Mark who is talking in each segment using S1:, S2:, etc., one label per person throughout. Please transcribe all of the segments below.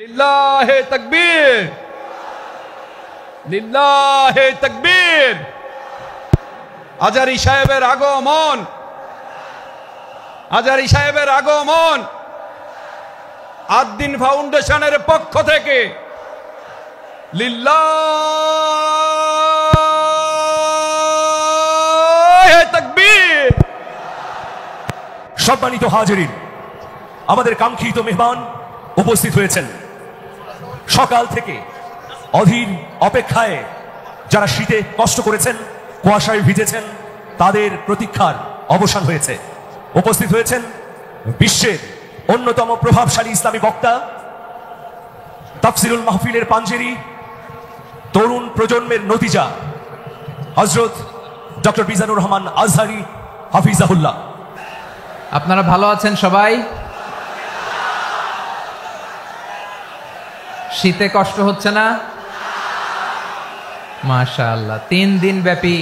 S1: লিল্লাহে তাকবীর, লিল্লাহে তাকবীর। আজারি সাহেবের আগমন, আজারি সাহেবের আগমন আদ-দ্বীন ফাউন্ডেশনের পক্ষ থেকে লিল্লাহে তাকবীর।
S2: সম্মানিত হাজিরিন, আমাদের কাঙ্ক্ষিত মেহমান উপস্থিত হয়েছেন। সকাল থেকে অধীর অপেক্ষায় যারা শীতে কষ্ট করেছেন, কুয়াশায় ভিজেছেন, তাদের প্রতীক্ষার অবসান হয়েছে। উপস্থিত হয়েছেন বিশ্বের অন্যতম প্রভাবশালী ইসলামী বক্তা, তাফসিরুল মাহফিলের পাঞ্জেরি, তরুণ প্রজন্মের নতিজা হযরত ডক্টর মিজানুর রহমান আজহারী হাফিজাহুল্লাহ।
S3: আপনারা ভালো আছেন সবাই? শীতে কষ্ট হচ্ছে না? মাশাআল্লাহ। 3 দিন ব্যাপী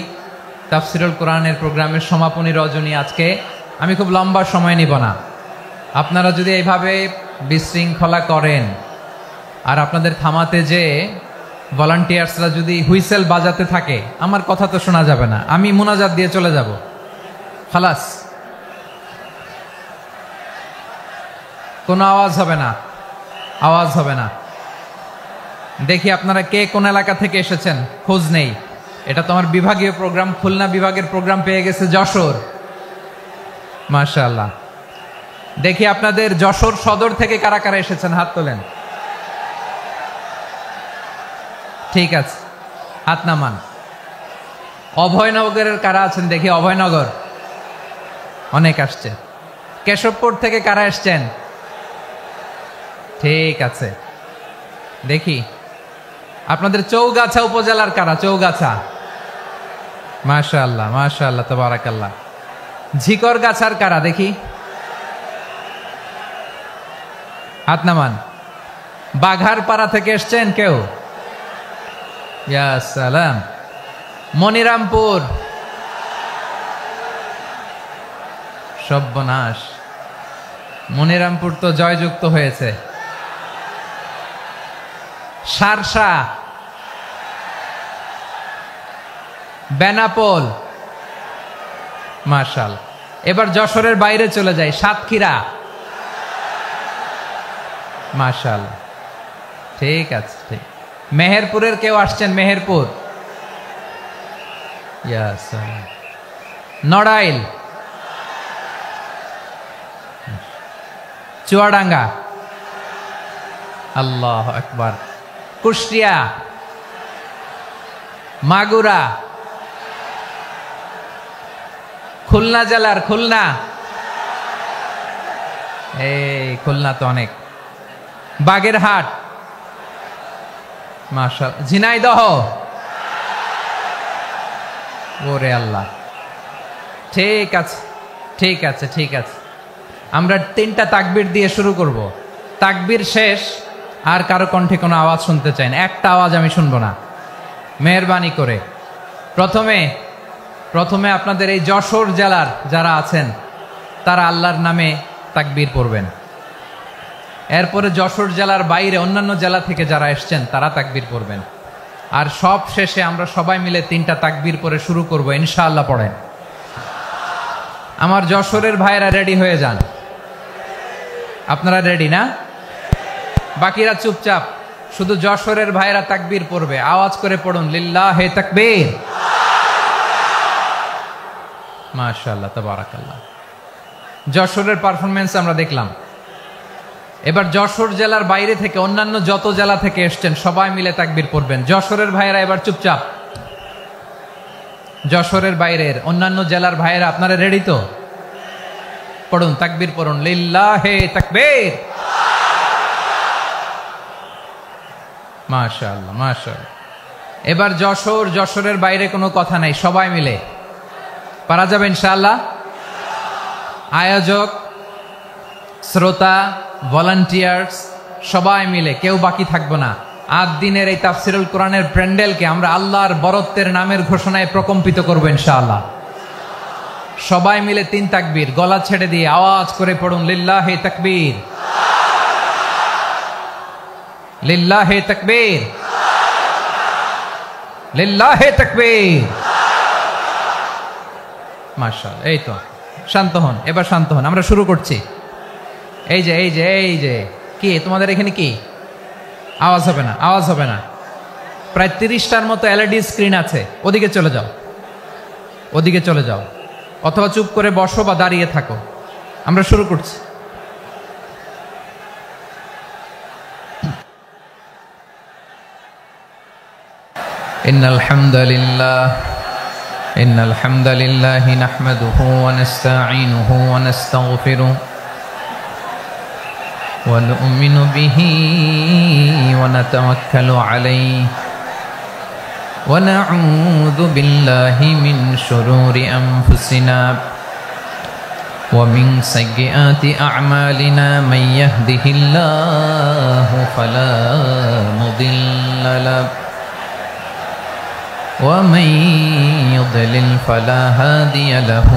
S3: তাফসিরুল কোরআনের প্রোগ্রামের সমাপনী রজনী আজকে। আমি খুব লম্বা সময় নিব না। আপনারা যদি এইভাবে বিশৃঙ্খলা করেন আর আপনাদের থামাতে যে ভলান্টিয়ার্সরা যদি হুইসেল বাজাতে থাকে, আমার কথা তো শোনা যাবে না। আমি মুনাজাত দিয়ে চলে যাব, খালাস। কোনো আওয়াজ হবে না, আওয়াজ হবে না। দেখি আপনারা কে কোন এলাকা থেকে এসেছেন, খোঁজ নেই। এটা তো আমার বিভাগীয় প্রোগ্রাম, খুলনা বিভাগের প্রোগ্রাম পেয়ে গেছে যশোর। মাশাআল্লাহ। দেখি আপনাদের যশোর সদর থেকে কারা কারা এসেছেন, হাত তোলেন। ঠিক আছে, হাত নামান। অভয়নগরের কারা আছেন দেখি? অভয়নগর অনেক আসছে। কেশবপুর থেকে কারা এসছেন? ঠিক আছে, দেখি আপনাদের চৌগাছা উপজেলার কারা? চৌগাছা, মাশাআল্লাহ মাশাআল্লাহ তাবারাকাল্লাহ। ঝিকরগাছার কারা দেখি? হাত নামান। বাঘারপাড়া থেকে এসছেন কেউ? ইয়া সালাম। মনিরামপুর, সর্বনাশ, মনিরামপুর তো জয়যুক্ত হয়েছে। সারসা, বেনাপোল, মাশাআল্লাহ। এবার যশোরের বাইরে চলে যাই, সাতক্ষীরা, মাশাআল্লাহ। ঠিক আছে, ঠিক। মেহেরপুরের কেউ আসছেন? মেহেরপুর, ইয়া সালাম। নড়াইল, চুয়াডাঙ্গা, আল্লাহু আকবার। কুষ্টিয়া, মাগুরা, খুলনা জেলার খুলনা, এই খুলনা তো অনেক। বাগেরহাট, মাশাআল্লাহ। ঝিনাইদহ, ওরে আল্লাহ। ঠিক আছে, ঠিক আছে, ঠিক আছে। আমরা 3টা তাকবীর দিয়ে শুরু করব। তাকবীর শেষ আর কারো কণ্ঠে কোনো আওয়াজ শুনতে চাই না, একটা আওয়াজ আমি শুনবো না, মেহেরবানি করে। প্রথমে আপনাদের এই যশোর জেলার যারা আছেন তারা আল্লাহর নামে তাকবীর পড়বেন। এরপরে যশোর জেলার বাইরে অন্যান্য জেলা থেকে যারা এসছেন তারা তাকবীর পড়বেন। আর সব শেষে আমরা সবাই মিলে 3টা তাকবীর পরে শুরু করব, ইনশাআল্লাহ। পড়েন। আমার যশোরের ভাইরা রেডি হয়ে যান। আপনারা রেডি না? বাকিরা চুপচাপ, শুধু যশোরের ভাইরা তাকবীর পড়বে। আওয়াজ করে পড়ুন, লিল্লাহে তাকবীর। মাশাআল্লাহ তাবারাকাল্লাহ। যশোরের পারফরমেন্স আমরা দেখলাম। এবার যশোর জেলার বাইরে থেকে অন্যান্য যত জেলা থেকে এসছেন সবাই মিলে তাকবীর পড়বেন। যশোরের ভাইরা এবার চুপচাপ। যশোরের বাইরের অন্যান্য জেলার ভাইরা আপনারা রেডি তো? পড়ুন, তাকবীর পড়ুন, লিল্লাহে তাকবীর। মাশাআল্লাহ মাশাআল্লাহ। এবার যশোরের বাইরে কোনো কথা নাই, সবাই মিলে পারা যাবে ইনশাআল্লাহ। আয়োজক, শ্রোতা, ভলান্টিয়ার্স সবাই মিলে কেউ বাকি থাকবো না। আদ-দ্বীনের এই তাফসিরুল কোরআনের প্যান্ডেলকে আমরা আল্লাহর বরত্বের নামের ঘোষণায় প্রকম্পিত করবো ইনশাআল্লাহ। সবাই মিলে 3 তাকবীর, গলা ছেড়ে দিয়ে আওয়াজ করে পড়ুন, লিল্লাহে তাকবীর। লিল্লাহে তাকবীর, লিল্লাহে তাকবীর। মাশাআল্লাহ, এই তো শান্ত হন, এবার শান্ত হন, আমরা শুরু করছি। এই যে এই যে এই যে কি তোমাদের এখানে কি আওয়াজ হবে না, আওয়াজ হবে না। প্রায় 30টার মতো এলইডি স্ক্রিন আছে, ওদিকে চলে যাও, ওদিকে চলে যাও, অথবা চুপ করে বসো বা দাঁড়িয়ে থাকো। আমরা শুরু করছি। ইন্নাল হামদালিল্লাহ ইন্নাল হামদালিল্লাহি নাহমাদুহু ওয়া নাস্তাঈনুহু ওয়া নাস্তাগফিরুহু ওয়া নু'মিনু বিহি ওয়া নাতাওয়াক্কালু আলাইহি ওয়া নাউযু বিল্লাহি মিন শুরুরি আনফুসিনা ওয়া মিন সাইয়্যাতি আ'মালিনা মান ইয়াহদিহিল্লাহু ফালা মুদিল্লা লাহু ومن يضلل فلا هادي له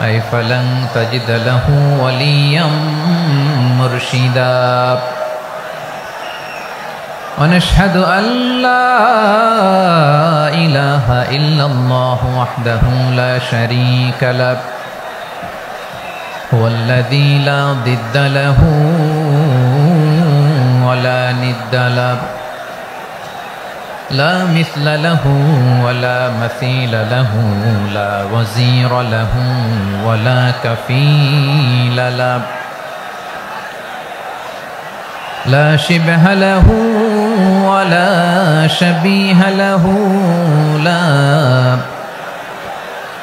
S3: أي فلن تجد له وليا مرشدا ونشهد أن لا إله إلا الله وحده لا شريك له هو الذي لا ضد له ولا ند له لا مثل له ولا مثيل له لا وزير له ولا كفيل له لا شبه له ولا شبيه له لا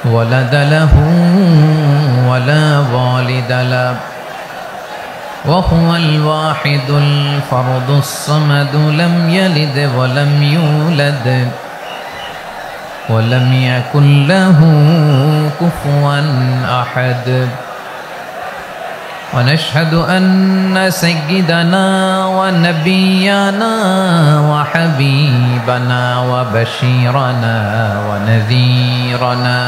S3: ولد له ولا والد له وهو الواحد الفرد الصمد لم يلد ولم يولد ولم يكن له كفوا أحد ونشهد أن سيدنا ونبينا وحبيبنا وبشيرنا ونذيرنا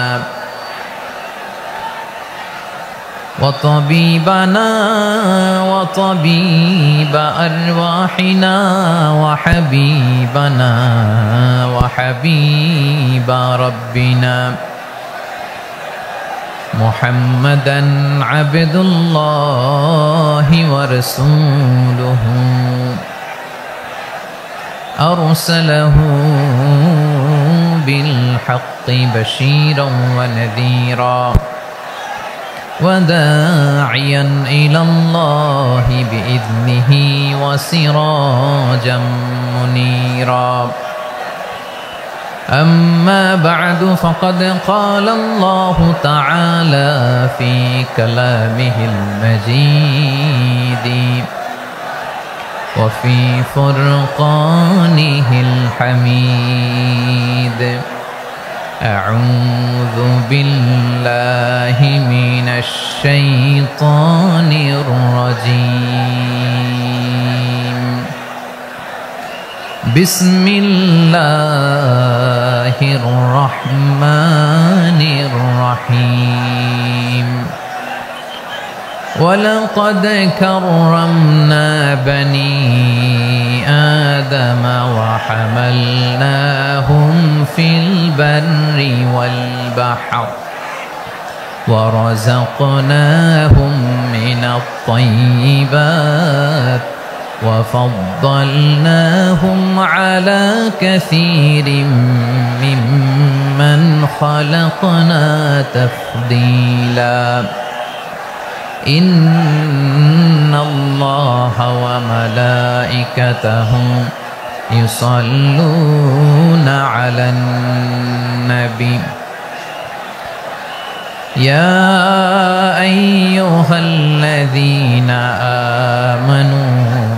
S3: وطبيبنا وطبيب أرواحنا وحبيبنا وحبيب ربنا محمدا عبد الله ورسوله أرسله بالحق بشيرا ونذيرا وداعيا إلى الله بإذنه وسراجا منيرا أما بعد فقد قال الله تعالى في كلامه المجيد وفي فرقانه الحميد أعوذ بالله من الشيطان الرجيم بسم الله الرحمن الرحيم ولقد كرمنا بني آدم وحملناهم في البر والبحر ورزقناهم من الطيبات وفضلناهم على كثير ممن خلقنا تفضيلا إن الله وملائكته يصلون على النبي يا أيها الذين آمنوا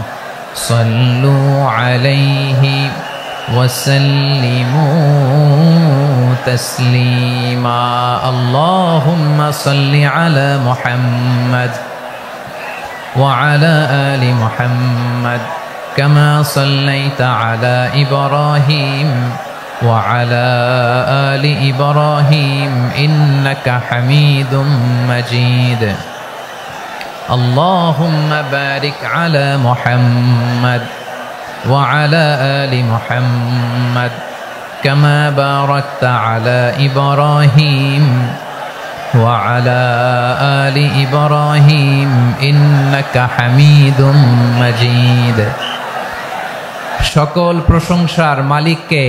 S3: صلوا عليه وسلموا تسليما اللهم صل على محمد وعلى آل محمد كما صليت على إبراهيم وعلى آل إبراهيم إنك حميد مجيد اللهم بارك على محمد وعلى آل محمد كما باركت على إبراهيم وعلى آل إبراهيم إنك حميد مجيد সকল প্রশংসার মালিককে,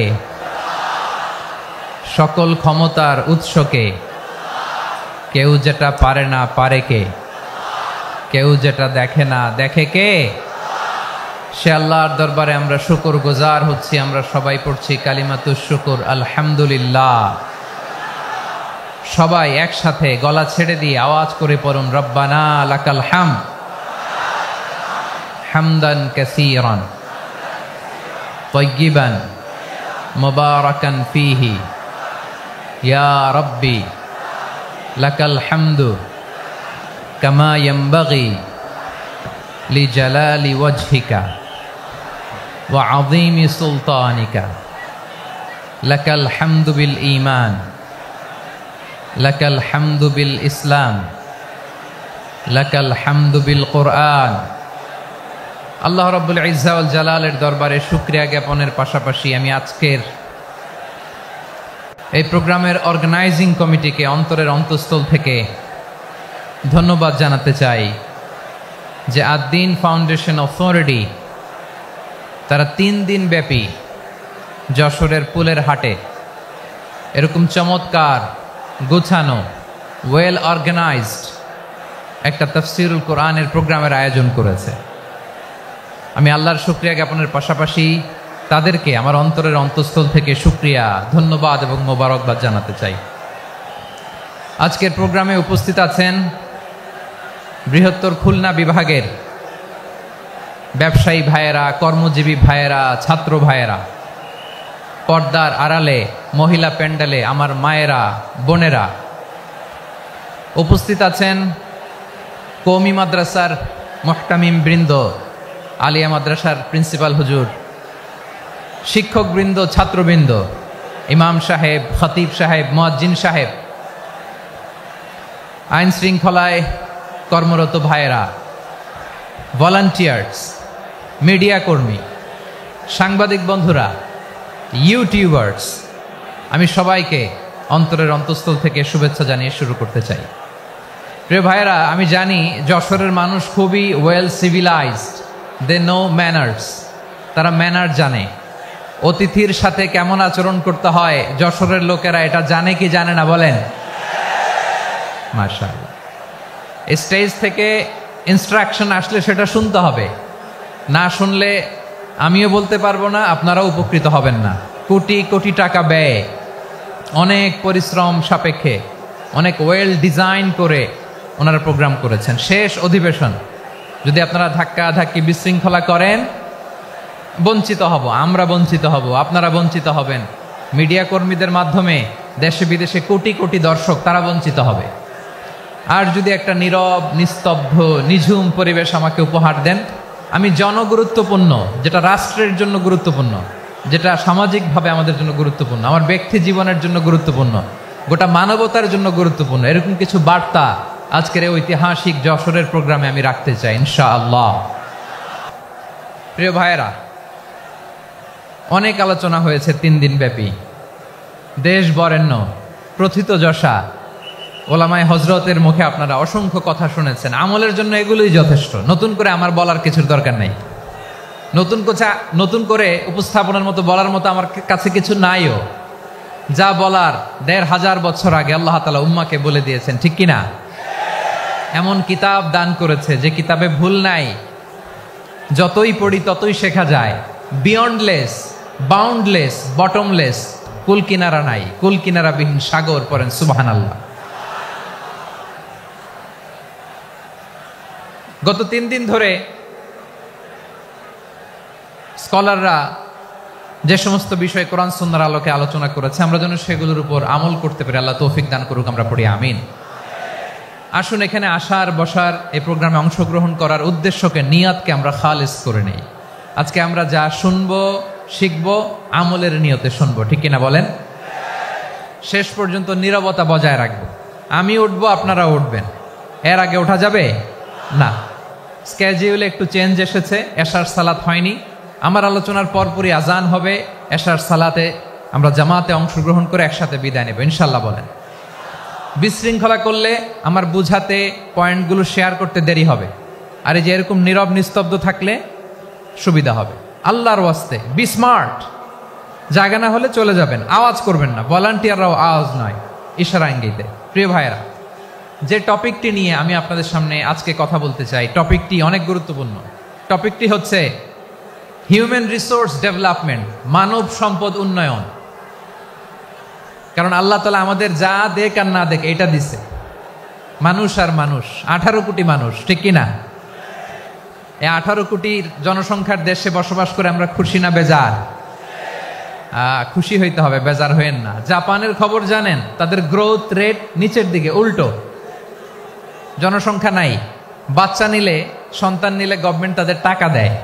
S3: সকল ক্ষমতার উৎসকে, কেউ যেটা পারে না পারে কে, কেউ যেটা দেখে না দেখে কে, সে আল্লাহর দরবারে আমরা শুকরগুজার হচ্ছি। আমরা সবাই পড়ছি কালিমাতুশ শুকর আলহামদুলিল্লাহ। সবাই একসাথে গলা ছেড়ে দিয়ে আওয়াজ করে পড়ুন, রব্বানা লাকাল হামদ হামদান কাসীরান তাইয়িবান মুবারাকান ফীহি ইয়া রাব্বি লাকাল হামদু কামা ইয়ানবাগি লিজালালি ওয়াজহিকা ওয়া আযীমি সুলতানিকা লাকাল হামদু বিল ঈমান লাকাল হামদু বিল ইসলাম লাকাল হামদু বিল কুরআন। আল্লাহ রাব্বুল ইজ্জা ওয়াল জালালের দরবারে শুকরিয়া জ্ঞাপনের পাশাপাশি আমি আজকের এই প্রোগ্রামের অর্গানাইজিং কমিটিকে অন্তরের অন্তঃস্থল থেকে ধন্যবাদ জানাতে চাই যে আদ-দ্বীন ফাউন্ডেশন অথরিটি তারা 3 দিন ব্যাপী যশোরের পুলের হাটে এরকম চমৎকার গোছানো ওয়েল অর্গানাইজড একটা তাফসীরুল কোরআনের প্রোগ্রামের আয়োজন করেছে। আমি আল্লাহর শুকরিয়া জ্ঞাপনের পাশাপাশি তাদেরকে আমার অন্তরের অন্তঃস্থল থেকে শুকরিয়া, ধন্যবাদ এবং মোবারকবাদ জানাতে চাই। আজকের প্রোগ্রামে উপস্থিত আছেন বৃহত্তর খুলনা বিভাগের ব্যবসায়ী ভাইয়েরা, কর্মজীবী ভাইয়েরা, ছাত্র ভাইয়েরা, পর্দার আড়ালে, মহিলা প্যান্ডেলে আমার মায়েরা, বোনেরা। উপস্থিত আছেন কওমি মাদ্রাসার মুহতামিম বৃন্দ, আলিয়া মাদ্রাসার প্রিন্সিপাল হুজুর, শিক্ষক বৃন্দ, ছাত্রবৃন্দ, ইমাম সাহেব, খতিব সাহেব, মুয়াজ্জিন সাহেব, আইন শৃঙ্খলায় কর্মরত ভাইয়েরা, ভলান্টিয়ার্স, মিডিয়া কর্মী, সাংবাদিক বন্ধুরা, ইউটিউবার্স, আমি সবাইকে অন্তরের অন্তঃস্থল থেকে শুভেচ্ছা জানিয়ে শুরু করতে চাই। প্রিয় ভাইয়েরা, আমি জানি যশোরের মানুষ খুবই well civilized, they know manners, তারা ম্যানার জানে। অতিথির সাথে কেমন আচরণ করতে হয় যশোরের লোকেরা এটা জানে কি জানে না বলেন? মাশাআল্লাহ। স্টেজ থেকে ইনস্ট্রাকশন আসলে সেটা শুনতে হবে, না শুনলে আমিও বলতে পারবো না, আপনারাও উপকৃত হবেন না। কোটি কোটি টাকা ব্যয়, অনেক পরিশ্রম সাপেক্ষে, অনেক ওয়েল ডিজাইন করে ওনারা প্রোগ্রাম করেছেন। শেষ অধিবেশন যদি আপনারা ধাক্কা ধাক্কি বিশৃঙ্খলা করেন, বঞ্চিত হব, আমরা বঞ্চিত হব, আপনারা বঞ্চিত হবেন। মিডিয়া কর্মীদের মাধ্যমে দেশে বিদেশে কোটি কোটি দর্শক তারা বঞ্চিত হবে। আর যদি একটা নীরব, নিস্তব্ধ, নিঝুম পরিবেশ আমাকে উপহার দেন, আমি জনগুরুত্বপূর্ণ, যেটা রাষ্ট্রের জন্য গুরুত্বপূর্ণ, যেটা সামাজিকভাবে আমাদের জন্য গুরুত্বপূর্ণ, আমার ব্যক্তি জীবনের জন্য গুরুত্বপূর্ণ, গোটা মানবতার জন্য গুরুত্বপূর্ণ, এরকম কিছু বার্তা আজকের এই ঐতিহাসিক যশোরের প্রোগ্রামে আমি রাখতে চাই ইনশাআল্লাহ। প্রিয় ভাইয়েরা, অনেক আলোচনা হয়েছে 3 দিন ব্যাপী। দেশ বরেণ্য, প্রথিতযশা ওলামায়ে হযরতের মুখে আপনারা অসংখ্য কথা শুনেছেন। আমলের জন্য এগুলোই যথেষ্ট, নতুন করে আমার বলার কিছুর দরকার নাই। নতুন করে উপস্থাপনের মতো বলার মতো আমার কাছে কিছু নাইও। যা বলার 1500 বছর আগে আল্লাহ তাআলা উম্মাকে বলে দিয়েছেন, ঠিক কিনা? এমন কিতাব দান করেছে যে কিতাবে ভুল নাই, যতই পড়ি ততই শেখা যায়। বিয়ন্ডলেস, বাউন্ডলেস, বটমলেস, কুল কিনারা নাই, কুল কিনারা বিহীন সাগর, পড়েন সুবহানাল্লাহ। গত 3 দিন ধরে স্কলাররা যে সমস্ত বিষয়ে কোরআন সুন্নাহর আলোকে আলোচনা করেছে, আমরা যেন সেগুলোর উপর আমল করতে পারি। আল্লাহ তৌফিক দান করুক, আমরা পড়ি আমিন। আসুন এখানে আসার, বসার, এই প্রোগ্রামে অংশগ্রহণ করার উদ্দেশ্যকে, নিয়াতকে আমরা খালিস করে নেই। আজকে আমরা যা শুনবো, শিখবো, আমলের নিয়তে শুনবো, ঠিক কিনা বলেন? শেষ পর্যন্ত নীরবতা বজায় রাখবো। আমি উঠবো, আপনারা উঠবেন, এর আগে ওঠা যাবে না। স্কেডিউলে একটু চেঞ্জ এসেছে, এশার সালাত হয়নি, আমার আলোচনার পরপরই আজান হবে, এশার সালাতে আমরা জামাতে অংশগ্রহণ করে একসাথে বিদায় নেব ইনশাল্লাহ। বলেন বিশৃঙ্খলা করলে আমার বুঝাতে পয়েন্টগুলো শেয়ার করতে দেরি হবে, আর এই যে এরকম নীরব নিস্তব্ধ থাকলে সুবিধা হবে। আল্লাহর ওয়াস্তে বি স্মার্ট, জায়গা না হলে চলে যাবেন, আওয়াজ করবেন না, ভলান্টিয়াররাও আওয়াজ নয়, ইশারা ইঙ্গিতে। প্রিয় ভাইয়েরা, যে টপিকটি নিয়ে আমি আপনাদের সামনে আজকে কথা বলতে চাই, টপিকটি অনেক গুরুত্বপূর্ণ। টপিকটি হচ্ছে হিউম্যান রিসোর্স ডেভেলপমেন্ট, মানব সম্পদ উন্নয়ন। কারণ আল্লাহ তাআলা আমাদের যা দেখ আর না দেখ এটা দিছে, মানুষ আর মানুষ, 18 কোটি মানুষ, ঠিক কিনা? এই 18 কোটির জনসংখ্যার দেশে বসবাস করে আমরা খুশি না বেজার? খুশি হইতে হবে, বেজার হইেন না। জাপানের খবর জানেন? তাদের গ্রোথ রেট নিচের দিকে, উল্টো, জনসংখ্যা নাই। বাচ্চা নিলে, সন্তান নিলে গভর্নমেন্ট তাদের টাকা দেয়।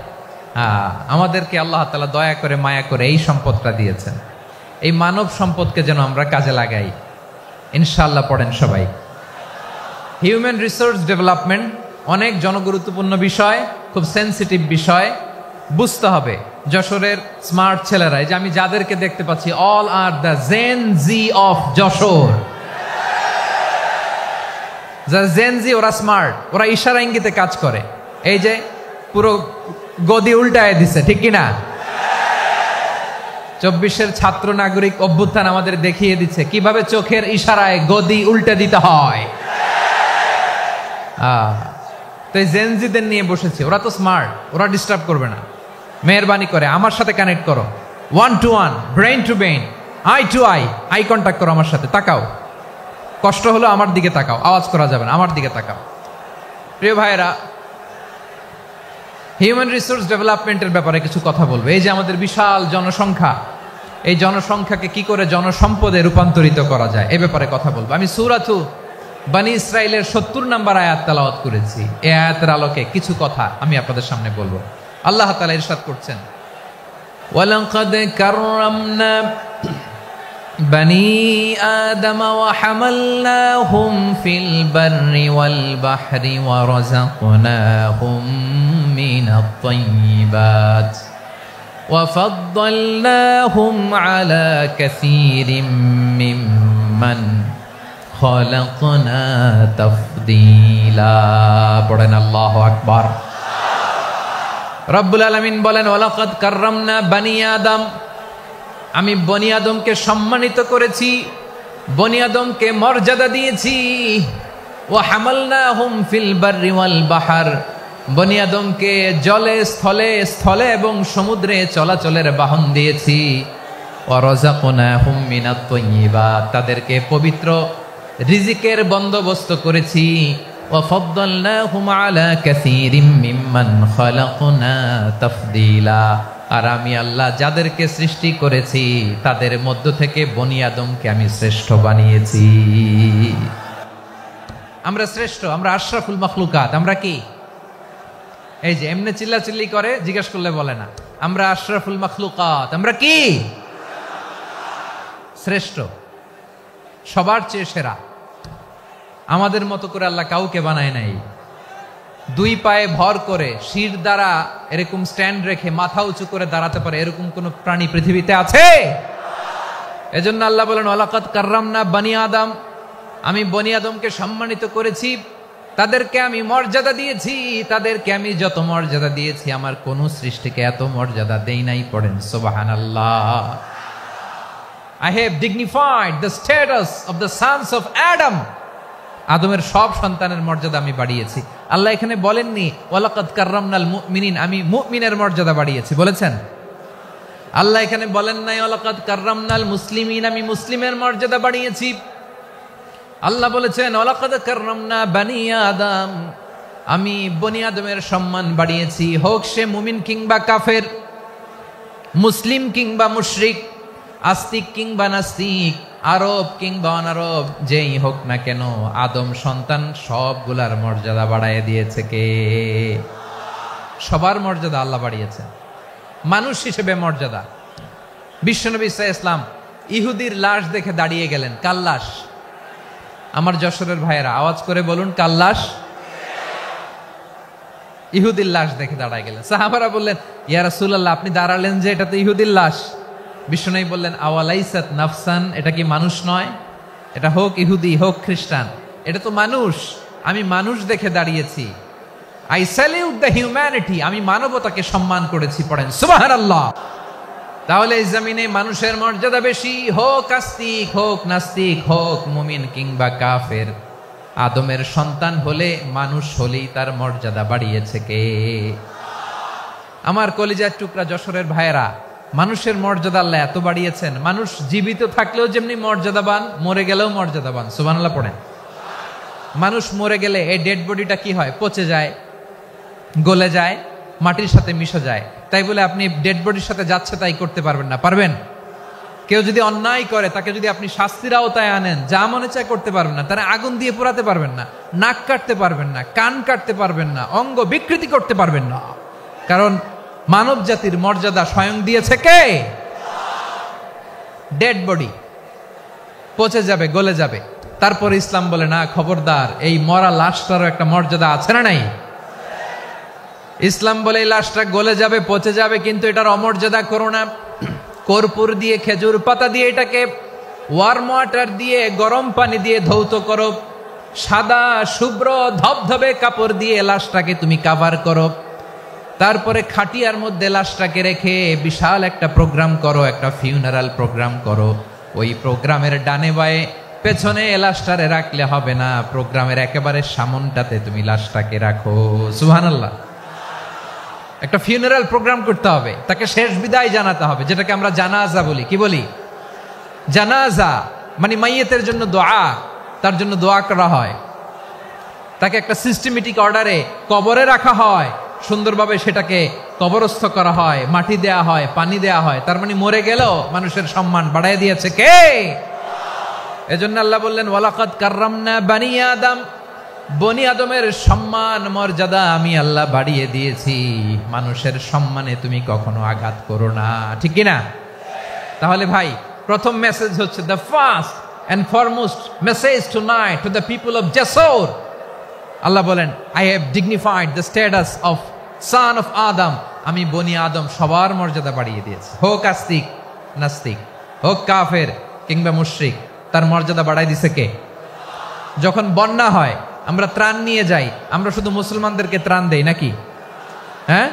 S3: আমাদেরকে আল্লাহ তাআলা দয়া করে মায়া করে এই সম্পদটা দিয়েছেন। এই মানব সম্পদকে যেন আমরা কাজে লাগাই ইনশাআল্লাহ। পড়েন সবাই। হিউম্যান রিসোর্স ডেভেলপমেন্ট অনেক জনগুরুত্বপূর্ণ বিষয়, খুব সেন্সিটিভ বিষয়, বুঝতে হবে। যশোরের স্মার্ট ছেলেরা, এই যে আমি যাদেরকে দেখতে পাচ্ছি, all are the Gen Z of Jashore. যারা জেন জি, ওরা স্মার্ট, ওরা ইশারা ইঙ্গিতে কাজ করে। এই যে পুরো গদি উল্টায় দিছে, ঠিক কিনা? 24-এর ছাত্র নাগরিক অভ্যুত্থান আমাদের দেখিয়ে দিচ্ছে কিভাবে চোখের ইশারায় গদি উল্টে দিতে হয়। তো এই জেনজিদের নিয়ে বসেছে, ওরা তো স্মার্ট, ওরা ডিস্টার্ব করবে না। মেহরবানি করে আমার সাথে কানেক্ট করো, 1 to 1, brain to brain, eye to eye, eye contact করো আমার সাথে, তাকাও। কষ্ট হলো আমার দিকে তাকাও, আওয়াজ করা যাবে না, আমার দিকে তাকাও। প্রিয় ভাইয়েরা, হিউম্যান রিসোর্স ডেভেলপমেন্টের ব্যাপারে কিছু কথা বলবো। এই যে আমাদের বিশাল জনসংখ্যা, এই জনসংখ্যাকে কি করে জনসম্পদে রূপান্তরিত করা যায় এ ব্যাপারে কথা বলবো। আমি সূরাতু বনী ইসরাইলের 70 নম্বর আয়াত তেলাওয়াত করেছি। এই আয়াতের আলোকে কিছু কথা আমি আপনাদের সামনে বলবো। আল্লাহ তাআলা ইরশাদ করছেন, ওয়ালাকাদ কাররামনা বনী আদম ওয়া হামালনাহুম ফিল বাররি ওয়াল বাহরি ওয়া রাযাকনাহুম মিনাত তাইয়্যিবাত ওয়া ফাদ্দালনাহুম আলা কাসীরিম মিম্মান খালাকনা তাফদীলা। পড়েন আল্লাহু আকবার। রব্বুল আলামিন বলেন, ওয়ালাকাদ কাররামনা বনী আদম, আমি বনী আদমকে সম্মানিত করেছি, বনী আদমকে মর্যাদা দিয়েছি। ওয়া হামালনাহুম ফিল বাররি ওয়াল বাহর, বনী আদমকে জলে স্থলে, স্থলে এবং সমুদ্রে চলাচলের বাহন দিয়েছি। ওয়া রাযাকনাহুম মিনাত তাইয়্যিবাত, তাদেরকে পবিত্র রিজিকের বন্দোবস্ত করেছি। ওয়া ফাদ্দালনাহুম আলা কাসীরিম মিম্মান খালাকনা তাফদীলা, আর আমি আল্লাহ যাদেরকে সৃষ্টি করেছি তাদের মধ্য থেকে বনী আদমকে আমি শ্রেষ্ঠ বানিয়েছি। আমরা শ্রেষ্ঠ, আমরা আশরাফুল মাখলুকাত। আমরা কি? এই যে এমনি চিল্লাচিল্লি করে, জিজ্ঞেস করলে বলে না। আমরা আশরাফুল মাখলুকাত। আমরা কি? শ্রেষ্ঠ, সবার চেয়ে সেরা। আমাদের মতো করে আল্লাহ কাউকে বানায় নাই। 2 পায়ে ভর করে, শির দ্বারা এরকম স্ট্যান্ড রেখে মাথা উঁচু করে দাঁড়াতে পারে এরকম কোন প্রাণী পৃথিবীতে আছে? এজন্য আল্লাহ বলেন, ওয়ালাকাদ কাররামনা বনী আদম, আমি বনী আদমকে সম্মানিত করেছি, তাদেরকে আমি মর্যাদা দিয়েছি। তাদেরকে আমি যত মর্যাদা দিয়েছি আমার কোন সৃষ্টিকে এত মর্যাদা দেই নাই। পড়েন সুবহানাল্লাহ। I have dignified the status of the sons of Adam. আদমের সব সন্তানের মর্যাদা আমি বাড়িয়েছি। আল্লাহ এখানে বলেননি ওয়ালাকাদ কাররামনাল মুমিনিন, আমি মুমিনের মর্যাদা বাড়িয়েছি, বলেছেন? আল্লাহ এখানে বলেন নাই ওয়ালাকাদ কাররামনাল মুসলিমিন, আমি মুসলিমের মর্যাদা বাড়িয়েছি। আল্লাহ বলেছেন ওয়ালাকাদ কাররামনা বনী আদম, আমি বনী আদমের সম্মান বাড়িয়েছি। হোক সে মুমিন কিংবা কাফের, মুসলিম কিংবা মুশরিক, আস্তিক কিংবা নাস্তিক, আরব কিংবা অনারব, যেই হোক না কেন, আদম সন্তান সবগুলার মর্যাদা বাড়ায় দিয়েছে কে? সবার মর্যাদা আল্লাহ বাড়িয়েছে। মানুষ হিসেবে মর্যাদা। বিশ্বনবী সাল্লাল্লাহু আলাইহি ওয়াসাল্লাম ইহুদির লাশ দেখে দাঁড়িয়ে গেলেন। কার লাশ? আমার যশোরের ভাইয়েরা আওয়াজ করে বলুন, কার লাশ? ইহুদির লাশ দেখে দাঁড়ায় গেলেন। সাহাবারা বললেন, ইয়া রাসূলুল্লাহ, আপনি দাঁড়ালেন যে, এটা তো ইহুদির লাশ। বিশ্বনবী বললেন, আওয়ালাইসাত নাফসান, এটা কি মানুষ নয়? এটা হোক ইহুদি হোক খ্রিস্টান, এটা তো মানুষ। আমি মানুষ দেখে দাঁড়িয়েছি। আই স্যালিউট দ্য হিউম্যানিটি, আমি মানবতাকে সম্মান করেছি। পড়েন সুবহানাল্লাহ। তাহলে এই জমিনে মানুষের মর্যাদা বেশি, হোক আস্তিক হোক নাস্তিক, হোক মুমিন কিংবা কাফের। আদমের সন্তান হলে, মানুষ হলেই তার মর্যাদা বাড়িয়েছে কে? আমার কলিজার টুকরা যশোরের ভাইয়েরা, মানুষের মর্যাদা আল্লাহ এত বাড়িয়েছেন, মানুষ জীবিত থাকলেও যেমনি মর্যাদাবান, মরে গেলেও মর্যাদাবান। সুবহানাল্লাহ পড়েন। মানুষ মরে গেলে এই ডেড বডিটা কি হয়? পচে যায়, গলে যায়, মাটির সাথে মিশে যায়। তাই বলে আপনি ডেড বডির সাথে যাচ্ছে তাই করতে পারবেন না। পারবেন? কেউ যদি অন্যায় করে, তাকে যদি আপনি শাস্তির আওতায় আনেন, যা মনে চায় করতে পারবেন না। তারা আগুন দিয়ে পোড়াতে পারবেন না, নাক কাটতে পারবেন না, কান কাটতে পারবেন না, অঙ্গ বিকৃতি করতে পারবেন না। কারণ মানব জাতির মর্যাদা স্বয়ং দিয়েছে কে? ডেড বডি পচে যাবে, গলে যাবে। তারপরে ইসলাম বলে, না, খবরদার, এই মরা লাশটারও একটা মর্যাদা আছে না নাই? ইসলাম বলে এই লাশটা গলে যাবে, পচে যাবে, কিন্তু এটার অমর্যাদা করো না। কর্পূর দিয়ে, খেজুর পাতা দিয়ে, এটাকে ওয়ার্ম ওয়াটার দিয়ে, গরম পানি দিয়ে ধৌত করো। সাদা শুভ্র ধবধবে কাপড় দিয়ে লাশটাকে তুমি কাভার করো। তারপরে খাটিয়ার মধ্যে লাশটাকে রেখে বিশাল একটা প্রোগ্রাম করো, একটা ফিউনারাল প্রোগ্রাম করো। ওই প্রোগ্রামের ডানে বায়ে পেছনে লাশটারে রাখলে হবে না, প্রোগ্রামের একেবারে সামনটাতে তুমি লাশটাকে রাখো। সুবহানাল্লাহ। একটা ফিউনারাল প্রোগ্রাম করতে হবে, তাকে শেষ বিদায় জানাতে হবে, যেটাকে আমরা জানাজা বলি। কি বলি? জানাজা মানে মাইয়েতের জন্য দোয়া, তার জন্য দোয়া করা হয়, তাকে একটা সিস্টেমেটিক অর্ডারে কবরে রাখা হয়, সুন্দরভাবে সেটাকে কবরস্থ করা হয়, মাটি দেয়া হয়, পানি দেয়া হয়। তার মানে মরে গেলেও মানুষের সম্মান বাড়ায় দিয়েছে কে? এজন্য আল্লাহ বললেন, ওয়ালাকাদ কাররামনা বানি আদম, বনি আদমের সম্মান মর্যাদা আমি আল্লাহ বাড়িয়ে দিয়েছি। মানুষের সম্মানে তুমি কখনো আঘাত করো না, ঠিক কিনা? তাহলে ভাই, প্রথম মেসেজ হচ্ছে, the first and foremost message tonight to the people of Jashore. আল্লাহ বলেন, I have dignified the status of son of Adam. আমি বনি আদম সবার মর্যাদা বাড়িয়ে দিয়েছি, হোক আস্তিক নাস্তিক, হোক কাফের কিংবা মুশরিক, তার মর্যাদা বাড়াই দিছে কে? যখন বন্যা হয়, আমরা ত্রাণ নিয়ে যাই, আমরা শুধু মুসলমানদেরকে ত্রাণ দেই নাকি? হ্যাঁ,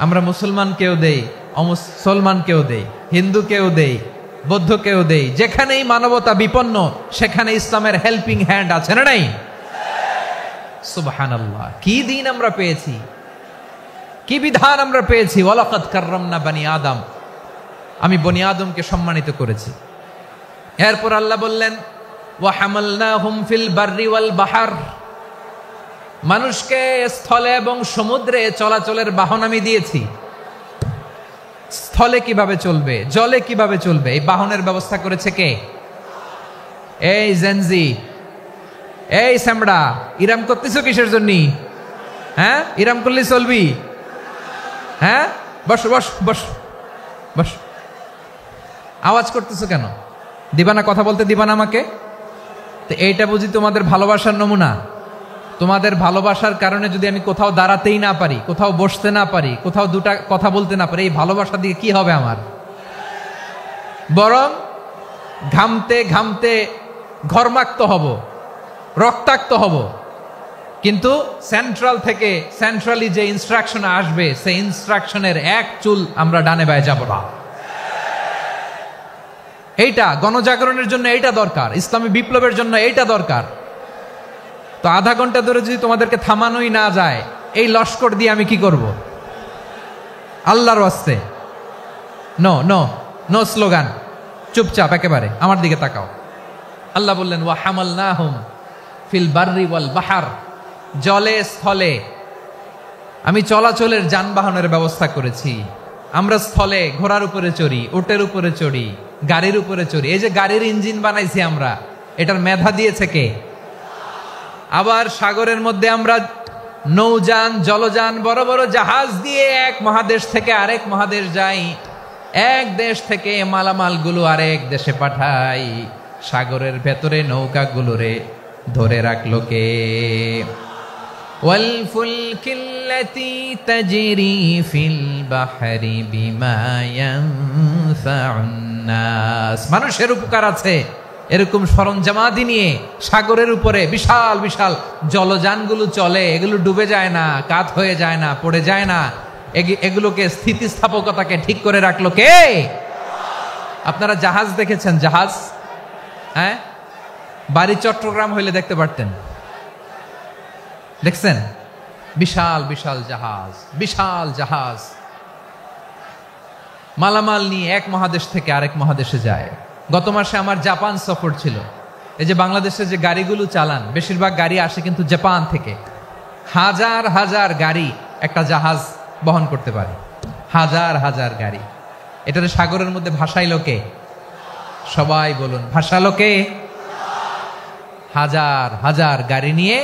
S3: আমরা মুসলমানকেও দেই, অমুসলমানকেও দেই, হিন্দুকেও দেই, বৌদ্ধকেও দেই। যেখানেই মানবতা বিপন্ন, সেখানে ইসলামের হেল্পিং হ্যান্ড আছে না নাই? সুবহানাল্লাহ। কি দিন আমরা পেয়েছি, কি বিধান আমরা পেয়েছি। ওয়ালাকাদ কাররামনা বানি আদম, আমি বনি আদমকে সম্মানিত করেছি। এরপর আল্লাহ বললেন, ওয়া হামালনাহুম ফিল বাররি ওয়াল বাহর, মানুষকে স্থলে এবং সমুদ্রে চলাচলের বাহন আমি দিয়েছি। স্থলে কিভাবে চলবে, জলে কিভাবে চলবে, এই বাহনের ব্যবস্থা করেছে কে? এই জেনজি, এই স্যামড়া, ইরাম করতেছো কিসের জন্য? হ্যাঁ, ইরাম করলে চলবি? হ্যাঁ, বস বস বস বস। আওয়াজ করতেছো কেন? দিবা না, কথা বলতে দিবা না আমাকে? তো এইটা বুঝি তোমাদের ভালোবাসার নমুনা? তোমাদের ভালোবাসার কারণে যদি আমি কোথাও দাঁড়াতেই না পারি, কোথাও বসতে না পারি, কোথাও দুটা কথা বলতে না পারি, এই ভালোবাসা দিয়ে কি হবে আমার? বরং ঘামতে ঘামতে ঘর্মাক্ত হব, রক্তাক্ত হব। কিন্তু সেন্ট্রাল থেকে, সেন্ট্রালি যে ইনস্ট্রাকশন আসবে, সেই ইনস্ট্রাকশনের এক চুল আমরা ডানে বায়ে যাব না। এইটা গণজাগরণের জন্য এইটা দরকার, ইসলামী বিপ্লবের জন্য এইটা দরকার। তো আধা ঘন্টা ধরে যদি তোমাদেরকে থামানোই না যায়, এই লস্কর দিয়ে আমি কি করব? আল্লাহর ওয়াস্তে নো নো নো স্লোগান, চুপচাপ একেবারে আমার দিকে তাকাও। আল্লাহ বললেন, ওয়া হামালনাহুম ফিল বাররি ওয়াল বাহর, জলে স্থলে আমি চলাচলের যানবাহনের ব্যবস্থা করেছি। আমরা স্থলে ঘোড়ার উপরে চড়ি, উটের উপরে চড়ি, গাড়ির উপরে চড়ি। এই যে গাড়ির ইঞ্জিন বানাইছি আমরা, এটার মেধা দিয়েছে কে? আবার সাগরের মধ্যে আমরা নৌযান, জলযান, বড় বড় জাহাজ দিয়ে এক মহাদেশ থেকে আরেক মহাদেশ যাই, এক দেশ থেকে মালামালগুলো আরেক দেশে পাঠাই। সাগরের ভেতরে নৌকাগুলোরে ধরে রাখলো কে? والفلك التي تجري في البحر بما ينفع الناس মানুষের উপকার আছে এরকম সরঞ্জামাদি নিয়ে সাগরের উপরে বিশাল বিশাল জলযানগুলো চলে, এগুলো ডুবে যায় না, কাত হয়ে যায় না, পড়ে যায় না, এগুলোকে স্থিতিস্থাপকতাকে ঠিক করে রাখলো কে? আপনারা জাহাজ দেখেছেন? জাহাজ, হ্যাঁ, বাড়ি চট্টগ্রাম হইলে দেখতে পারতেন, দেখছেন? বিশাল বিশাল জাহাজ, বিশাল জাহাজ মালামাল নিয়ে এক মহাদেশ থেকে আরেক মহাদেশে যায়। গত মাসে আমার জাপান সফর ছিল। এই যে বাংলাদেশে যে গাড়িগুলো চালান, বেশিরভাগ গাড়ি আসে কিন্তু জাপান থেকে। হাজার হাজার গাড়ি একটা জাহাজ বহন করতে পারে, হাজার হাজার গাড়ি। এটাতে সাগরের মধ্যে ভাসাইলো কে? সবাই বলুন, ভাসালো কে? হাজার হাজার গাড়ি নিয়ে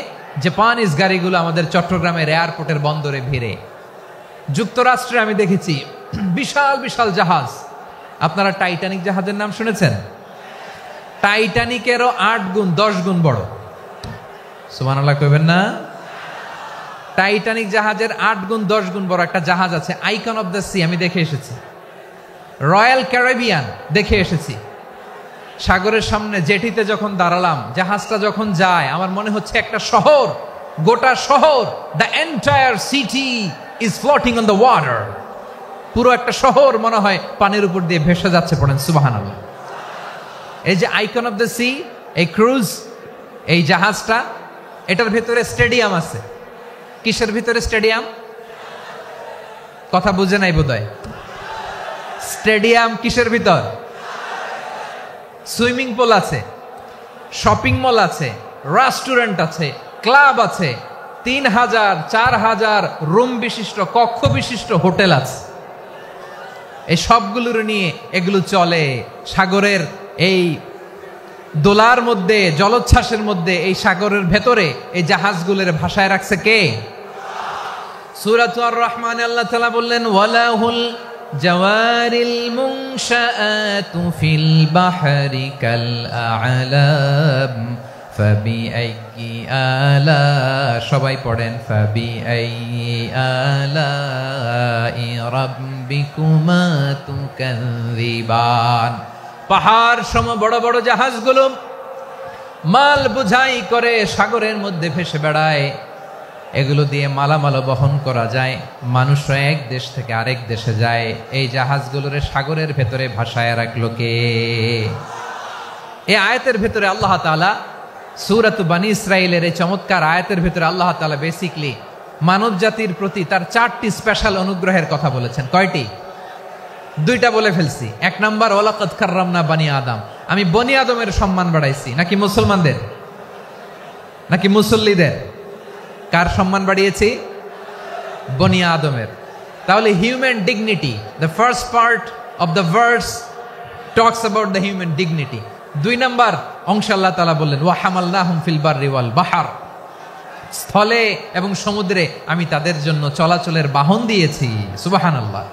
S3: জাপানিজ গাড়িগুলো আমাদের চট্টগ্রামের এয়ারপোর্টের বন্দরে ভিড়ে। যুক্তরাষ্ট্রে আমি দেখেছি বিশাল বিশাল জাহাজ। আপনারা টাইটানিক জাহাজের নাম শুনেছেন? টাইটানিকেরও 8 গুণ 10 গুণ বড়। সুবহানাল্লাহ কইবেন না? টাইটানিক জাহাজের 8 গুণ 10 গুণ বড় একটা জাহাজ আছে, আইকন অফ দ্য সি, আমি দেখে এসেছি। রয়্যাল ক্যারিবিয়ান দেখে এসেছি। সাগরের সামনে জেটিতে যখন দাঁড়ালাম, জাহাজটা যখন যায়, আমার মনে হচ্ছে একটা শহর, গোটা শহর, the entire city is floating on the water. পুরো একটা শহর মনে হয় পানির উপর দিয়ে ভেসে যাচ্ছে। পড়েন সুবহানাল্লাহ। এই যে আইকন অফ দ্য সি, এই ক্রুজ, এই জাহাজটা, এটার ভিতরে স্টেডিয়াম আছে। কিসের ভিতরে স্টেডিয়াম? কথা বুঝে নাই বোধহয়। স্টেডিয়াম কিসের ভিতর? সুইমিং পুল আছে, শপিং মল আছে, রেস্টুরেন্ট আছে, ক্লাব আছে, 3000 4000 রুম বিশিষ্ট, কক্ষ বিশিষ্ট হোটেল আছে। এই সবগুলোর নিয়ে এগুলো চলে সাগরের এই দোলার মধ্যে, জলোচ্ছ্বাসের মধ্যে। এই সাগরের ভেতরে এই জাহাজগুলোর ভাষায় রাখছে কে? সূরাতুর রহমানে আল্লাহ তাআলা বললেন, ওয়ালাহুল জাওয়ারিল মুনশাআতু ফিল বাহরি কাল আ'লাম ফাবিআইয়ি আলা, সবাই পড়েন, ফাবিআইয়ি আলাই রাব্বিকুমা তুকাযিবান। পাহাড় সম বড় বড় জাহাজগুলো মাল বোঝাই করে সাগরের মধ্যে ভেসে বেড়ায়। এগুলো দিয়ে মালামাল বহন করা যায়, মানুষরা এক দেশ থেকে আরেক দেশে যায়। এই জাহাজগুলোর সাগরের ভেতরে ভাসায় রাখলো কে? এই আয়াতের ভেতরে আল্লাহ তাআলা সূরাত বনী ইসরাঈলের এই চমৎকার আয়াতের ভেতরে আল্লাহ তাআলা বেসিকলি মানব জাতির প্রতি তার 4টি স্পেশাল অনুগ্রহের কথা বলেছেন। কয়টি? 2টা বলে ফেলছি। 1 নাম্বার, ওয়ালাকাদ কাররামনা বনী আদম, আমি বনী আদমের সম্মান বাড়াইছি। নাকি মুসলমানদের? নাকি মুসল্লিদের? কার সম্মান বাড়িয়েছি? বনী আদমের। তাহলে human dignity, the first part of the verse talks about the human dignity. 2 number অংশে আল্লাহ তাআলা বললেন, ওয়া হামালনাহুম ফিল বাররি ওয়াল বাহর, স্থলে এবং সমুদ্রে আমি তাদের জন্য চলাচলের বাহন দিয়েছি। সুবহানাল্লাহ।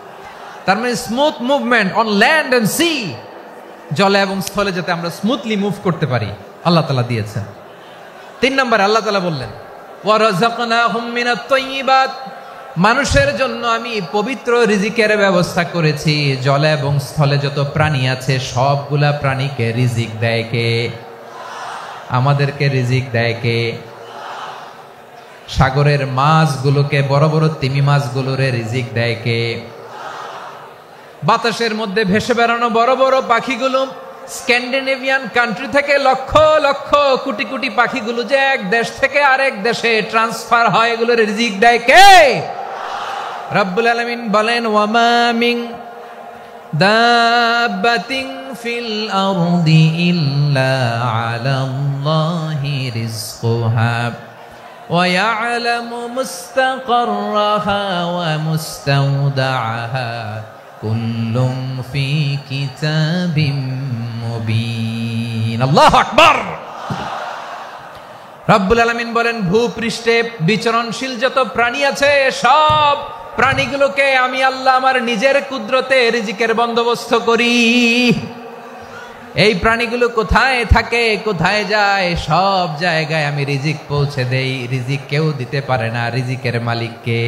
S3: তার মানে smooth movement on land and sea, জলে এবং স্থলে যাতে আমরা স্মুথলি মুভ করতে পারি আল্লাহ তাআলা দিয়েছেন। 3 নাম্বার আল্লাহ তাআলা বললেন, ওয়া রাযাকনাহুম মিনাত তাইয়্যিবাত, মানুষের জন্য আমি পবিত্র রিজিকের ব্যবস্থা করেছি। জলে এবং স্থলে যত প্রাণী আছে সবগুলা প্রাণীকে রিজিক দেয় কে? আমাদেরকে রিজিক দেয় কে? সাগরের মাছগুলোকে, বড় বড় তিমি মাছগুলোরে রিজিক দেয় কে? বাতাসের মধ্যে ভেসে বেড়ানো বড় বড় পাখিগুলো, স্ক্যান্ডিনেভিয়ান কান্ট্রি থেকে লক্ষ লক্ষ কোটি কোটি পাখিগুলো যে এক দেশ থেকে আরেক দেশে ট্রান্সফার হয়, এগুলোর রিজিক দেয় কে? রব্বুল আলামিন বলেন, ওয়ামা মিন দাব্বাতিন ফিল আরদি ইল্লা আলাল্লাহি রিজকুহা ওয়া ইয়ালামু মুস্তাকাররাহা ওয়া মুস্তাওদাআহা কুল্লুম ফি কিতাবিম মুবিন। আল্লাহু আকবার। রব্বুল আলামিন বলেন, ভূপৃষ্ঠে বিচরণশীল যত প্রাণী আছে সব প্রাণীগুলোকে আমি আল্লাহ আমার নিজের কুদরতে রিজিকের বন্দোবস্ত করি। এই প্রাণীগুলো কোথায় থাকে, কোথায় যায়, সব জায়গায় আমি রিজিক পৌঁছে দেই। রিজিক কেউ দিতে পারে না, রিজিকের মালিক কে?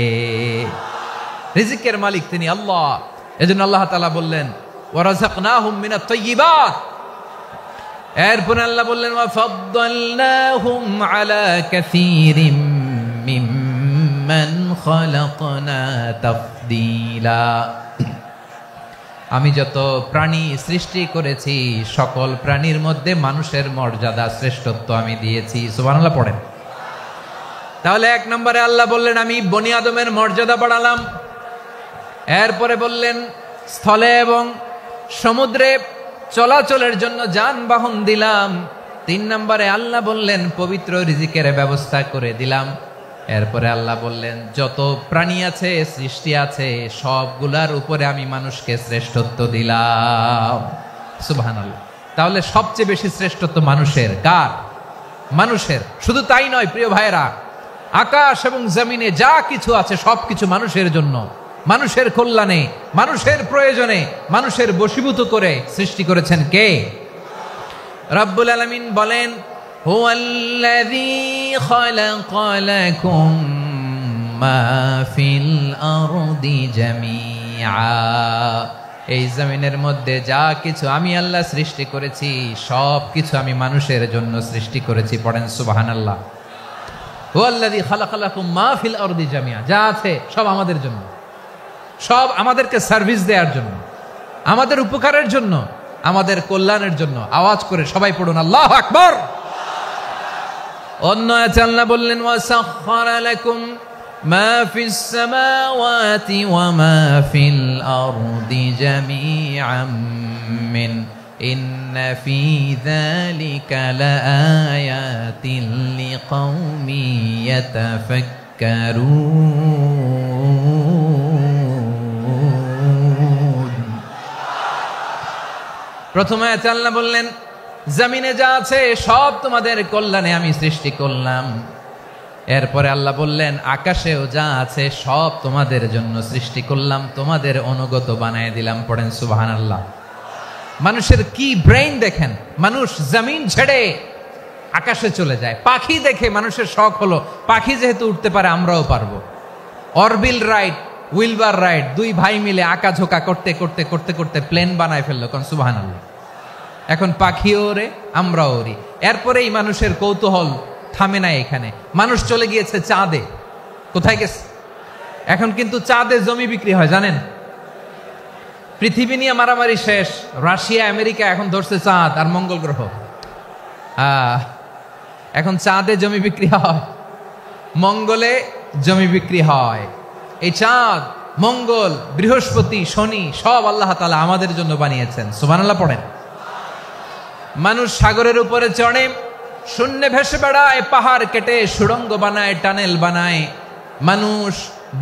S3: রিজিকের মালিক তিনি আল্লাহ। এজন্য আল্লাহ তাআলা বললেন ওয়ারাযাকনাহুম মিনাত তাইয়্যিবাত। এরপরে আল্লাহ বললেন ওয়াফাদ্দালনাহুম আলা কাসীরিম মিম্মান খালাকনা তাফদীলা। আমি যত প্রাণী সৃষ্টি করেছি সকল প্রাণীর মধ্যে মানুষের মর্যাদা শ্রেষ্ঠত্ব আমি দিয়েছি। সুবহানাল্লাহ পড়েন। তাহলে এক নম্বরে আল্লাহ বললেন আমি বনি আদমের মর্যাদা বাড়ালাম। এরপরে বললেন স্থলে এবং সমুদ্রে চলাচলের জন্য যানবাহন দিলাম। 3 নম্বরে আল্লাহ বললেন পবিত্র রিজিকের ব্যবস্থা করে দিলাম। এরপরে আল্লাহ বললেন যত প্রাণী আছে, সৃষ্টি আছে, সবগুলার উপরে আমি মানুষকে শ্রেষ্ঠত্ব দিলাম। সুবহানাল্লাহ। তাহলে সবচেয়ে বেশি শ্রেষ্ঠত্ব মানুষের। কার? মানুষের। শুধু তাই নয় প্রিয় ভাইরা, আকাশ এবং জমিনে যা কিছু আছে সবকিছু মানুষের জন্য, মানুষের কল্যাণে, মানুষের প্রয়োজনে, মানুষের বশীভূত করে সৃষ্টি করেছেন কে? রব্বুল আলামিন বলেন হুয়াল্লাযী খালাকা লাকুম মা ফিল আরদি জামিআ। এই জমিনের মধ্যে যা কিছু আমি আল্লাহ সৃষ্টি করেছি সব কিছু আমি মানুষের জন্য সৃষ্টি করেছি। পড়েন সুবহানাল্লাহ। হুয়াল্লাযী খালাকা লাকুম মা ফিল আরদি জামিআ। যা আছে সব আমাদের জন্য, সব আমাদেরকে সার্ভিস দেওয়ার জন্য, আমাদের উপকারের জন্য, আমাদের কল্যাণের জন্য। আওয়াজ করে সবাই পড়ুন আল্লাহু আকবার। অন্য আয়াতে আল্লাহ বললেন ওয়াসাখখারা লাকুম মা ফিস সামাওয়াতি ওয়া মা ফিল আরদি জামিআম মিন ইন্না ফি যালিকা লাআয়াতিন লিকাউমি ইয়াতাফাক্কারুন। প্রথম আয়াতে আল্লাহ বললেন জমিনে যা আছে সব তোমাদের কল্যাণে আমি সৃষ্টি করলাম। এরপরে আল্লাহ বললেন আকাশেও যা আছে সব তোমাদের জন্য সৃষ্টি করলাম, তোমাদের অনুগত বানায় দিলাম। পড়েন সুবহানাল্লাহ। মানুষের কি ব্রেইন দেখেন, মানুষ জমিন ছেড়ে আকাশে চলে যায়। পাখি দেখে মানুষের শখ হলো পাখি যেহেতু উঠতে পারে আমরাও পারবো। অরবিল রাইট, উইলবার রাইট, 2 ভাই মিলে আঁকাঝোঁকা করতে করতে করতে করতে প্লেন বানায় ফেললো। কোন সুবহানাল্লাহ। এখন পাখিও ওরে, আমরাও ওরি। এরপরেই মানুষের কৌতূহল থামে না এখানে। মানুষ চলে গিয়েছে চাঁদে। কোথায় গেছে? এখন কিন্তু চাঁদে জমি বিক্রি হয় জানেন। পৃথিবী নিয়ে মারামারি শেষ। রাশিয়া আমেরিকা এখন ধরছে চাঁদ আর মঙ্গল গ্রহ। এখন চাঁদে জমি বিক্রি হয়, মঙ্গলে জমি বিক্রি হয়। এই চাঁদ, মঙ্গল, বৃহস্পতি, শনি সব আল্লাহ তাআলা আমাদের জন্য বানিয়েছেন। সুবহানাল্লাহ পড়েন। মানুষ সাগরের উপরে চড়ে, শূন্যে ভেসে বেড়ায়, পাহাড় কেটে সুড়ঙ্গ বানায়, টানেল বানায়। মানুষ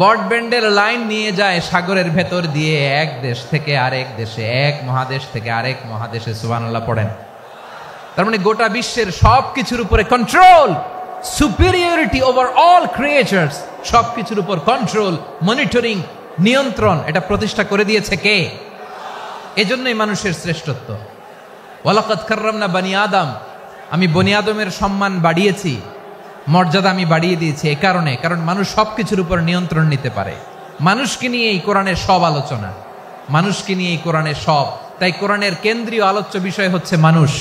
S3: ব্রডব্যান্ডের লাইন নিয়ে যায় সাগরের ভেতর দিয়ে, এক দেশ থেকে আরেক দেশে, এক মহাদেশ থেকে আরেক মহাদেশে। সুবহানাল্লাহ পড়েন। তার মানে গোটা বিশ্বের সব কিছুর উপরে control, superiority over all creatures, সব কিছুর উপর কন্ট্রোল, মনিটরিং, নিয়ন্ত্রণ, এটা প্রতিষ্ঠা করে দিয়েছে কে? এজন্যই মানুষের শ্রেষ্ঠত্ব। ওয়ালাকাদ কাররামনা বানি আদম। আমি বনি আদমের সম্মান বাড়িয়েছি, মর্যাদা আমি বাড়িয়ে দিয়েছি এই কারণে, কারণ মানুষ সবকিছুর উপর নিয়ন্ত্রণ নিতে পারে। মানুষকে নিয়ে এই কোরআনের সব আলোচনা, মানুষকে নিয়ে এই কোরআনের সব। তাই কোরআনের কেন্দ্রীয় আলোচ্য বিষয় হচ্ছে মানুষ।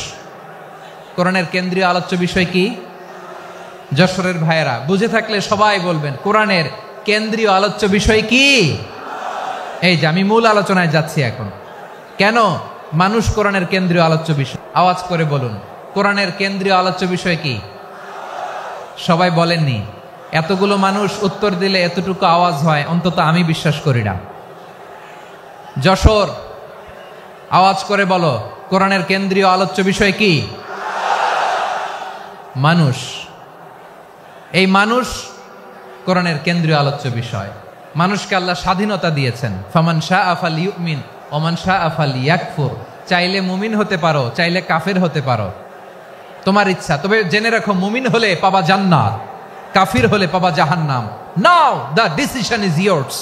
S3: কোরআনের কেন্দ্রীয় আলোচ্য বিষয় কি? যশোরের ভাইয়েরা বুঝে থাকলে সবাই বলবেন কোরআনের কেন্দ্রীয় আলোচ্য বিষয় কি? এই যে আমি মূল আলোচনায় যাচ্ছি এখন। কেন মানুষ কোরআনের কেন্দ্রীয় আলোচ্য বিষয়? আওয়াজ করে বলুন, কোরআনের কেন্দ্রীয় আলোচ্য বিষয় কি? সবাই বলেননি। এতগুলো মানুষ উত্তর দিলে এতটুকু আওয়াজ হয়, অন্তত আমি বিশ্বাস করি না। যশোর আওয়াজ করে বলো, কোরআনের কেন্দ্রীয় আলোচ্য বিষয় কি? মানুষ। এই মানুষ কোরআনের কেন্দ্রীয় আলোচ্য বিষয়। মানুষকে আল্লাহ স্বাধীনতা দিয়েছেন। ফামান শাআ ফালইউমিন ওয়া মান শাআ ফালইয়াকফুর। চাইলে মুমিন হতে পারো, চাইলে কাফের হতে পারো, তোমার ইচ্ছা। তবে জেনে রাখো, মুমিন হলে পাবা জান্নাত, কাফির হলে পাবা জাহান্নাম। নাও দ্য ডিসিশন ইজ ইয়ার্স।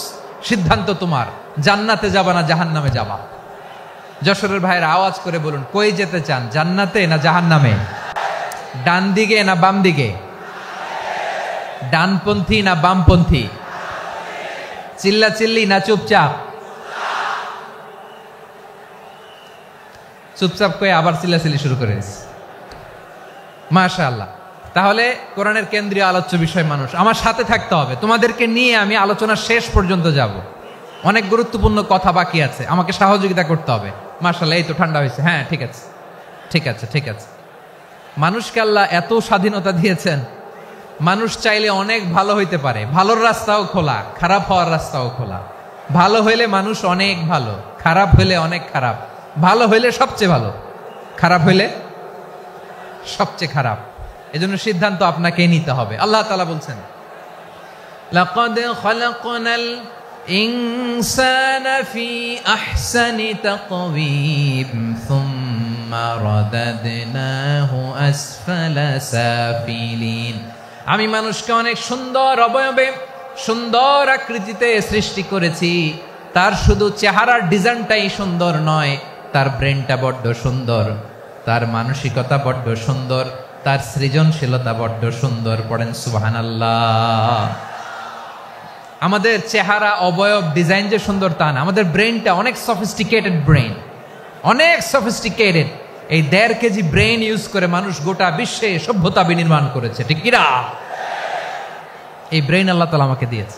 S3: সিদ্ধান্ত তোমার, জান্নাতে যাবা না জাহান্নামে যাবা। যশোরের ভাইয়ের আওয়াজ করে বলুন, কই যেতে চান, জান্নাতে না জাহান্নামে? ডান দিকে না বাম দিকে? ডানপন্থী না বামপন্থী? চিল্লা চিল্লি না চুপচাপ? চুপচাপ কয়ে আবার চিল্লাচিল্লি শুরু করে দিয়েছে। মাশাআল্লাহ। তাহলে কোরআনের কেন্দ্রীয় আলোচ্য বিষয় মানুষ। আমার সাথে থাকতে হবে, তোমাদেরকে নিয়ে আমি আলোচনা শেষ পর্যন্ত যাব। অনেক গুরুত্বপূর্ণ কথা বাকি আছে, আমাকে সহযোগিতা করতে হবে। মাশাআল্লাহ, এই তো ঠান্ডা হয়েছে। হ্যাঁ, ঠিক আছে ঠিক আছে ঠিক আছে। মানুষকে আল্লাহ এত স্বাধীনতা দিয়েছেন, মানুষ চাইলে অনেক ভালো হইতে পারে। ভালোর রাস্তাও খোলা, খারাপ হওয়ার রাস্তাও খোলা। ভালো হইলে মানুষ অনেক ভালো, খারাপ হইলে অনেক খারাপ। ভালো হইলে সবচেয়ে ভালো, খারাপ হইলে সবচেয়ে খারাপ। এজন্য সিদ্ধান্ত আপনাকেই নিতে হবে। আল্লাহ তাআলা বলছেন, লাকাদ খালাকনাল ইনসানা ফি আহসানি তাকওয়িম সুম্মা রাদাদনাহু আসফালা সাফিলিন। আমি মানুষকে অনেক সুন্দর অবয়বে, সুন্দর আকৃতিতে সৃষ্টি করেছি। তার শুধু চেহারার ডিজাইনটাই সুন্দর নয়, তার ব্রেনটা বড্ড সুন্দর, তার মানসিকতা বড্ড সুন্দর, তার সৃজনশীলতা বড্ড সুন্দর। পড়েন সুবহানাল্লাহ। আমাদের চেহারা, অবয়ব, ডিজাইন যে সুন্দর তা না, আমাদের ব্রেনটা অনেক সফিস্টিকেটেড ব্রেন, অনেক সফিস্টিকেটেড। এই 1.5 কেজি ব্রেন ইউজ করে মানুষ গোটা বিশ্বে সভ্যতা বিনির্মাণ করেছে, ঠিক কিনা? এই ব্রেন আল্লাহ তাআলা আমাকে দিয়েছে।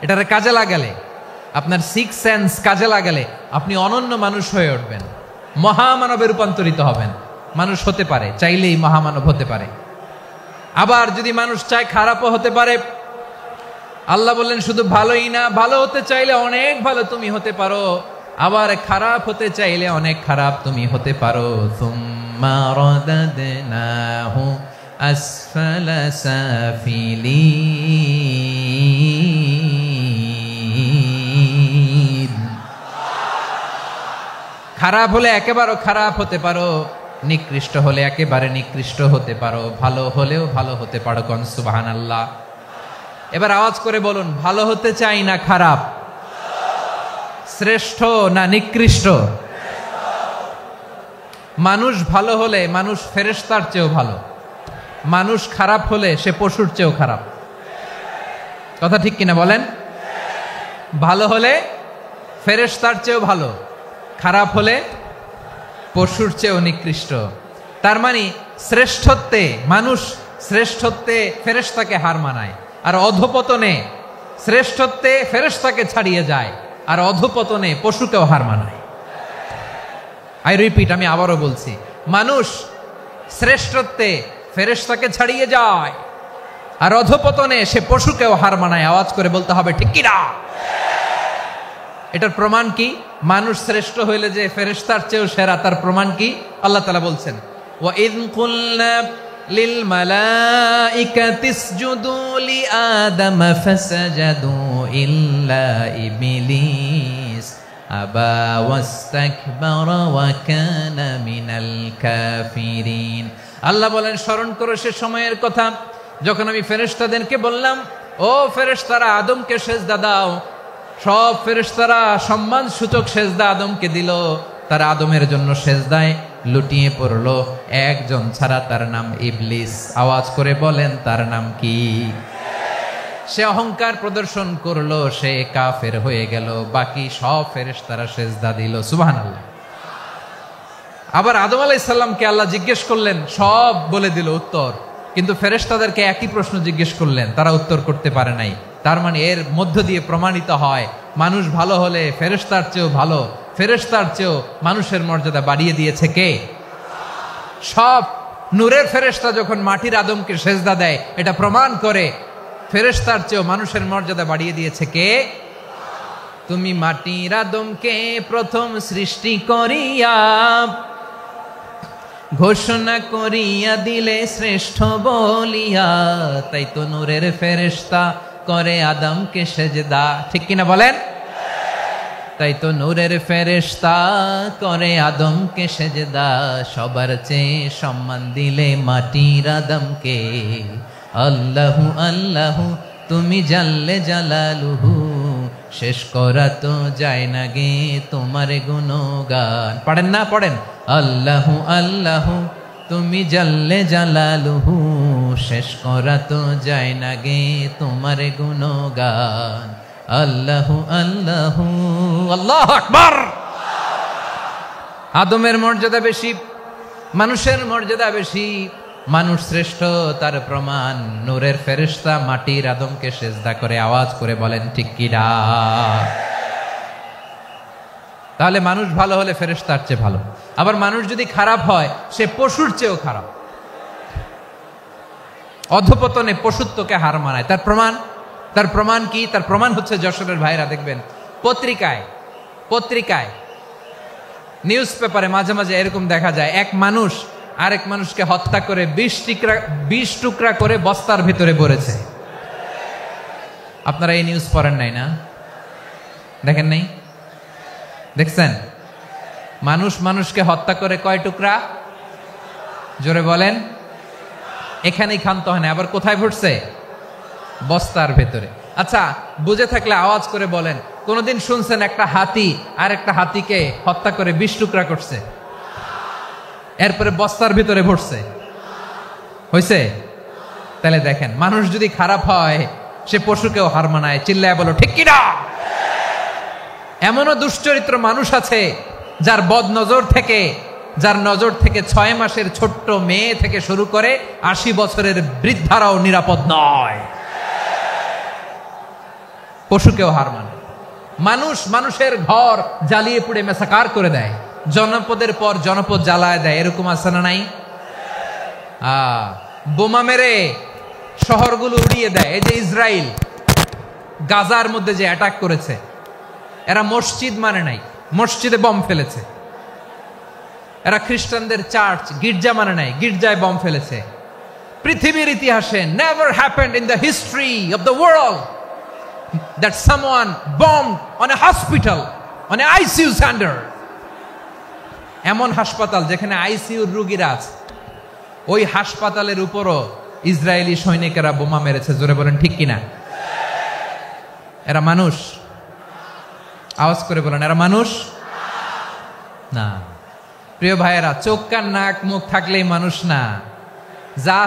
S3: এটারে কাজে লাগালে, আপনার 6 সেন্স কাজে লাগালে আপনি অনন্য মানুষ হয়ে উঠবেন, মহামানবে রূপান্তরিত হবেন। মানুষ হতে পারে, চাইলেই মহামানব হতে পারে। আবার যদি মানুষ চায় খারাপও হতে পারে। আল্লাহ বললেন শুধু ভালোই না, ভালো হতে চাইলে অনেক ভালো তুমি হতে পারো, আবার খারাপ হতে চাইলে অনেক খারাপ তুমি হতে পারো। সুম্মা রাদাদনাহু আসফালা সাফিলিন। খারাপ হলে একেবারে খারাপ হতে পারো, নিকৃষ্ট হলে একেবারে নিকৃষ্ট হতে পারো, ভালো হলেও ভালো হতে পারো। কোন সুবহানাল্লাহ। এবার আওয়াজ করে বলুন, ভালো হতে চাই না খারাপ? শ্রেষ্ঠ না নিকৃষ্ট? মানুষ ভালো হলে মানুষ ফেরেশতার চেয়েও ভালো, মানুষ খারাপ হলে সে পশুর চেয়েও খারাপ। কথা ঠিক কিনা বলেন? ভালো হলে ফেরেশতার চেয়েও ভালো, খারাপ হলে পশুর চেয়েও নিকৃষ্ট। তার মানে শ্রেষ্ঠত্বে মানুষ, শ্রেষ্ঠত্বে ফেরেশতাকে হার মানায়, আর অধপতনে শ্রেষ্ঠত্বে ফেরেশতাকে ছাড়িয়ে যায়, আর অধপতনে পশুকেও হার মানায়। আই রিপিট, আমি আবারও বলছি, মানুষ শ্রেষ্ঠত্বে ফেরেশতাকে ছাড়িয়ে যায়, আর অধপতনে সে পশুকেও হার মানায়। আওয়াজ করে বলতে হবে ঠিক কি না? এটার প্রমাণ কি? মানুষ শ্রেষ্ঠ হইলে যে ফেরেশতার চেয়েও সেরা, তার প্রমাণ কি? আল্লাহ তাআলা বলছেন, ওয়া ইয কুলনা লিল মালাইকাতি ইসজুদু লি আদম ফাসাজাদু ইল্লা ইবলিস আবা ওয়াস্তাকবারা ওয়া কানা মিনাল কাফিরিন। আল্লাহ বলেন, স্মরণ করো সে সময়ের কথা যখন আমি ফেরেশতাদেরকে বললাম, ও ফেরেশতারা আদমকে সেজদা দাও। সব ফেরেশতারা সম্মান সূচক সেজদা আদমকে দিল, তারা আদমের জন্য সেজদায় লুটিয়ে পড়লো, একজন ছাড়া, তার নাম ইবলিস। আওয়াজ করে বলেন, তার নাম কি? সে অহংকার প্রদর্শন করলো, সে কাফের হয়ে গেল, বাকি সব ফেরেশতারা সেজদা দিল। সুবহানাল্লাহ। আবার আদম আলাইহিস সালামকে আল্লাহ জিজ্ঞেস করলেন, সব বলে দিল উত্তর, কিন্তু ফেরেশতাদেরকে একই প্রশ্ন জিজ্ঞেস করলেন, তারা উত্তর করতে পারে নাই। তার মানে এর মধ্য দিয়ে প্রমাণিত হয়, মানুষ ভালো হলে ফেরেশতার চেয়েও ভালো, ফেরেশতার চেয়েও মানুষের মর্যাদা বাড়িয়ে দিয়েছে কে? সব নূরের ফেরেশতা যখন মাটির আদমকে সেজদা দেয়, এটা প্রমাণ করে ফেরেশতার চেয়েও মানুষের মর্যাদা বাড়িয়ে দিয়েছে কে? তুমি মাটির আদমকে প্রথম সৃষ্টি করিয়া ঘোষণা করিয়া দিলে শ্রেষ্ঠ বলিয়া, তাই তো নূরের ফেরেশতা করে আদমকে সেজদা। ঠিক কিনা বলেন? তাই তো নূরের ফেরেশতা করে আদমকে সেজদা, সবার চেয়ে সম্মান দিলে মাটির আদমকে। আল্লাহু আল্লাহু তুমি জাল্লে জালালুহু, শেষ করা তো যায় না গে তোমার গুণগান। পড়েন না, পড়েন। আল্লাহু আল্লাহু তুমি জাল্লে জালালুহু, শেষ করা তো যায় না গে তোমার গুণগান। আল্লাহু আল্লাহু আল্লাহু আকবার। আদমের মর্যাদা বেশি, মানুষের মর্যাদা বেশি, মানুষ শ্রেষ্ঠ তার প্রমাণ নূরের ফেরেশতা মাটির আদমকে সেজদা করে আওয়াজ করে বলেন ঠিক কি না? তাহলে মানুষ ভালো হলে ফেরেশতার চেয়ে ভালো। আবার মানুষ যদি খারাপ হয় সে পশুর চেয়েও খারাপ, অধপতনে পশুত্বকে হার মানায়। তার প্রমাণ কি? তার প্রমাণ হচ্ছে যশোরের ভাইরা দেখবেন পত্রিকায় নিউজ পেপারে মাঝে মাঝে এরকম দেখা যায়, এক মানুষ আরেক মানুষকে হত্যা করে 20 টুকরা করে বস্তার ভিতরে ভরেছে। আপনারা এই নিউজ পড়েন নাই না? দেখেন নাই? দেখছেন? মানুষ মানুষকে হত্যা করে কয় টুকরা? জোরে বলেন। এখানেই ক্ষান্ত হয় না, আবার কোথায় ভরছে? বস্তার ভেতরে। আচ্ছা, বুঝে থাকলে আওয়াজ করে বলেন, কোনদিন শুনছেন একটা হাতি আর একটা হাতিকে হত্যা করে 20 টুকরা করছে, এরপরে বস্তার ভিতরে ভরছে? হয়েছে? তাহলে দেখেন, মানুষ যদি খারাপ হয় সে পশুকেও হার মানায়। চিল্লায় বলো ঠিক কিনা? এমনও দুশ্চরিত্র মানুষ আছে যার নজর থেকে 6 মাসের ছোট্ট মেয়ে থেকে শুরু করে 80 বছরের বৃদ্ধারাও নিরাপদ নয়। পশুকেও হার মানে। মানুষের ঘর জ্বালিয়ে পুড়ে মেসাকার করে দেয়, জনপদের পর জনপদ জ্বালায় দেয়। এরকম আছে না নাই? বোমা মেরে শহরগুলো উড়িয়ে দেয়। এই যে ইসরায়েল গাজার মধ্যে যে অ্যাটাক করেছে, এরা মসজিদ মানে নাই, মসজিদে বম ফেলেছে। এরা খ্রিস্টানদের চার্চ গির্জা মানে নাই, গির্জায় বম ফেলেছে। পৃথিবীর ইতিহাসে never happened in the history of the world that someone bombed on a hospital, on an ICU center. এমন হাসপাতাল যেখানে আইসিইউর রোগীরা আছে, ওই হাসপাতালের উপরও ইসরায়েলি সৈনিকেরা বোমা মেরেছে। জোরে বলেন ঠিক কিনা? এরা মানুষ? আওয়াজ করে বলেন, এরা মানুষ না। প্রিয় ভাইয়েরা, চোখ কান নাক মুখ থাকলেই মানুষ না। যা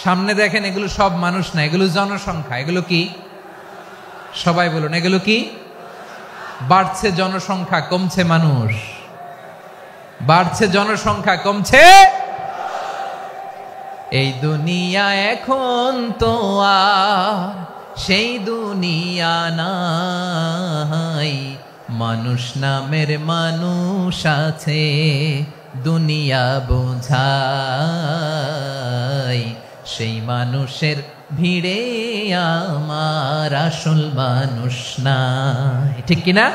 S3: সামনে দেখেন এগুলো সব মানুষ না, এগুলো জনসংখ্যা। এগুলো কি? সবাই বলুন, এগুলো কি? বাড়ছে জনসংখ্যা, কমছে মানুষ। বাড়ছে জনসংখ্যা, কমছে। এই দুনিয়া এখন তো আর সেই দুনিয়া নাই, মানুষ নামের মানুষ আছে দুনিয়া বোঝাই, সেই মানুষের ভিড়ে আমার আসল মানুষ নাই। ঠিক কিনা?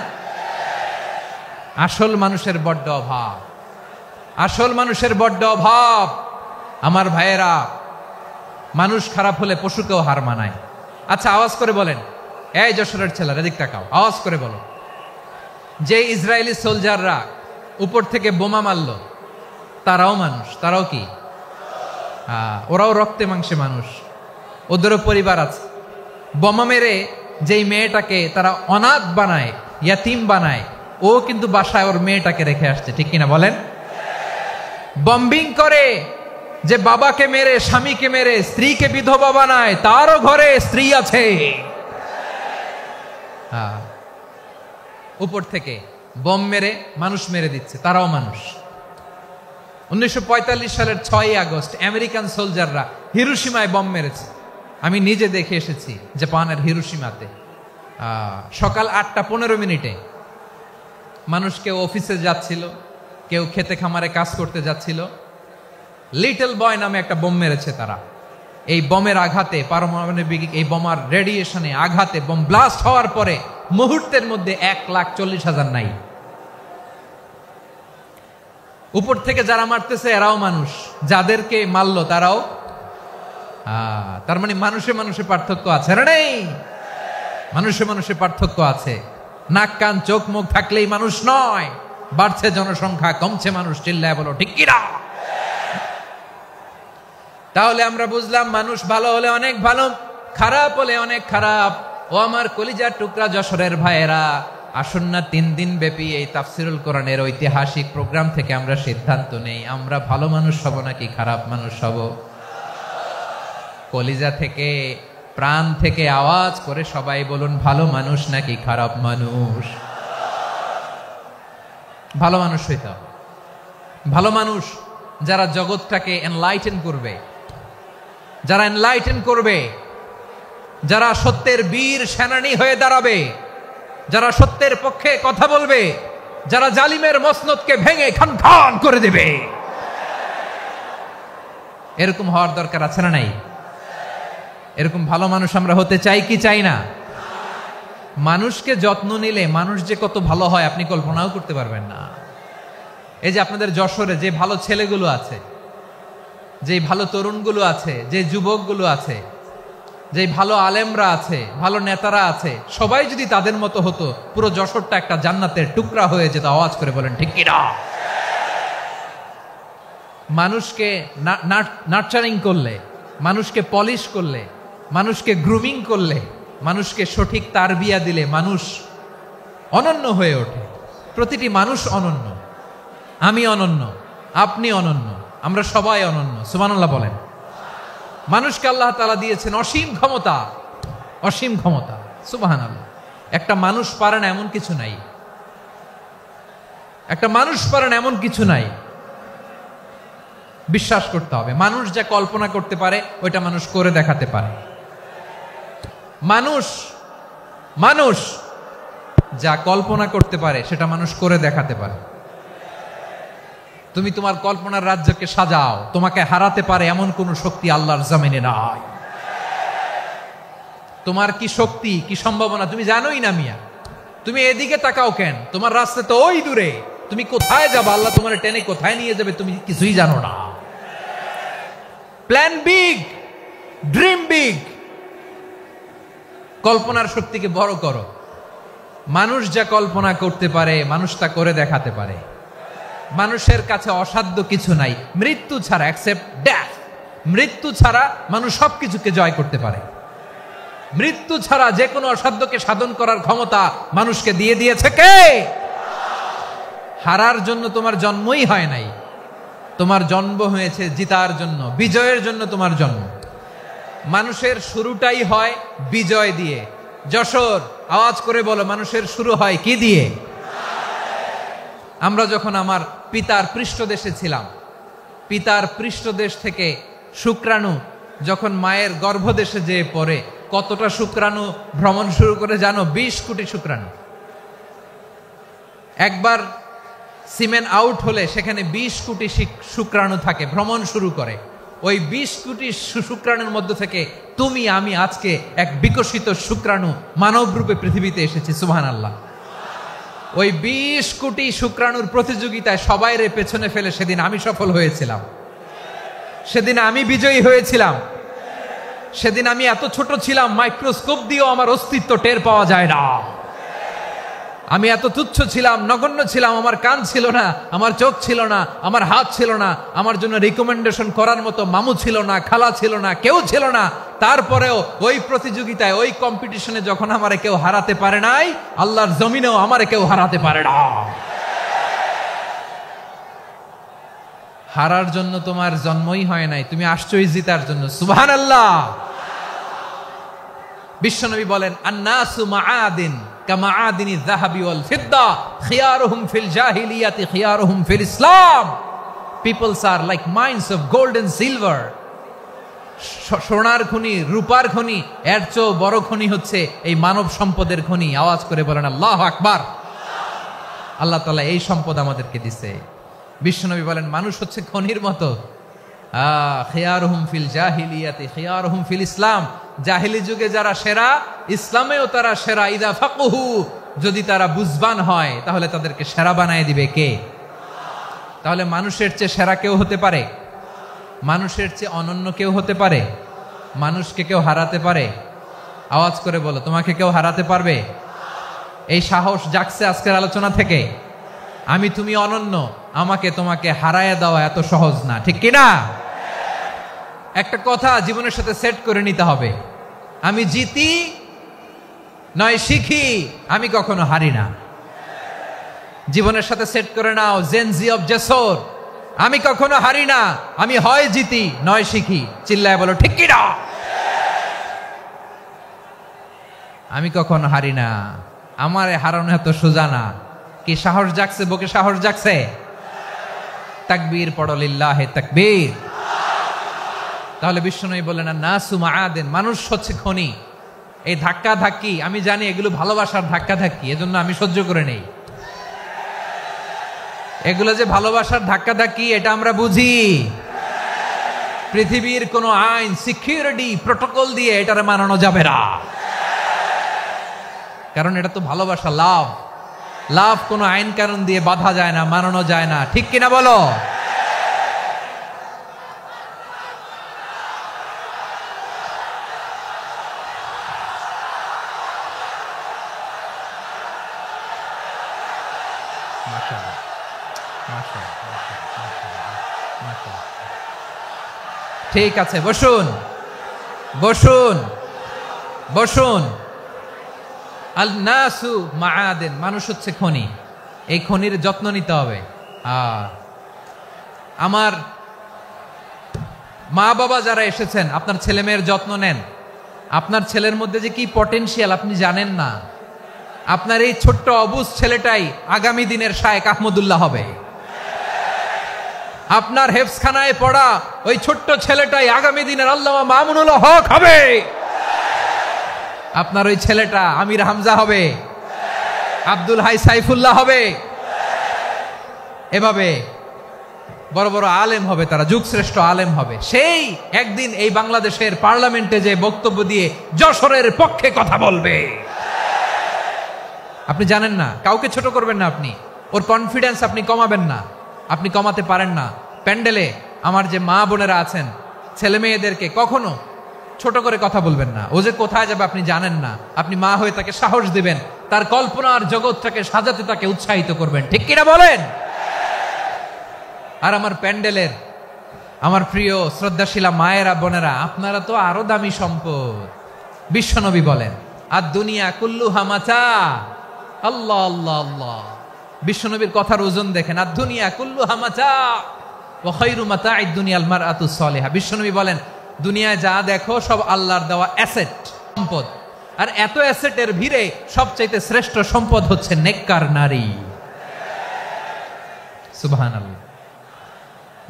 S3: আসল মানুষের বড্ড অভাব, আসল মানুষের বড্ড অভাব। আমার ভাইয়েরা, মানুষ খারাপ হলে পশুকেও হার মানায়। আচ্ছা, আওয়াজ করে বলেন, এই যশোরের ছেলেরা এদিক তাকাও, আওয়াজ করে বলো, যে ইসরায়েলি সোলজাররা উপর থেকে বোমা মারল তারাও মানুষ? তারাও কি? ওরাও রক্তে মাংসে মানুষ, ওদেরও পরিবার আছে। বোমা মেরে যেই মেয়েটাকে তারা অনাথ বানায়, ইয়াতিম বানায়, ও কিন্তু বাসায় ওর মেয়েটাকে রেখে আসছে। ঠিক কিনা বলেন? বম্বিং করে যে বাবাকে মেরে, স্বামীকে মেরে স্ত্রীকে বিধবা বানায়, তারও ঘরে স্ত্রী আছে। উপর থেকে বম মেরে মানুষ মেরে দিচ্ছে, তারাও মানুষ। 1945 সালের 6 আগস্ট আমেরিকান সোলজাররা হিরোশিমায় বম মেরেছে। আমি নিজে দেখে এসেছি জাপানের হিরোশিমাতে। সকাল 8:15 মানুষ কেউ অফিসে যাচ্ছিল, কেউ খেতে খামারে কাজ করতে যাচ্ছিল। লিটল বয় নামে একটা বোম মেরেছে তারা। এই বোমের আঘাতে, পারমাণবিক এই বোমার রেডিয়েশনে আঘাতে বোম ব্লাস্ট হওয়ার পরে মুহূর্তের মধ্যে 1,40,000 নাই। উপর থেকে যারা মারতেছে এরাও মানুষ, যাদেরকে মারলো তারাও। তার মানে মানুষে মানুষে পার্থক্য আছে না? নেই? মানুষে মানুষে পার্থক্য আছে। নাক কান চোখ মুখ থাকলেই মানুষ নয়। বাড়ছে জনসংখ্যা, কমছে মানুষ। চিল্লায় বলো ঠিক কিনা? তাহলে আমরা বুঝলাম, মানুষ ভালো হলে অনেক ভালো, খারাপ হলে অনেক খারাপ। ও আমার কলিজার টুকরা যশোরের ভাইয়েরা, আসুন না 3 দিন ব্যাপী এই তাফসিরুল কোরআনের ঐতিহাসিক প্রোগ্রাম থেকে আমরা সিদ্ধান্ত নেই আমরা ভালো মানুষ হব নাকি খারাপ মানুষ হব। কলিজা থেকে, প্রাণ থেকে আওয়াজ করে সবাই বলুন, ভালো মানুষ নাকি খারাপ মানুষ? ভালো মানুষ হইতে হবে। ভালো মানুষ যারা জগৎটাকে এনলাইটেন করবে, যারা এনলাইটেন করবে, যারা সত্যের বীর সেনানী হয়ে দাঁড়াবে, যারা সত্যের পক্ষে কথা বলবে, যারা জালিমের মসনদকে ভেঙে খান খান করে দেবে, এরকম হওয়ার দরকার আছে না নাই? এরকম ভালো মানুষ আমরা হতে চাই কি চাই না? মানুষকে যত্ন নিলে মানুষ যে কত ভালো হয় আপনি কল্পনাও করতে পারবেন না। এই যে আপনাদের যশোরে যে ভালো ছেলেগুলো আছে, যে ভালো তরুণগুলো আছে, যে যুবকগুলো আছে, যে ভালো আলেমরা আছে, ভালো নেতারা আছে, সবাই যদি তাদের মতো হতো পুরো যশোরটা একটা জান্নাতের টুকরা হয়ে যেত। আওয়াজ করে বলেন ঠিক কি না? মানুষকে নার্চারিং করলে, মানুষকে পলিশ করলে, মানুষকে গ্রুমিং করলে, মানুষকে সঠিক তারবিয়া দিলে মানুষ অনন্য হয়ে ওঠে। প্রতিটি মানুষ অনন্য। আমি অনন্য, আপনি অনন্য, আমরা সবাই অনন্য। সুবহানাল্লাহ বলেন। মানুষকে আল্লাহ তাআলা দিয়েছেন অসীম ক্ষমতা, অসীম ক্ষমতা। সুবহানাল্লাহ। একটা মানুষ পারে না এমন কিছু নাই, একটা মানুষ পারে না এমন কিছু নাই। বিশ্বাস করতে হবে মানুষ যা কল্পনা করতে পারে ওইটা মানুষ করে দেখাতে পারে। মানুষ মানুষ যা কল্পনা করতে পারে সেটা মানুষ করে দেখাতে পারে। তুমি তোমার কল্পনার রাজ্যকে সাজাও, তোমাকে হারাতে পারে এমন কোন শক্তি আল্লাহর জমিনে নাই। তোমার কি শক্তি, কি সম্ভাবনা তুমি জানোই না মিয়া। তুমি এদিকে তাকাও কেন? তোমার রাস্তা তো ওই দূরে। তুমি কোথায় যাবে, আল্লাহ তোমার টেনে কোথায় নিয়ে যাবে তুমি কিছুই জানো না। প্ল্যান বিগ, ড্রিম বিগ, কল্পনার শক্তিকে বড় করো। মানুষ যা কল্পনা করতে পারে মানুষ তা করে দেখাতে পারে। মানুষের কাছে অসাধ্য কিছু নাই মৃত্যু ছাড়া, এক্সেপ্ট ডেথ। মৃত্যু ছাড়া মানুষ সবকিছুকে জয় করতে পারে। মৃত্যু ছাড়া যে কোনো অসাধ্যকে সাধন করার ক্ষমতা মানুষকে দিয়ে দিয়েছে কে? হারার জন্য তোমার জন্মই হয় নাই, তোমার জন্ম হয়েছে জিতার জন্য, বিজয়ের জন্য তোমার জন্ম। মানুষের শুরুটাই হয় বিজয় দিয়ে। যশোর আওয়াজ করে বলো, মানুষের শুরু হয় কি দিয়ে? আমরা যখন আমার পিতার পৃষ্ঠদেশে ছিলাম, পিতার পৃষ্ঠদেশ থেকে শুক্রাণু যখন মায়ের গর্ভদেশে যেয়ে পড়ে, কতটা শুক্রাণু ভ্রমণ শুরু করে জানো? 20 কোটি শুক্রাণু। একবার সিমেন আউট হলে সেখানে 20 কোটি শুক্রাণু থাকে, ভ্রমণ শুরু করে। ওই 20 কোটি শুক্রাণুর মধ্য থেকে তুমি আমি আজকে এক বিকশিত শুক্রাণু মানব রূপে পৃথিবীতে এসেছি। সুবহানাল্লাহ। ওই 20 কোটি শুক্রাণুর প্রতিযোগিতায় সবাইরে পেছনে ফেলে সেদিন আমি সফল হয়েছিলাম, সেদিন আমি বিজয়ী হয়েছিলাম। সেদিন আমি এত ছোট ছিলাম মাইক্রোস্কোপ দিয়েও আমার অস্তিত্ব টের পাওয়া যায় না। আমি এত তুচ্ছ ছিলাম, নগণ্য ছিলাম। আমার কান ছিল না, আমার চোখ ছিল না, আমার হাত ছিল না, আমার জন্য রিকমেন্ডেশন করার মতো মামু ছিল না, খালা ছিল না, কেউ ছিল না। তারপরেও ওই প্রতিযোগিতায়, ওই কম্পিটিশনে যখন আমারে কেউ হারাতে পারে নাই, আল্লাহর জমিনেও আমারে কেউ হারাতে পারে না। হারার জন্য তোমার জন্মই হয় নাই, তুমি আসছোই জিতার জন্য। সুবহানাল্লাহ। বিশ্বনবী বলেন, আন্নাসু মাআদিন কামাআদিনি যাহাবি ওয়াল ফিদ্দা খিয়ারুহুম ফিল জাহিলিয়াতি খিয়ারুহুম ফিল ইসলাম। Peoples are like mines of gold and silver. সোনার খনি, রূপার খনি, এর চেয়েও বড় খনি হচ্ছে এই মানব সম্পদের খনি। আওয়াজ করে বলেন আল্লাহু আকবার। আল্লাহ তাআলা এই সম্পদ আমাদেরকে দিয়েছে। বিশ্বনবী বলেন, মানুষ হচ্ছে খনির মতো। খিয়ারুহুম ফিল জাহিলিয়াতি খিয়ারুহুম ফিল ইসলাম। জাহিলি যুগে যারা সেরা, ইসলামেও তারা সেরা। ইদা ফাকুহু, যদি তারা বুঝবান হয় তাহলে তাদেরকে সেরা বানায় দিবে কে? তাহলে মানুষের চেয়ে সেরা কেউ হতে পারে? মানুষের চেয়ে অনন্য কেউ হতে পারে? মানুষকে কেউ হারাতে পারে? আওয়াজ করে বলো, তোমাকে কেউ হারাতে পারবে? এই সাহস জাগছে আজকের আলোচনা থেকে। আমি তুমি অনন্য, আমাকে তোমাকে হারায় দেওয়া এত সহজ না, ঠিক কিনা? একটা কথা জীবনের সাথে সেট করে নিতে হবে, আমি জিতি নয় শিখি, আমি কখনো হারি না। জীবনের সাথে সেট করে নাও, জেনজি অফ জেসর, আমি কখনো হারি না, আমি হয় জিতি নয় শিখি। চিল্লায় বলো ঠিক কি না? আমি কখনো হারি না, আমারে হারানো এত সোজা না। কি সাহস জাগছে? বুকে সাহস জাগছে? তাকবীর পড়ো, লিল্লাহে তাকবীর। তাহলে বিশ্বনবী বললেন নাসু মাআদিন, মানুষ হচ্ছে খনি। এই ধাক্কা ধাক্কি আমি জানি এগুলো ভালোবাসার ধাক্কা ধাক্কি, এজন্য আমি সহ্য করে নেই। এগুলো যে ভালোবাসার ধাক্কা ধাক্কি এটা আমরা বুঝি। পৃথিবীর কোন আইন, সিকিউরিটি প্রটোকল দিয়ে এটারে মানানো যাবে না, কারণ এটা তো ভালোবাসা, লাভ। লাভ কোনো আইন কানুন দিয়ে বাধা যায় না, মানানো যায় না। ঠিক কিনা বলো? ঠিক আছে, বসুন বসুন বসুন। আল নাসু মাআদিন, মানুষ হচ্ছে খনি। এই খনির যত্ন নিতে হবে। আমার মা বাবা যারা এসেছেন, আপনার ছেলে মেয়ের যত্ন নেন। আপনার ছেলের মধ্যে যে কি পটেনশিয়াল আপনি জানেন না। আপনার এই ছোট্ট অবুজ ছেলেটাই আগামী দিনের শায়েখ আহমদুল্লাহ হবে। আপনার হেফজখানায় পড়া ওই ছোট্ট ছেলেটাই আগামী দিনের আল্লামা মামুনুল হক হবে। আপনার ওই ছেলেটা আমির হামজা হবে, আব্দুল হাই সাইফুল্লাহ হবে। এভাবে বড় বড় আলেম হবে, তারা যুগশ্রেষ্ঠ আলেম হবে। সেই একদিন এই বাংলাদেশের পার্লামেন্টে যে বক্তব্য দিয়ে যশোরের পক্ষে কথা বলবে। আপনি জানেন না, কাউকে ছোট করবেন না আপনি। ওর কনফিডেন্স আপনি কমাবেন না, আপনি কমাতে পারেন না। প্যান্ডেলে আমার যে মা বোনেরা আছেন, ছেলে মেয়েদেরকে কখনো ছোট করে কথা বলবেন না। ও যে কোথায় যাবে আপনি জানেন না। আপনি মা হয়ে তাকে সাহস দিবেন, তার কল্পনার জগৎটাকে সাজাতে তাকে উৎসাহিত করবেন। ঠিক কিনা বলেন? আর আমার প্যান্ডেলের আমার প্রিয় শ্রদ্ধাশীলা মায়েরা বোনেরা, আপনারা তো আরো দামি সম্পদ। বিশ্বনবী বলেন আর দুনিয়া কুল্লুহা মাতা। আল্লাহ আল্লাহ আল্লাহ, বিশ্বনবীর কথার ওজন দেখেন। আর দুনিয়া কুল্লুহা মাতা ওয়া খায়রু মাতা'আদ দুনিয়াল মারআতুস সালিহা। বিশ্বনবী বলেন দুনিয়ায় যা দেখো সব আল্লাহর দেওয়া অ্যাসেট, সম্পদ। আর এত অ্যাসেটের ভিড়ে সবচাইতে শ্রেষ্ঠ সম্পদ হচ্ছে নেককার নারী। সুবহানাল্লাহ।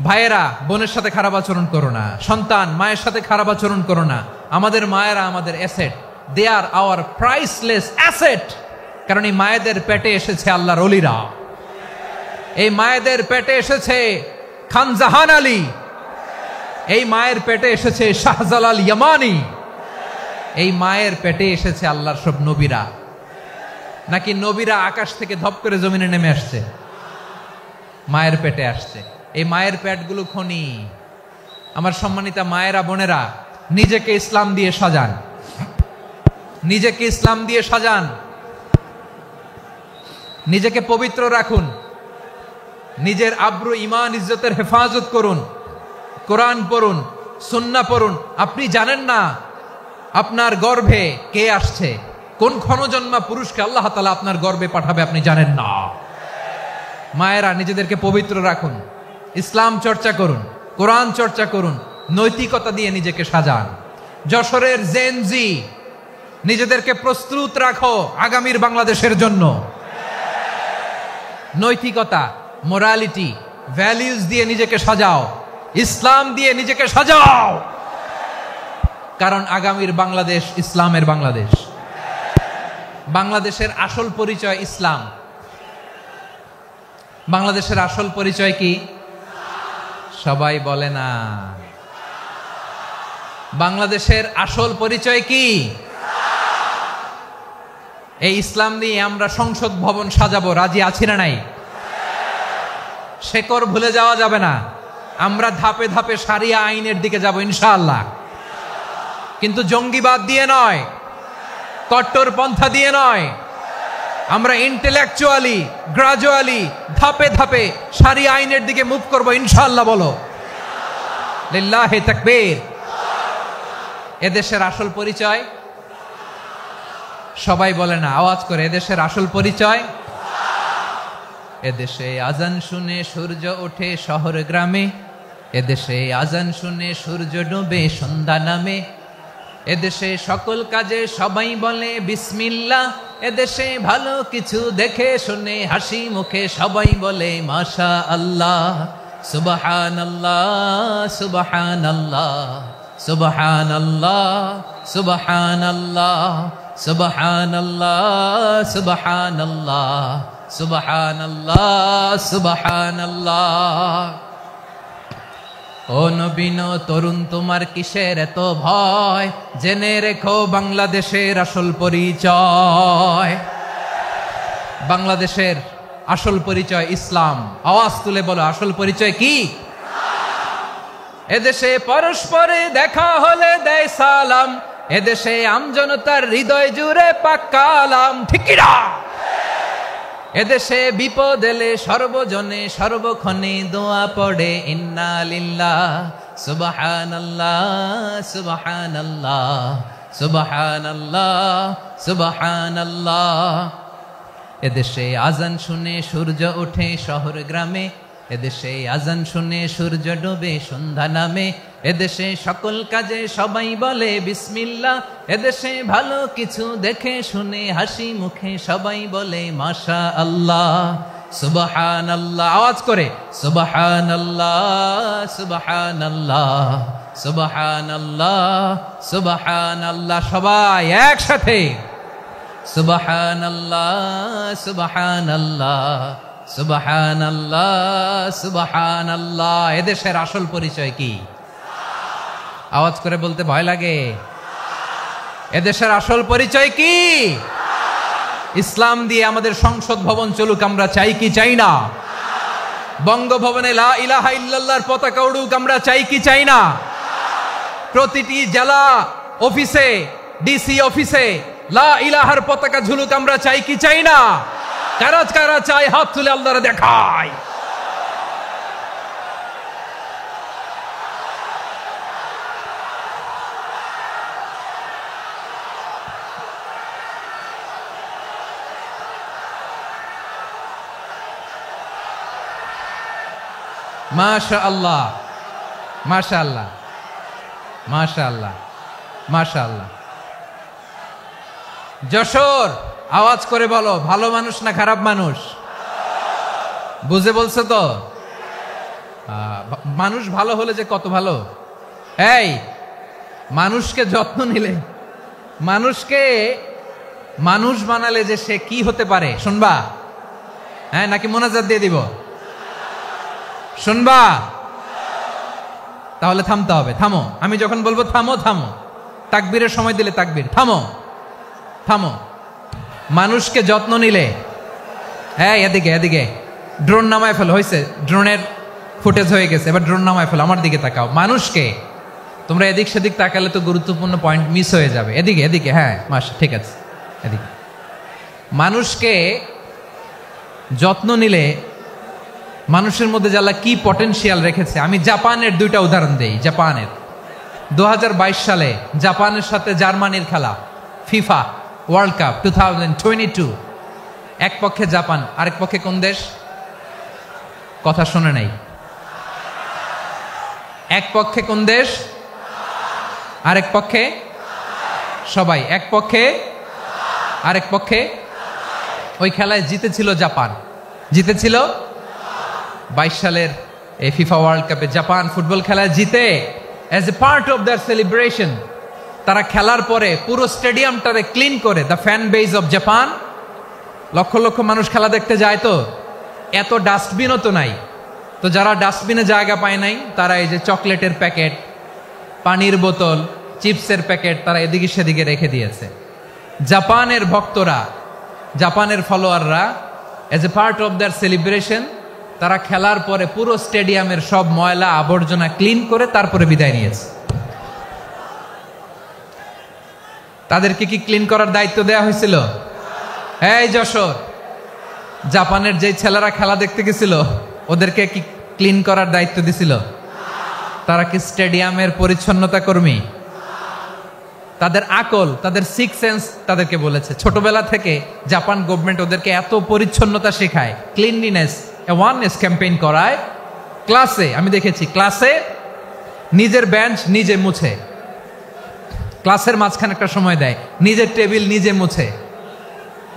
S3: ভাইয়েরা বোনের সাথে খারাপ আচরণ করো না, সন্তান মায়ের সাথে খারাপ আচরণ করো না। আমাদের মায়েরা আমাদের asset, they are our priceless asset. কারণ এই মায়েদের পেটে এসেছে আল্লাহর ওলিরা, এই মায়েদের পেটে এসেছে খান জাহান আলী, এই মায়ের পেটে এসেছে শাহজালাল ইয়ামানি, এই মায়ের পেটে এসেছে আল্লাহর সব নবীরা। নাকি নবীরা আকাশ থেকে ধপ করে জমিনে নেমে আসছে? মায়ের পেটে আসছে। এই মায়ের পেটগুলো খনি। আমার সম্মানিতা মায়েরা বোনেরা, নিজেকে ইসলাম দিয়ে সাজান, নিজেকে ইসলাম দিয়ে সাজান, নিজেকে পবিত্র রাখুন, নিজের আব্রু ইমান ইজ্জতের হেফাজত করুন, কোরআন পড়ুন, সুন্নাহ পড়ুন। আপনি জানেন না আপনার গর্ভে কে আসছে, কোন ক্ষণজন্মা পুরুষকে আল্লাহ তাআলা আপনার গর্ভে পাঠাবে আপনি জানেন না। মায়েরা নিজেদেরকে পবিত্র রাখুন, ইসলাম চর্চা করুন, কোরআন চর্চা করুন, নৈতিকতা দিয়ে নিজেকে সাজান। যশোরের জেনজি, নিজেদেরকে প্রস্তুত রাখো আগামীর বাংলাদেশের জন্য। নৈতিকতা, মোরালিটি, ভ্যালিউজ দিয়ে নিজেকে সাজাও, ইসলাম দিয়ে নিজেকে সাজাও। কারণ আগামীর বাংলাদেশ ইসলামের বাংলাদেশ। বাংলাদেশের আসল পরিচয় ইসলাম। বাংলাদেশের আসল পরিচয় কি? সবাই বলে না। বাংলাদেশের আসল পরিচয় কি? এই ইসলাম নিয়ে আমরা সংসদ ভবন সাজাবো, রাজি আছি না নাই? শেকড় ভুলে যাওয়া যাবে না। আমরা ধাপে ধাপে শারিয়া আইনের দিকে যাব ইনশাআল্লাহ, কিন্তু জঙ্গিবাদ দিয়ে নয়, কট্টর পন্থা দিয়ে নয়। আমরা ইন্টেলেকচুয়ালি, গ্রাজুয়ালি, ধাপে ধাপে শারিয়া আইনের দিকে মুভ করব ইনশাআল্লাহ। বলো লিল্লাহি তাকবীর। এদেশের আসল পরিচয় সবাই বলে না, আওয়াজ করে এদেশের আসল পরিচয়। এদেশে আজান শুনে সূর্য ওঠে শহর গ্রামে, এদেশে আজান শুনে সূর্য ডুবে সন্ধ্যা নামে, এদেশে সকল কাজে সবাই বলে বিসমিল্লাহ, এদেশে ভালো কিছু দেখে শুনে হাসি মুখে সবাই বলে মাশা আল্লাহ। সুবহানাল্লাহ সুবহানাল্লাহ সুবহানাল্লাহ সুবহানাল্লাহ সুবহানাল্লাহ সুবহানাল্লাহ সুবহানাল্লাহ সুবহানাল্লাহ। ও নবীন তরুণ তোমার কিসের এত ভয়, জেনে রেখো বাংলাদেশের আসল পরিচয়। বাংলাদেশের আসল পরিচয় ইসলাম। আওয়াজ তুলে বলো, আসল পরিচয় কি? এদেশে পরস্পরে দেখা হলে দেয় সালাম, এদেশে আমজনতার হৃদয় জুড়ে পাক্কালাম, ঠিক কি না? এদেশে বিপদ এলে সর্বজনে সর্বক্ষণে দোয়া পড়ে ইন্না লিল্লাহ সুবহানাল্লাহ সুবহানাল্লাহ সুবহানাল্লাহ সুবহানাল্লাহ। এদেশে আজান শুনে সূর্য ওঠে শহর গ্রামে, এদেশে আজান শুনে সূর্য ডুবে সন্ধ্যা নামে, এদেশে সকল কাজে সবাই বলে বিসমিল্লাহ, এদেশে ভালো কিছু দেখে শুনে হাসি মুখে সবাই বলে মাশা আল্লাহ। সুবহানাল্লাহ, আওয়াজ করে সুবহানাল্লাহ সুবহানাল্লাহ সুবহানাল্লাহ সুবহানাল্লাহ। সবাই একসাথে সুবহানাল্লাহ সুবহানাল্লাহ সুবহানাল্লাহ সুবহানাল্লাহ। এদেশের আসল পরিচয় কি? আওয়াজ করে বলতে ভয় লাগে। এদেশের আসল পরিচয় কি? ইসলাম দিয়ে আমাদের সংসদ ভবন চলুক, আমরা চাই কি চাই না? বঙ্গভবনে লা ইলাহা ইল্লাল্লাহর পতাকা উড়ুক, আমরা চাই কি চাই না? প্রতিটি জেলা অফিসে, ডিসি অফিসে লা ইলাহার পতাকা ঝুলুক, আমরা চাই কি চাই না? কারা কারা চাই হাত তুলে আল্লাহরে দেখায়। মাশাআল্লাহ মাশাআল্লাহ মাশাআল্লাহ মাশাআল্লাহ। যশোর, আওয়াজ করে বলো, ভালো মানুষ না খারাপ মানুষ? বুঝে বলছো তো? মানুষ ভালো হলে যে কত ভালো। এই মানুষকে যত্ন নিলে, মানুষকে মানুষ বানালে যে সে কি হতে পারে শুনবা? হ্যাঁ, নাকি মোনাজাত দিয়ে দিব? শুনবা? তাহলে থামতে হবে। থামো, আমি যখন বলবো থামো থামো, তাকবীরের সময় দিলে তাকবীর, থামো থামো। মানুষকে যত্ন নিলে, হ্যাঁ এদিকে এদিকে, ড্রোন নামায় ফেলো, হয়েছে, ড্রোনের ফুটেজ হয়ে গেছে, এবার ড্রোন নামায় ফেলো, আমার দিকে তাকাও। মানুষকে, তোমরা এদিক সেদিক তাকালে তো গুরুত্বপূর্ণ পয়েন্ট মিস হয়ে যাবে। এদিকে এদিকে, হ্যাঁ মাস ঠিক আছে, এদিকে। মানুষকে যত্ন নিলে মানুষের মধ্যে যারা কি পটেনশিয়াল রেখেছে। আমি জাপানের দুইটা উদাহরণ দেই। জাপানের 2022 সালে জাপানের সাথে জার্মানির খেলা, ফিফা ওয়ার্ল্ড কাপ 2022। এক পক্ষে জাপান, আরেক পক্ষে কোন দেশ? কথা শুনে নাই। এক পক্ষে কোন দেশ? আরেক পক্ষে সবাই। এক পক্ষে আরেক পক্ষে। ওই খেলায় জিতেছিল জাপান, জিতেছিল 22 সালের এই ফিফা ওয়ার্ল্ড কাপে জাপান ফুটবল খেলায় জিতে। As a part of their celebration তারা খেলার পরে পুরো স্টেডিয়ামটারে ক্লিন করে, the fan base of Japan, লক্ষ লক্ষ মানুষ খেলা দেখতে যায়, তো এত ডাস্টবিনও তো নাই, তো যারা ডাস্টবিনে জায়গা পায় নাই তারা এই যে চকলেটের প্যাকেট, পানির বোতল, চিপসের প্যাকেট তারা এদিকে সেদিকে রেখে দিয়েছে। জাপানের ভক্তরা, জাপানের ফলোয়াররা as a part of their celebration তারা খেলার পরে পুরো স্টেডিয়ামের সব ময়লা আবর্জনা ক্লিন করে তারপরে বিদায় নিয়েছে। তাদেরকে কি ক্লিন করার দায়িত্ব দেয়া হয়েছিল? এই যশোর, জাপানের যে ছেলেরা খেলা দেখতে গেছিল ওদেরকে কি ক্লিন করার দায়িত্ব দিছিল? তারা কি স্টেডিয়ামের পরিচ্ছন্নতা কর্মী? তাদের আকল, তাদের সিক্স সেন্স তাদেরকে বলেছে। ছোটবেলা থেকে জাপান গভর্নমেন্ট ওদেরকে এত পরিচ্ছন্নতা শেখায়, ক্লিনলিনেস অ্যাওয়ারনেস ক্যাম্পেইন করায়। ক্লাসে আমি দেখেছি, ক্লাসে নিজের বেঞ্চ নিজে মুছে, ক্লাসের মাঝখানে একটা সময় দেয়, নিজের টেবিল নিজে মুছে,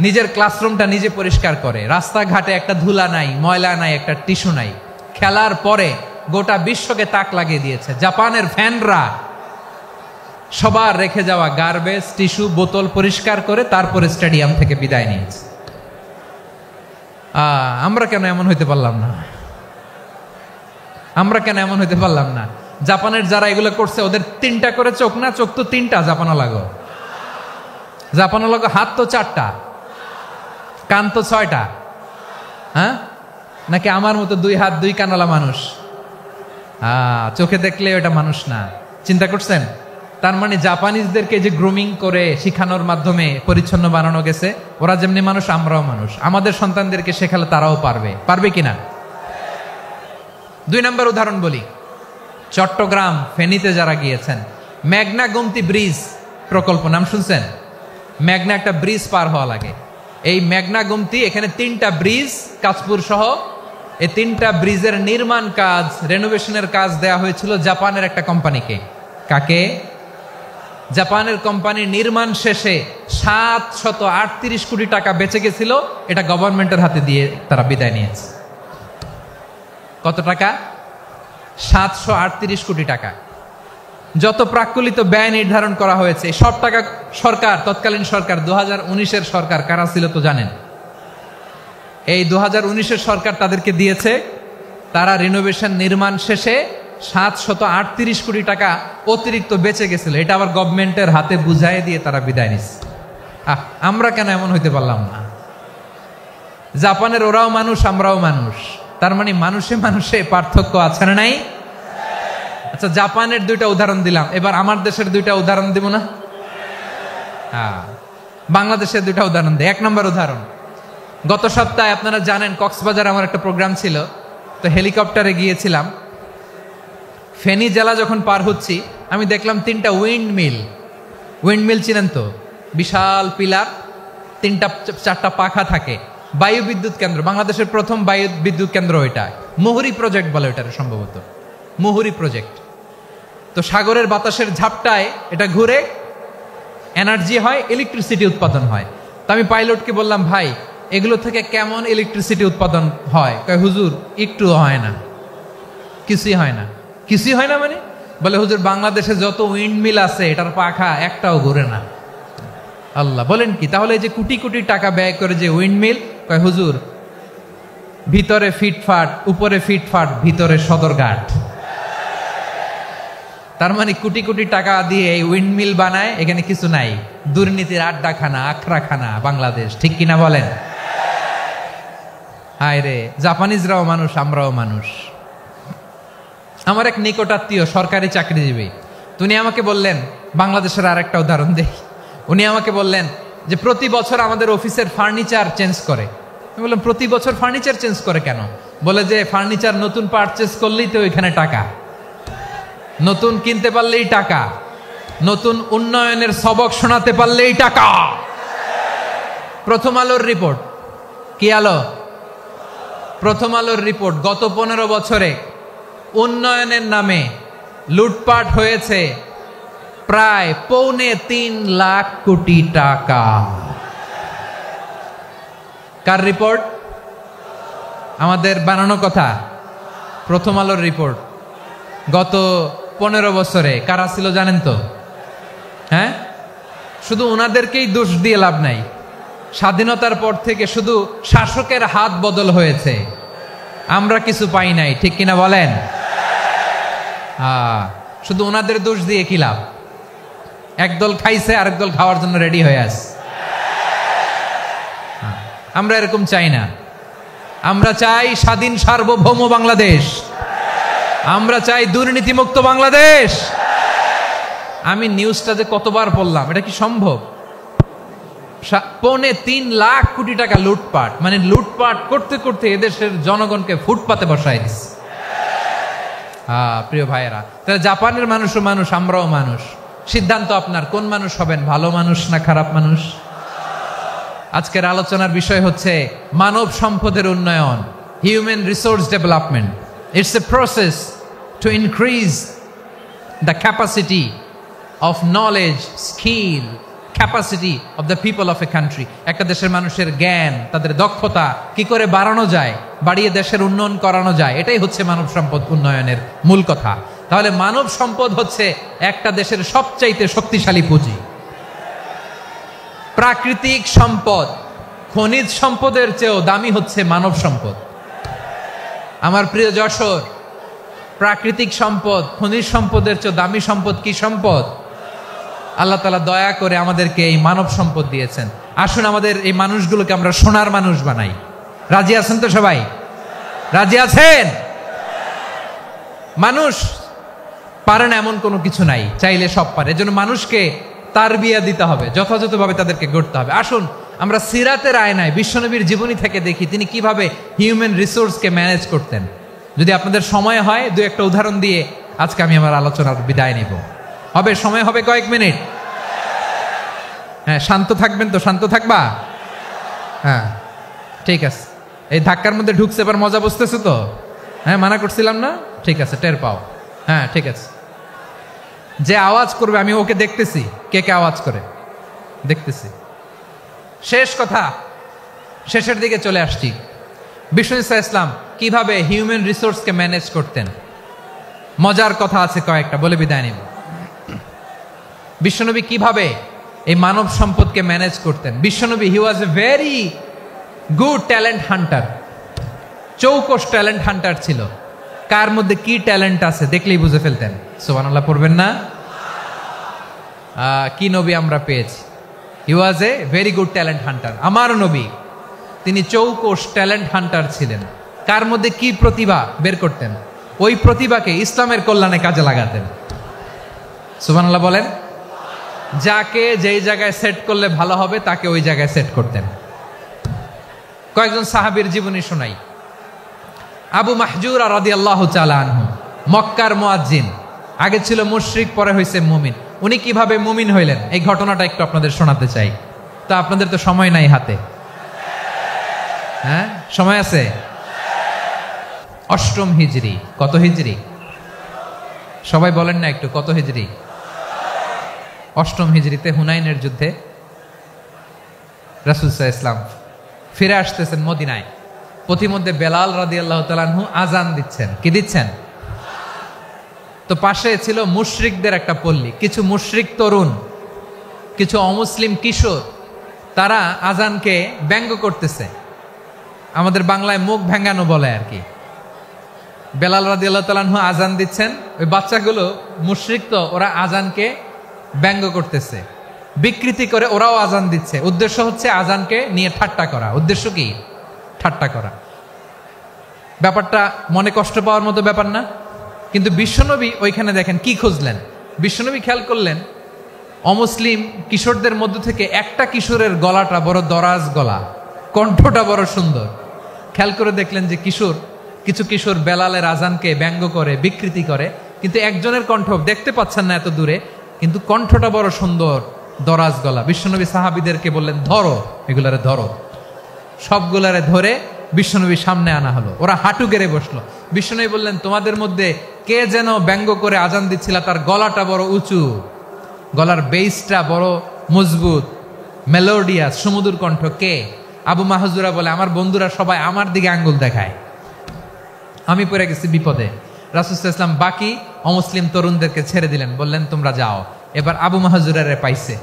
S3: নিজের ক্লাসরুমটা নিজে পরিষ্কার করে। রাস্তাঘাটে একটা ধুলা নাই, ময়লা নাই, একটা টিস্যু নাই। খেলার পরে গোটা বিশ্বকে তাক লাগিয়ে দিয়েছে। জাপানের ফ্যানরা সবার রেখে যাওয়া গার্বেজ, টিস্যু, বোতল পরিষ্কার করে তারপরে স্টেডিয়াম থেকে বিদায় নিয়েছে। আমরা কেন এমন হইতে পারলাম না? আমরা কেন এমন হইতে পারলাম না? জাপানের যারা এগুলো করছে ওদের 3টা করে চোখ না? চোখ তো 3টা, জাপানো লাগো। জাপানো লাগো হাত তো 4টা, কান তো 6টা। হ্যাঁ, নাকি আমার মতো 2 হাত 2 কানওয়ালা মানুষ? চোখে দেখলে ওটা মানুষ না। চিন্তা করছেন? তার মানে জাপানিজদেরকে যে গ্রুমিং করে শিখানোর মাধ্যমে পরিচ্ছন্ন বানানো গেছে, ওরা যেমনি মানুষ আমরাও মানুষ। আমাদের সন্তানদেরকে শেখালে তারাও পারবে। পারবে কিনা? 2 নম্বর উদাহরণ বলি। চট্টগ্রাম ফেনীতে যারা গিয়েছেন, মেঘনা গোমতী ব্রিজ প্রকল্প নাম শুনছেন? মেঘনা একটা ব্রিজ পার হওয়া লাগে। এই মেঘনা গোমতী, এখানে 3টা ব্রিজ, কাঁচপুর সহ এই 3টা ব্রিজের নির্মাণ কাজ, রেনোভেশনের কাজ দেয়া হয়েছিল জাপানের একটা কোম্পানিকে। কাকে? জাপানের কোম্পানি। নির্মাণ শেষে 738 কোটি টাকা বেঁচে গেছিল, এটা গভর্নমেন্টের হাতে দিয়ে তারা বিদায় নিয়েছে। কত টাকা? 738 কোটি টাকা। যত প্রাক্কলিত ব্যয় নির্ধারণ করা হয়েছে সব টাকা সরকার, তৎকালীন সরকার 2019-এর সরকার, কারা ছিল তো জানেন? এই 2019-এর সরকার তাদেরকে দিয়েছে। তারা রিনোভেশন নির্মাণ শেষে 738 কোটি টাকা অতিরিক্ত বেঁচে গেছিল, এটা আবার গভর্নমেন্টের হাতে বুঝাই দিয়ে তারা বিদায় নিচ্ছে। আমরা কেন এমন হইতে পারলাম না? জাপানের ওরাও মানুষ, আমরাও মানুষ। তার মানে মানুষে মানুষে পার্থক্য আছে না নাই? আচ্ছা, জাপানের 2টা উদাহরণ দিলাম, এবার আমার দেশের 2টা উদাহরণ দিব না? বাংলাদেশের 2টা উদাহরণ দেয়। 1 নম্বর উদাহরণ, গত সপ্তাহে আপনারা জানেন কক্সবাজার আমার একটা প্রোগ্রাম ছিল, তো হেলিকপ্টারে গিয়েছিলাম। ফেনী জেলা যখন পার হচ্ছি, আমি দেখলাম 3টা উইন্ডমিল। উইন্ডমিল চিনেন তো? বিশাল পিলার, 3টা-4টা পাখা থাকে। বায়ু বিদ্যুৎ কেন্দ্র, বাংলাদেশের প্রথম বায়ু বিদ্যুৎ কেন্দ্র এটা। মুহুরী প্রজেক্ট বলে এটার, সম্ভবত মুহুরী প্রজেক্ট। তো সাগরের বাতাসের ঝাপটায় এটা ঘুরে এনার্জি হয়, ইলেকট্রিসিটি উৎপাদন হয়। তো আমি পাইলটকে বললাম, ভাই এগুলো থেকে কেমন ইলেকট্রিসিটি উৎপাদন হয়? কয়, হুজুর একটুও হয় না, কিছুই হয় না। কিছুই হয় না মানে? বলে, হুজুর বাংলাদেশে যত উইন্ডমিল আছে এটার পাখা একটাও ঘুরে না। আল্লাহ, বলেন কি? তাহলে এই যে কোটি কোটি টাকা ব্যয় করে যে উইন্ডমিল, কয় হুজুর ভিতরে ফিটফাট, উপরে ফিটফাট, ভিতরে সদরঘাট। তার মানে কোটি কোটি টাকা দিয়ে এই উইন্ডমিল বানায়, এখানে কিছু নাই। দুর্নীতির আড্ডাখানা, আখড়াখানা বাংলাদেশ, ঠিক কিনা বলেন? হায় রে, জাপানিজরাও মানুষ, আমরাও মানুষ। আমার এক নিকটাত্মীয় সরকারি চাকরিজীবী, উনি আমাকে বললেন, বাংলাদেশের আর একটা উদাহরণ দেই। উনি আমাকে বললেন যে প্রতি বছর আমাদের অফিসের ফার্নিচার চেঞ্জ করে। আমি বললাম, প্রতি বছর ফার্নিচার চেঞ্জ করে কেন? বলে যে ফার্নিচার নতুন পারচেজ করলেই তো এখানে টাকা, নতুন কিনতে পারলেই টাকা, নতুন উন্নয়নের সবক শোনাতে পারলেই টাকা। প্রথম আলোর রিপোর্ট, কি আলো? প্রথম আলোর রিপোর্ট, গত 15 বছরে উন্নয়নের নামে লুটপাট হয়েছে প্রায় 3.25 লাখ কোটি টাকা। কার রিপোর্ট? আমাদের বানানো কথা। প্রথম আলোর রিপোর্ট। গত 15 বছরে কারা ছিল জানেন তো? হ্যাঁ, শুধু ওনাদেরকেই দোষ দিয়ে লাভ নাই। স্বাধীনতার পর থেকে শুধু শাসকের হাত বদল হয়েছে, আমরা কিছু পাই নাই, ঠিক কিনা বলেন? শুধু ওনাদের দোষ দিয়ে কি লাভ? একদল খাইছে, আরেক দল খাওয়ার জন্য রেডি হয়ে আছে। আমরা এরকম চাই না। আমরা চাই স্বাধীন সার্বভৌম বাংলাদেশ। আমরা চাই দুর্নীতিমুক্ত বাংলাদেশ। আমি নিউজটা যে কতবার পড়লাম, এটা কি সম্ভব? 3.25 লাখ কোটি টাকা লুটপাট, মানে লুটপাট করতে করতে এদেশের জনগণকে ফুটপাতে বসায় দিচ্ছে। প্রিয় ভাইয়েরা, তাহলে জাপানের মানুষও মানুষ, আমরাও মানুষ। সিদ্ধান্ত আপনার, কোন মানুষ হবেন, ভালো মানুষ না খারাপ মানুষ। আজকের আলোচনার বিষয় হচ্ছে মানব সম্পদের উন্নয়ন, human resource development. It's a process to increase the capacity of knowledge, skill, capacity of the people of a country. একটা দেশের মানুষের জ্ঞান, তাদের দক্ষতা কি করে বাড়ানো যায়, বাড়িয়ে দেশের উন্নয়ন করানো যায়, এটাই হচ্ছে মানব সম্পদ উন্নয়নের মূল কথা। তাহলে মানব সম্পদ হচ্ছে একটা দেশের সবচাইতে শক্তিশালী পুঁজি। প্রাকৃতিক সম্পদ, খনিজ সম্পদের চেয়েও দামি হচ্ছে মানব সম্পদ। আমার প্রিয় যশোর, প্রাকৃতিক সম্পদ, খনিজ সম্পদের চেয়েও দামি সম্পদ কি সম্পদ? আল্লাহ তাআলা দয়া করে আমাদেরকে এই মানব সম্পদ দিয়েছেন। আসুন আমাদের এই মানুষগুলোকে আমরা সোনার মানুষ বানাই। রাজি আছেন তো সবাই? রাজি আছেন? মানুষ পারে না এমন কোনো কিছু নাই, চাইলে সব পারে। এজন্য মানুষকে তারবিয়া দিতে হবে, যথাযথভাবে তাদেরকে গড়তে হবে। আসুন আমরা সিরাতের আয়নায় বিশ্বনবীর জীবনী থেকে দেখি তিনি কিভাবে হিউম্যান রিসোর্সকে ম্যানেজ করতেন। যদি আপনাদের সময় হয় দু একটা উদাহরণ দিয়ে আজকে আমি আমার আলোচনার বিদায় নিব। হবে সময় হবে কয়েক মিনিট? হ্যাঁ, শান্ত থাকবেন তো? শান্ত থাকবা? হ্যাঁ ঠিক আছে। এই ধাক্কার মধ্যে ঢুকছে, এবার মজা বুঝতেছে তো? হ্যাঁ, মানা করছিলাম না? ঠিক আছে, টের পাও। হ্যাঁ ঠিক আছে। যে আওয়াজ করবে আমি ওকে দেখতেছি, কে কে আওয়াজ করে দেখতেছি। শেষ কথা, শেষের দিকে চলে আসছি। বিষ্ণু ইসলাম কিভাবে হিউম্যান রিসোর্সকে ম্যানেজ করতেন, মজার কথা আছে কয়েকটা, বলে বিদায় নিব। বিশ্বনবী কিভাবে এই মানব সম্পদকে ম্যানেজ করতেন। বিশ্বনবী he was a very good talent hunter, চৌকস ট্যালেন্ট হান্টার ছিল। কার মধ্যে কি ট্যালেন্ট আছে দেখলেই বুঝে ফেলতেন। সুবহানাল্লাহ পড়বেন না? কি নবী আমরা পেয়েছি! He was a very good talent hunter. আমার নবী তিনি চৌকস ট্যালেন্ট হান্টার ছিলেন। কার মধ্যে কি প্রতিভা বের করতেন, ওই প্রতিভাকে ইসলামের কল্যাণে কাজে লাগাতেন। সুবহানাল্লাহ বলেন। যাকে যেই জায়গায় সেট করলে ভালো হবে তাকে ওই জায়গায় সেট করতেন। কয়েকজন সাহাবীর জীবনী শোনাই। আবু মাহজুরা রাদিয়াল্লাহু তাআলা আনহু, মক্কার মুয়াজ্জিন, আগে ছিল মুশরিক, পরে হয়েছে মুমিন। উনি কিভাবে মুমিন হইলেন এই ঘটনাটা একটু আপনাদের শোনাতে চাই। তা আপনাদের তো সময় নাই হাতে। হ্যাঁ সময় আছে? অষ্টম হিজরি। কত হিজরি? সবাই বলেন না একটু, কত হিজরি? অষ্টম হিজরিতে হুনাইনের যুদ্ধে রাসূল সাল্লাল্লাহু আলাইহি ওয়াসাল্লাম ফিরে আসতেছেন মদিনায়। পথিমধ্যে বেলাল রাদিয়াল্লাহু তাআলা আনহু আজান দিচ্ছেন। কি দিচ্ছেন? তো পাশে ছিল মুশরিকদের একটা পল্লী, কিছু মুশরিক তরুণ, কিছু অমুসলিম কিশোর, তারা আজানকে ব্যঙ্গ করতেছে। আমাদের বাংলায় মুখ ভেঙ্গানো বলে আর কি। বেলাল রাদিয়াল্লাহু তাআলা আনহু আজান দিচ্ছেন, ওই বাচ্চাগুলো মুশরিক তো, ওরা আজানকে ব্যঙ্গ করতেছে, বিকৃতি করে ওরাও আজান দিচ্ছে। উদ্দেশ্য হচ্ছে আজানকে নিয়ে ঠাট্টা করা। উদ্দেশ্য কি? ঠাট্টা করা। ব্যাপারটা মনে কষ্ট পাওয়ার মতো ব্যাপার না? কিন্তু বিশ্বনবী ওইখানে দেখেন কি খুঁজলেন। বিশ্বনবী খেয়াল করলেন অমুসলিম কিশোরদের মধ্য থেকে একটা কিশোরের গলাটা বড় দরাজ গলা, কণ্ঠটা বড় সুন্দর। খেয়াল করে দেখলেন যে কিছু কিশোর বেলালের আজানকে ব্যঙ্গ করে, বিকৃতি করে, কিন্তু একজনের কণ্ঠ দেখতে পাচ্ছেন না এত দূরে, কিন্তু কণ্ঠটা বড় সুন্দর, দরাজ গলা। বিশ্বনবী সাহাবীদেরকে বললেন, ধরো এগুলারে, ধরো। সবগুলারে ধরে বিশ্বনবীর সামনে আনা হলো। ওরা হাঁটু গেড়ে বসলো। বিশ্বনবী বললেন, তোমাদের মধ্যে কে যেন ব্যঙ্গ করে আজান দিচ্ছিল, তার গলাটা বড় উঁচু, গলার বেসটা বড় মজবুত, মেলোডিয়াস, সুমধুর কণ্ঠ। কে? আবু মাহজুরা বলে, আমার বন্ধুরা সবাই আমার দিকে আঙ্গুল দেখায়, আমি পড়ে গেছি বিপদে। রাসূল সাল্লাল্লাহু আলাইহি ওয়াসাল্লাম বাকি অমুসলিম তরুণদেরকে ছেড়ে দিলেন, বললেন তোমরা যাও। এবার আবু মাহজুরারে পাইছে।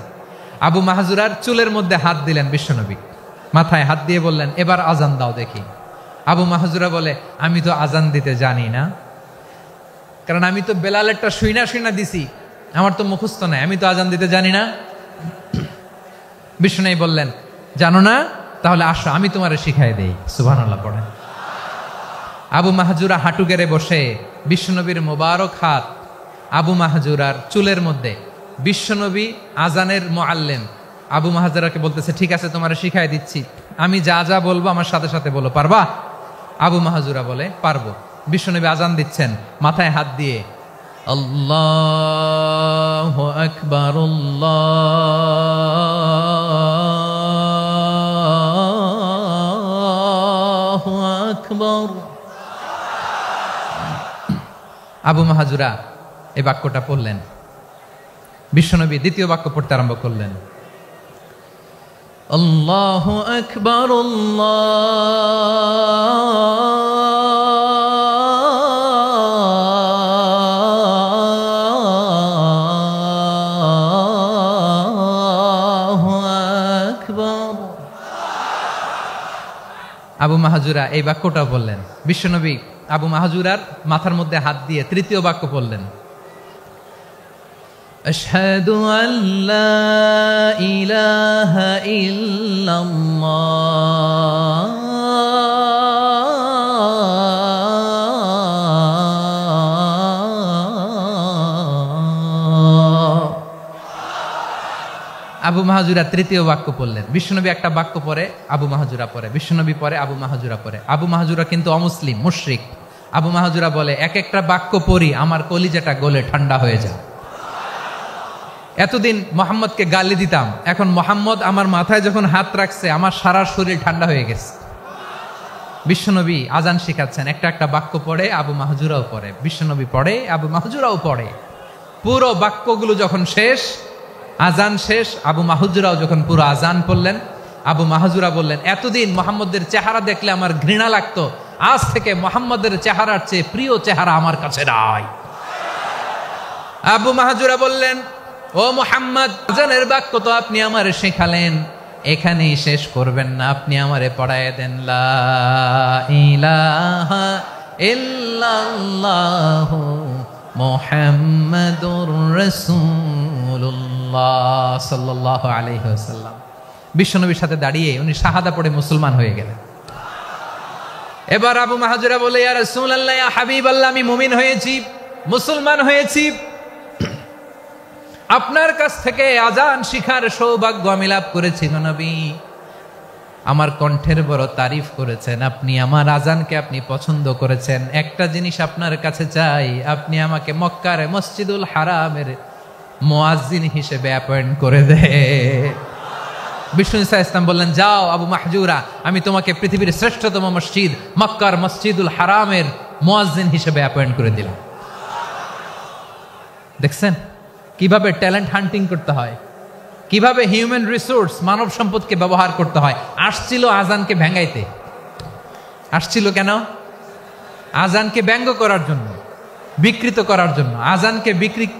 S3: আবু মাহজুরার চুলের মধ্যে হাত দিলেন বিশ্বনবী, মাথায় হাত দিয়ে বললেন, এবার আজান দাও দেখি। আবু মাহজুরা বলে, আমি তো আজান দিতে জানি না, কারণ আমি তো বেলালেরটা শুইনা দিছি, আমার তো মুখস্থ নাই, আমি তো আজান দিতে জানি না। বিশ্বনবী বললেন, জানো না? তাহলে আসো, আমি তোমারে শিখাই দেই। সুবহানাল্লাহ পড়েন। আবু মাহজুরা হাঁটু গেড়ে বসে, বিশ্বনবীর মোবারক হাত আবু মাহজুরার চুলের মধ্যে। বিশ্বনবী আজানের মুআল্লিম আবু মাহজুরাকে বলতেছে, ঠিক আছে তোমারে শিখাই দিচ্ছি, আমি যা যা বলবো আমার সাথে সাথে বলো, পারবা? আবু মাহজুরা বলে, পারবো। বিশ্বনবী আজান দিচ্ছেন, মাথায় হাত দিয়ে আল্লাহু আকবার, আল্লাহু আকবার। আবু মাহাজুরা এই বাক্যটা পড়লেন। বিশ্বনবী দ্বিতীয় বাক্য পড়তে আরম্ভ করলেন, আল্লাহু আকবার, আল্লাহু আকবার। আবু মাহাজুরা এই বাক্যটা বললেন। বিশ্বনবী আবু মাহাজুরার মাথার মধ্যে হাত দিয়ে তৃতীয় বাক্য বললেন, আশহাদু আল্লা ইলাহা ইল্লাল্লাহ আবু মাহাজুরা তৃতীয় বাক্য পড়লেন। বিশ্বনবী একটা বাক্য পরে আবু মাহাজুরা পরে, বিশ্বনবী পরে আবু মাহাজুরা পরে। আবু মাহাজুরা কিন্তু অমুসলিম, মুশরিক। আবু মাহাজুরা বলে, এক একটা বাক্য পড়ি আমার কলিজাটা গলে ঠান্ডা হয়ে যায়। এতদিন মোহাম্মদকে গালি দিতাম, এখন মোহাম্মদ আমার মাথায় যখন হাত রাখছে আমার সারা শরীর ঠান্ডা হয়ে গেছে। বিশ্বনবী আজান শিখাচ্ছেন, একটা একটা বাক্য পড়ে আবু মাহাজুরাও পড়ে, বিশ্বনবী পড়ে আবু মাহাজুরাও পড়ে। পুরো বাক্যগুলো যখন শেষ, আজান শেষ, আবু মাহাজুরাও যখন পুরো আজান পড়লেন, আবু মাহাজুরা বললেন, এতদিন মোহাম্মদের চেহারা দেখলে আমার ঘৃণা লাগতো, আজ থেকে মোহাম্মদের চেহারার চেয়ে প্রিয় চেহারা আমার কাছে নাই। আবু মাহাজুরা বললেন, ও মুহাম্মদ, আজানের বাক্য তো আপনি আমারে শেখালেন, এখানেই শেষ করবেন না, আপনি আমারে পড়ায় দেন, লা ইলাহা ইল্লাল্লাহু মুহাম্মাদুর রাসূলুল্লাহ সাল্লাল্লাহু আলাইহি ওয়াসাল্লাম। বিশ্বনবীর সাথে দাঁড়িয়ে উনি শাহাদা পড়ে মুসলমান হয়ে গেলেন। এবার আবু মাহাজুরা বলে, ইয়া রাসূলুল্লাহ, ইয়া হাবিবাল্লাহ, আমি মুমিন হয়েছি, মুসলমান হয়েছি, আপনার কাছ থেকে আজান শিখার সৌভাগ্য আমি লাভ করেছি গো নবী। আমার কণ্ঠের বড় তারিফ করেছেন, আপনি আমার আজানকে আপনি পছন্দ করেছেন। একটা জিনিস আপনার কাছে চাই, আপনি আমাকে মক্কার মসজিদুল হারামের মুয়াজ্জিন হিসেবে অ্যাপয়েন্ট করে দে। বিষ্ণু ইসা ইসলাম বললেন, যাও আবু মাহজুরা, আমি তোমাকে পৃথিবীর শ্রেষ্ঠতম মসজিদ মক্কার মসজিদুল হারামের মুয়াজ্জিন হিসেবে অ্যাপয়েন্ট করে দিলাম। দেখছেন কিভাবে ট্যালেন্ট হান্টিং করতে হয়, কিভাবে হিউম্যান রিসোর্স মানব সম্পদকে ব্যবহার করতে হয়। আসছিল আজানকে ভেঙ্গাইতে, আসছিল কেন? আজানকে ব্যঙ্গ করার জন্য, বিকৃত করার জন্য। আজানকে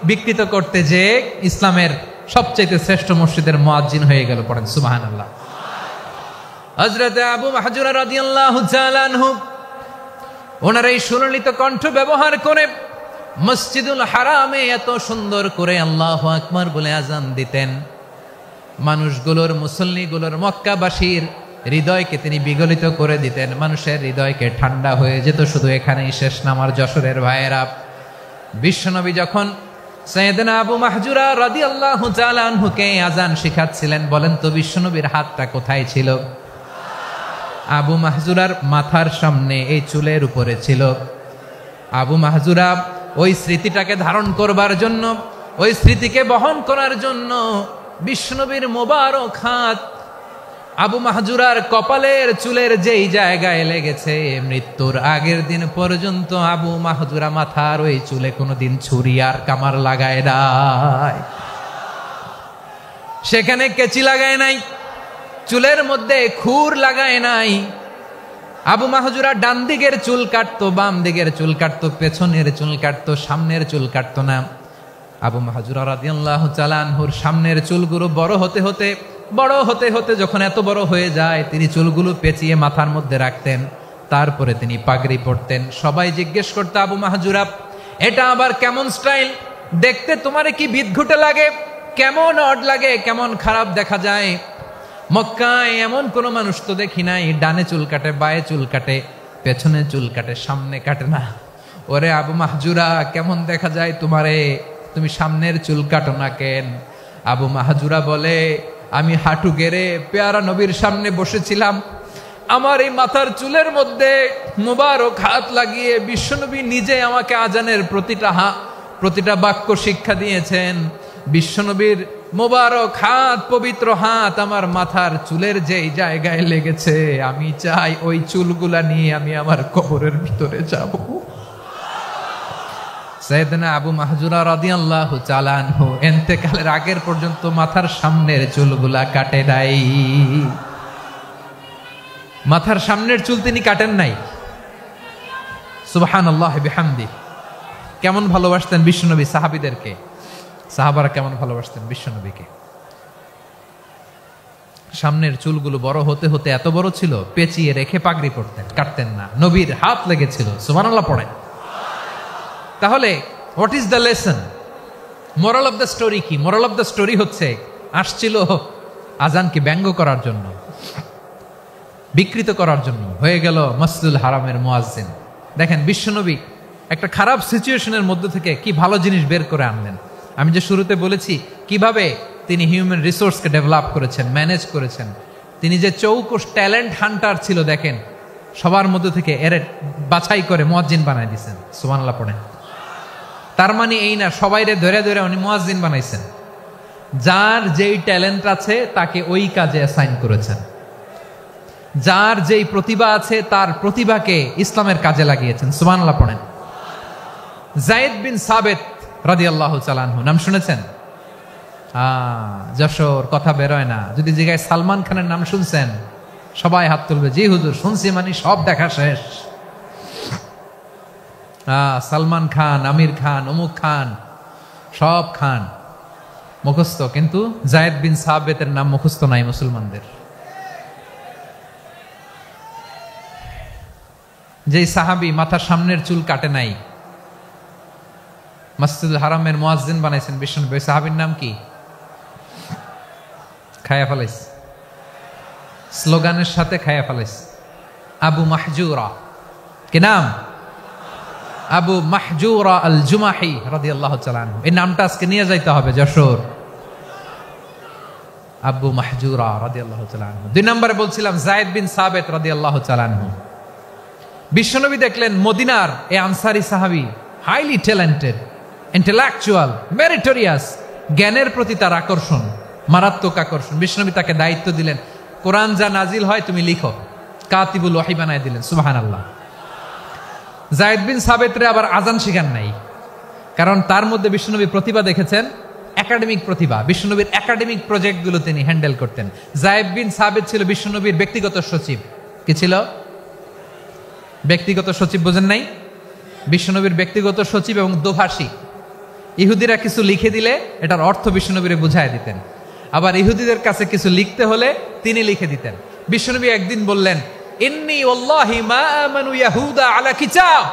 S3: বিকৃত করতে যে ইসলামের সবচেয়ে শ্রেষ্ঠ মসজিদের মুয়াজ্জিন হয়ে গেল। পড়েন সুবহানাল্লাহ। হযরত আবু মাহজুরা রাদিয়াল্লাহু তাআলা আনহু ওনার এই সুললিত কণ্ঠ ব্যবহার করে মসজিদুল হারামে এত সুন্দর করে আল্লাহু আকবার বলে আজান দিতেন, মানুষগুলোর, মুসল্লিগুলোর, মক্কাবাসীর হৃদয়কে তিনি বিগলিত করে দিতেন, মানুষের হৃদয়কে ঠান্ডা হয়ে যেত। শুধু এখানেই শেষ না আমার যশোরের ভাইয়েরা, বিশ্বনবী যখন সাইয়েদনা আবু মাহজুরা রাদিয়াল্লাহু তাআলা আনহুকে আজান শিখাচ্ছিলেন, বলেন তো বিশ্বনবীর হাতটা কোথায় ছিল? আবু মাহজুরার মাথার সামনে, এই চুলের উপরে ছিল। আবু মাহজুরা ওই স্মৃতিটাকে ধারণ করবার জন্য, ওই স্মৃতিকে বহন করার জন্য বিশ্বনবীর মোবারক হাত আবু মাহজুরার কপালের চুলের যেই জায়গায় লেগেছে, মৃত্যুর আগের দিন পর্যন্ত আবু মাহজুরা মাথার ওই চুলে কোনোদিন ছুরি আর কামার লাগায় নাই, সেখানে কেচি লাগায় নাই, চুলের মধ্যে খুর লাগায় নাই। আবু মাহজুরা ডান দিকের চুল কাটতো, বাম দিকের চুল কাটতো, পেছনের চুল কাটতো, সামনের চুল কাটতো না। আবু মাহজুরা রাদিয়াল্লাহু তাআলা আনহুর সামনের চুলগুলো বড় হতে হতে যখন এত বড় হয়ে যায়, তিনি চুলগুলো পেঁচিয়ে মাথার মধ্যে রাখতেন, তারপরে তিনি পাগড়ি পরতেন। সবাই জিজ্ঞেস করতো, আবু মাহজুরা, এটা আবার কেমন স্টাইল? দেখতে তোমারে কি বিদঘুটে লাগে? কেমন অড লাগে, কেমন খারাপ দেখা যায়? মক্কায় এমন কোনো মানুষ তো দেখি নাই, ডানে চুল কাটে, বায়ে চুল কাটে, পেছনে চুল কাটে, সামনে কাটে না। ওরে আবু মাহজুরা, কেমন দেখা যায় তোমারে? তুমি সামনের চুল কাটো না কেন? আবু মাহজুরা বলে, আমি হাঁটু গেড়ে পেয়ারা নবীর সামনে বসেছিলাম, আমার এই মাথার চুলের মধ্যে মুবারক হাত লাগিয়ে বিশ্বনবী নিজে আমাকে আজানের প্রতিটা প্রতিটা বাক্য শিক্ষা দিয়েছেন। বিশ্বনবীর মোবারক হাত, পবিত্র হাত আমার মাথার চুলের যেই জায়গায় লেগেছে, আমি চাই ওই চুলগুলা নিয়ে আমি আমার কবরের ভিতরে যাব। সাইয়েদনা আবু মাহজুরা রাদিয়াল্লাহু তাআলা আনহু ইন্তেকালের আগের পর্যন্ত মাথার সামনের চুলগুলা কাটে নাই। মাথার সামনের চুল তিনি কাটেন নাই। সুবহানাল্লাহ বিহামদি। কেমন ভালোবাসতেন বিশ্বনবী সাহাবীদেরকে, সাহাবারা কেমন ভালোবাসতেন বিশ্বনবীকে। সামনের চুলগুলো বড় হতে হতে এত বড় ছিল, পেঁচিয়ে রেখে পাগড়ি পরতেন, কাটতেন না। নবীর হাত লেগেছিল। সুবহানাল্লাহ পড়েন। তাহলে what is the lesson, moral of the story কি? মোরাল অফ দ্য স্টোরি হচ্ছে, আসছিল আজানকে ব্যঙ্গ করার জন্য, বিকৃত করার জন্য, হয়ে গেল মসজিদুল হারামের মুয়াজ্জিন। দেখেন বিশ্বনবী একটা খারাপ সিচুয়েশনের মধ্যে থেকে কি ভালো জিনিস বের করে আনলেন। আমি যে শুরুতে বলেছি কিভাবে তিনি হিউম্যান রিসোর্সকে ডেভেলপ করেছেন, ম্যানেজ করেছেন। তিনি যে চৌকস ট্যালেন্ট হান্টার ছিল, দেখেন সবার মধ্যে থেকে এর বাছাই করে মুয়াজ্জিন বানাই দিয়েছেন। সুবহানাল্লাহ পড়েন। তার মানে এই না সবাইরে ধরে ধরে উনি মুয়াজ্জিন বানাইছেন। যার যেই ট্যালেন্ট আছে তাকে ওই কাজে অ্যাসাইন করেছেন। যার যেই প্রতিভা আছে তার প্রতিভাকে ইসলামের কাজে লাগিয়েছেন। সুবহানাল্লাহ পড়েন। যায়েদ বিন সাবিত রাদিয়াল্লাহু তাআলা আনহু নাম শুনেছেন? যশোর কথা বেরোয় না। যদি জিজ্ঞাসা সালমান খানের নাম শুনছেন, সবাই হাত তুলবে, জি হুজুর শুনছি, মানে সব দেখা শেষ। সালমান খান, আমির খান, অমুক খান, সব খান মুখস্থ, কিন্তু যায়েদ বিন সাবিতের নাম মুখস্থ নাই মুসলমানদের। যেই সাহাবী মাথার সামনের চুল কাটে নাই, মসজিদুল হারামের মুয়াজ্জিন বানাইছেন বিশ্বনবী, ওই সাহাবীর নাম কি? খায়া ফেলাইস, স্লোগানের সাথে খায়া ফেলাইস। আবু মাহজুরা। কি নাম? আবু মাহজুরা আল জুমাহি রাদিয়াল্লাহু তাআলা আনহু। এই নামটা আজকে নিয়ে যাইতে হবে যশোর। আবু মাহজুরা রাদিয়াল্লাহু তাআলা আনহু। 2 নম্বরে বলছিলাম যায়েদ বিন সাবিত রাদিয়াল্লাহু তাআলা আনহু। বিশ্বনবী দেখলেন মদিনার এই আনসারী সাহাবী হাইলি ট্যালেন্টেড, ইন্টেলেকচুয়াল, মেরিটোরিয়াস, জ্ঞানের প্রতি তার আকর্ষণ, মারাত্মক আকর্ষণ। বিশ্বনবী তাকে দায়িত্ব দিলেন, কোরআন যা নাজিল হয় তুমি লিখো, কাতিবুল ওয়াহি বানায় দিলেন। সুবহানাল্লাহ। যায়েদ বিন সাবিতরে আবার আজান শিখান নাই, কারণ তার মধ্যে বিশ্বনবী প্রতিভা দেখেছেন, একাডেমিক প্রতিভা। বিশ্বনবীর একাডেমিক প্রজেক্টগুলো তিনি হ্যান্ডেল করতেন। যায়েদ বিন সাবিত ছিল বিশ্বনবীর ব্যক্তিগত সচিব। কি ছিল? ব্যক্তিগত সচিব। বোঝেন নাই? বিশ্বনবীর ব্যক্তিগত সচিব এবং দোভাষী। ইহুদিরা কিছু লিখে দিলে এটার অর্থ বিশ্বনবীরে বুঝায় দিতেন, আবার ইহুদিদের কাছে কিছু লিখতে হলে তিনি লিখে দিতেন। বিশ্বনবী একদিন বললেন, ইন্নী ওয়াল্লাহি মা আমানু ইয়াহুদা আলা কিতাব।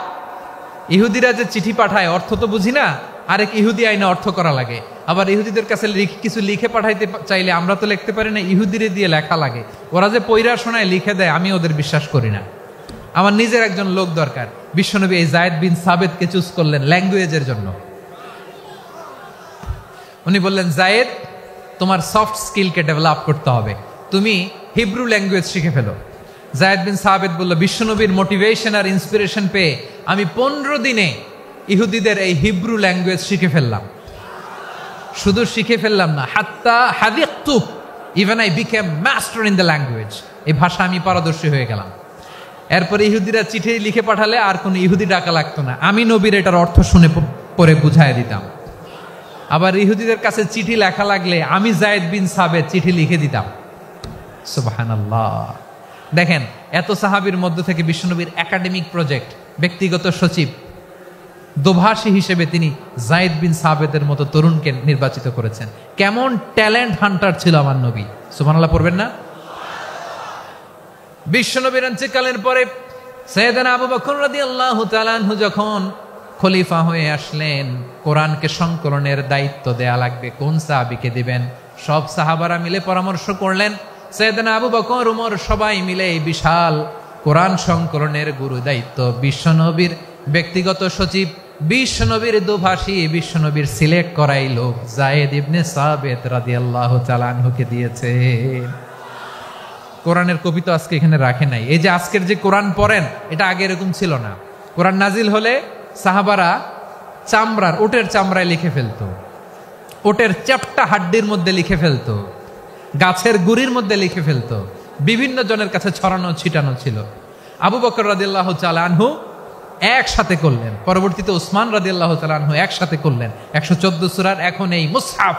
S3: ইহুদিরা যে চিঠি পাঠায় অর্থ তো বুঝি না, আরেক ইহুদি আইনে অর্থ করা লাগে। আবার ইহুদিদের কাছে কিছু লিখে পাঠাইতে চাইলে আমরা তো লিখতে পারি না, ইহুদিরে দিয়ে লেখা লাগে। ওরা যে পয়রা শোনায় লিখে দেয়, আমি ওদের বিশ্বাস করি না। আমার নিজের একজন লোক দরকার। বিশ্বনবী এই যায়েদ বিন সাবিতকে চুজ করলেন ল্যাঙ্গুয়েজের জন্য। উনি বললেন, যায়েদ তোমার সফট স্কিলকে ডেভেলপ করতে হবে, তুমি হিব্রু ল্যাঙ্গুয়েজ শিখে ফেলো। যায়েদ বিন সাবিত বলল, বিশ্বনবীর মোটিভেশন আর ইন্সপিরেশন পেয়ে আমি 15 দিনে ইহুদিদের এই হিব্রু ল্যাঙ্গুয়েজ শিখে ফেললাম। শুধু শিখে ফেললাম না, হাত্তা হাদিকতু, even I became master in the language. এই ভাষা আমি পারদর্শী হয়ে গেলাম। এরপরে ইহুদিরা চিঠি লিখে পাঠালে আর কোনো ইহুদি ডাকা লাগতো না, আমি নবীর এটার অর্থ শুনে পরে বুঝাই দিতাম। আবার ইহুদিদের কাছে চিঠি লেখা লাগলে আমি যায়েদ বিন সাবিত চিঠি লিখে দিতাম। সুবহানাল্লাহ। দেখেন এত সাহাবীর মধ্য থেকে বিশ্বনবীর একাডেমিক প্রজেক্ট, ব্যক্তিগত সচিব, দোভাষী হিসেবে তিনি যায়েদ বিন সাবিতের মতো তরুণকে নির্বাচিত করেছেন। কেমন ট্যালেন্ট হান্টার ছিল আমার নবী। সুবহানাল্লাহ পড়বেন না? বিশ্বনবীর ইন্তেকালের পরে সাইয়েদনা আবু বকর রাদিয়াল্লাহু তাআলা আনহু যখন খলিফা হয়ে আসলেন, কোরআনকে সংকলনের দায়িত্ব দেয়া লাগবে, কোন সাহাবীকে দিবেন? সব সাহাবারা মিলে পরামর্শ করলেন। সাইয়েদনা আবু বকর, উমর সবাই মিলে এই বিশাল কোরআন সংকলনের গুরু দায়িত্ব বিশ্বনবীর ব্যক্তিগত সচিব, বিশ্বনবীর দোভাষী, বিশ্বনবীর সিলেক্ট করাই লোক যায়েদ ইবনে সাবিত রাদিয়াল্লাহু তাআলা আনহুকে দিয়েছে। কোরআনের কপি তো আজকে এখানে রাখে নাই। এই যে আজকের যে কোরআন পড়েন, এটা আগে এরকম ছিল না। কোরআন নাজিল হলে সাহাবারা চামড়ার, ওটের চামড়ায় লিখে ফেলতো, ওটের চ্যাপ্টা হাড্ডির মধ্যে লিখে ফেলতো, গাছের গুড়ির মধ্যে লিখে ফেলতো, বিভিন্ন জনের কাছে ছড়ানো ছিটানো ছিল। আবু বকর রাদিয়াল্লাহু তাআলা আনহু একসাথে করলেন, পরবর্তীতে উসমান রাদিয়াল্লাহু তাআলা আনহু একসাথে করলেন। 114 সূরার এখন এই মুসহাফ,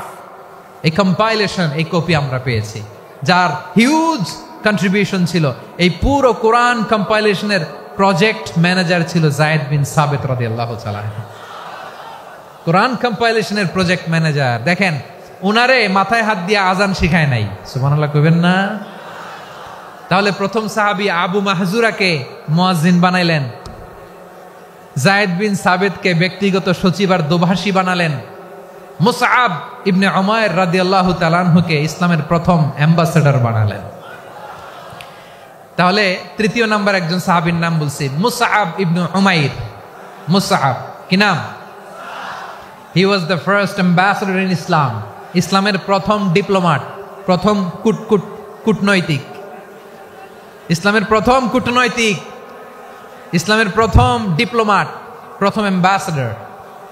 S3: এই কম্পাইলেশন, এই কপি আমরা পেয়েছি, যার হিউজ কন্ট্রিবিউশন ছিল। এই পুরো কোরআন কম্পাইলেশনের প্রজেক্ট ম্যানেজার ছিল যায়েদ বিন সাবিত রাদিয়াল্লাহু তাআলা। কোরআন কম্পাইলেশনের প্রজেক্ট ম্যানেজার, দেখেন উনারে মাথায় হাত দিয়ে আজান শিখায় নাই, সুবহানাল্লাহ কইবেন না? তাহলে প্রথম সাহাবী আবু মাহজুরাকে মুয়াজ্জিন বানাইলেন, যায়েদ বিন সাবিতকে ব্যক্তিগত সচিব আর দোভাষী বানালেন, মুসআব ইবনে উমাইর রাদিয়াল্লাহু তাআলা আনহুকে ইসলামের প্রথম অ্যাম্বাসেডর বানালেন। তাহলে তৃতীয় নাম্বার একজন সাহাবীর নাম বলছি, মুসআব ইবনে উমাইর। মুসআব কি নাম? He was the first ambassador in Islam. ইসলামের প্রথম ডিপ্লোম্যাট, প্রথম কূটনৈতিক, ইসলামের প্রথম কূটনৈতিক, ইসলামের প্রথম ডিপ্লোম্যাট, প্রথম অ্যাম্বাসেডর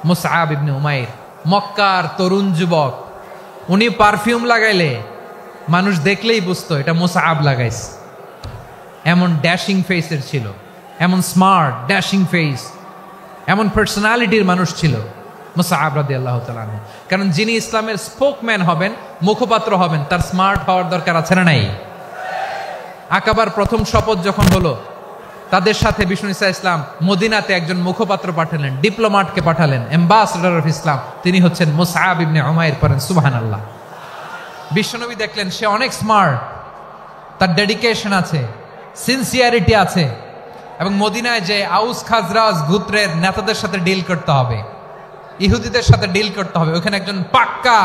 S3: মুসআব ইবনে উমাইর। মক্কার তরুণ যুবক, উনি পারফিউম লাগাইলে মানুষ দেখলেই বুঝতো এটা মুসআব লাগাইছে। এমন ড্যাশিং ফেসের ছিল, এমন স্মার্ট ড্যাশিং ফেস, এমন পার্সোনালিটির মানুষ ছিল মুসআব রাদিয়াল্লাহু তাআলা আনহু। কারণ যিনি ইসলামের স্পোকম্যান হবেন, মুখপাত্র হবেন, তার স্মার্ট হওয়ার দরকার আছে না নাই? আকাবার প্রথম শপথ যখন হলো, তাদের সাথে বিষ্ণু ঈসা ইসলাম মদিনাতে একজন মুখপাত্র পাঠালেন, ডিপ্লোম্যাটকে পাঠালেন, অ্যাম্বাসেডর অফ ইসলাম, তিনি হচ্ছেন মুসআব ইবনে উমাইর। পড়েন সুবহানাল্লাহ। বিশ্বনবী দেখলেন সে অনেক স্মার্ট, তার ডেডিকেশন আছে, সিনসিয়ারিটি আছে, এবং মদিনায় যে আউস খাজরাজ গোত্রের নেতাদের সাথে ডিল করতে হবে, ইহুদিদের সাথে ডিল করতে হবে, ওখানে একজন পাক্কা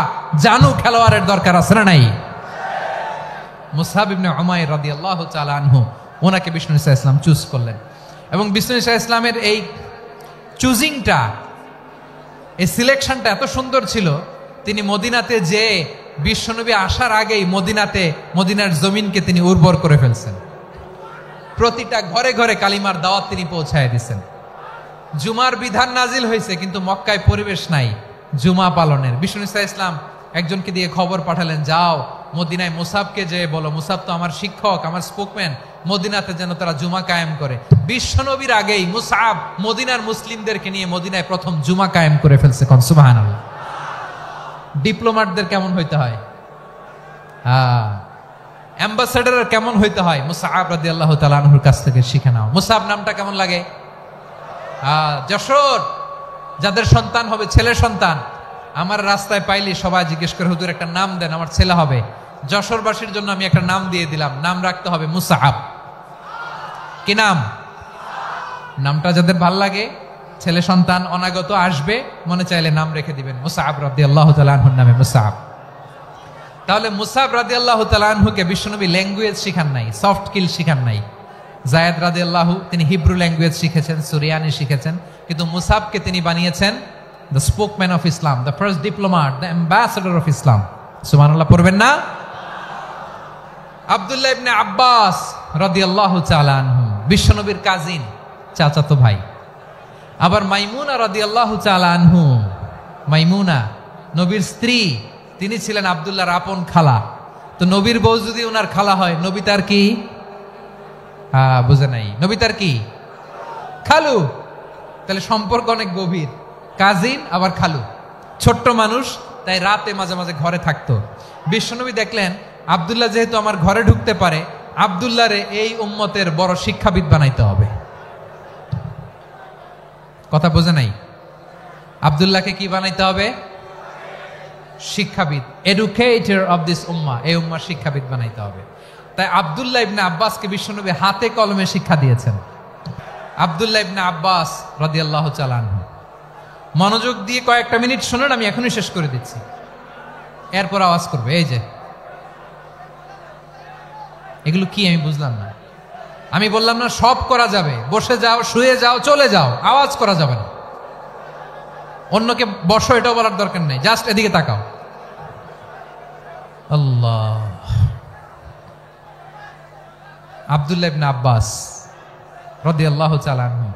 S3: জানু খেলোয়াড়ের দরকার আছে না নাই? মুসআব ইবনে উমাইর রাদিয়াল্লাহু তাআলা আনহু, ওনাকে বিষ্ণু ঈসা ইসলাম চুজ করলেন। এবং বিষ্ণু ঈসা ইসলামের এই চুজিংটা, এই সিলেকশনটা এত সুন্দর ছিল, তিনি মদিনাতে যে বিশ্বনবী আসার আগেই মদিনার জমিনকে তিনি উর্বর করে ফেলছেন। প্রতিটা ঘরে ঘরে কালিমার দাওয়াত তিনি পৌঁছায় দিয়েছেন। জুমার বিধান নাজিল হয়েছে, কিন্তু মক্কায় পরিবেশ নাই জুমা পালনের। বিষ্ণু ঈসা ইসলাম একজনকে দিয়ে খবর পাঠালেন, যাও মদিনায় মুসাবকে যে বলো, মুসাব তো আমার শিক্ষক, আমার স্পোকম্যান, মদিনাতে যেন তারা জুমা কায়েম করে। বিশ্বনবীর আগেই মুসাব মদিনার মুসলিমদেরকে নিয়ে মদিনায় প্রথম জুমা কায়েম করে ফেলছে। কোন সুবহানাল্লাহ। ডিপ্লোম্যাটদের কেমন হইতে হয়, অ্যাম্বাসেডারের কেমন হইতে হয়, মুসআব রাদিয়াল্লাহু তাআলা আনহুর কাছ থেকে শিখে নাও। মুসআব নামটা কেমন লাগে? যশোর যাদের সন্তান হবে, ছেলে সন্তান, আমার রাস্তায় পাইলে সবাই জিজ্ঞেস করে, হুজুর একটা নাম দেন, আমার ছেলে হবে। যশোরবাসীর জন্য আমি একটা নাম দিয়ে দিলাম, নাম রাখতে হবে মুসআব। কি নাম? নামটা যাদের ভাল লাগে, ছেলে সন্তান অনাগত আসবে, মনে চাইলে নাম রেখে দিবেন মুসআব রাদিয়াল্লাহু তাআলা আনহুর নামে মুসআব। তাহলে মুসআব রাদিয়াল্লাহু তাআলা আনহুকে বিশ্বনবী ল্যাঙ্গুয়েজ শিখান নাই, সফট স্কিল শিখান নাই। যায়েদ রাদিয়াল্লাহু তিনি হিব্রু ল্যাঙ্গুয়েজ শিখেছেন, সুরিয়ানি শিখেছেন, কিন্তু মুসআবকে তিনি বানিয়েছেন the spokesman of Islam, the first diplomat, the ambassador of Islam. সুবহানাল্লাহ পড়বেন না? আব্দুল্লাহ ইবনে আব্বাস রাদিয়াল্লাহু তাআলা আনহু, বিশ্বনবীর কাজিন, চাচাতো ভাই। আবার মাইমুনা রাদিয়াল্লাহু তাআলা আনহু, মাইমুনা নবীর স্ত্রী, তিনি ছিলেন আব্দুল্লাহর আপন খালা। তো নবীর বউ যদি ওনার খালা হয়, নবী তার কি? বুঝে নাই, নবী তার কি? খালু। তাহলে সম্পর্ক অনেক গভীর, কাজিন আবার খালু, ছোট্ট মানুষ, তাই রাতে মাঝে মাঝে ঘরে থাকতো। বিশ্বনবী দেখলেন আব্দুল্লাহ যেহেতু আমার ঘরে ঢুকতে পারে, আব্দুল্লাহরে এই উম্মতের বড় শিক্ষাবিদ বানাইতে হবে। কথা বোঝে নাই? আব্দুল্লাহকে কি বানাইতে হবে? শিক্ষাবিদ, এডুকেটর অফ দিস উম্মাহ, এই উম্মার শিক্ষাবিদ বানাইতে হবে। তাই আব্দুল্লাহ ইবনে আব্বাসকে বিশ্বনবী হাতে কলমে শিক্ষা দিয়েছেন। আব্দুল্লাহ ইবনে আব্বাস রাদিয়াল্লাহু তাআলা আনহু, মনোযোগ দিয়ে কয়েকটা মিনিট শুনুন, আমি এখনই শেষ করে দিচ্ছি, এরপর আওয়াজ করবে। এই যে এগুলো কি আমি বুঝলাম না। আমি বললাম না সব করা যাবে, বসে যাও, শুয়ে যাও, চলে যাও, আওয়াজ করা যাবে না। অন্যকে বসো এটাও বলার দরকার নেই, জাস্ট এদিকে তাকাও। আল্লাহ। আব্দুল্লাহ ইবনে আব্বাস রাদিয়াল্লাহু তাআলা আনহু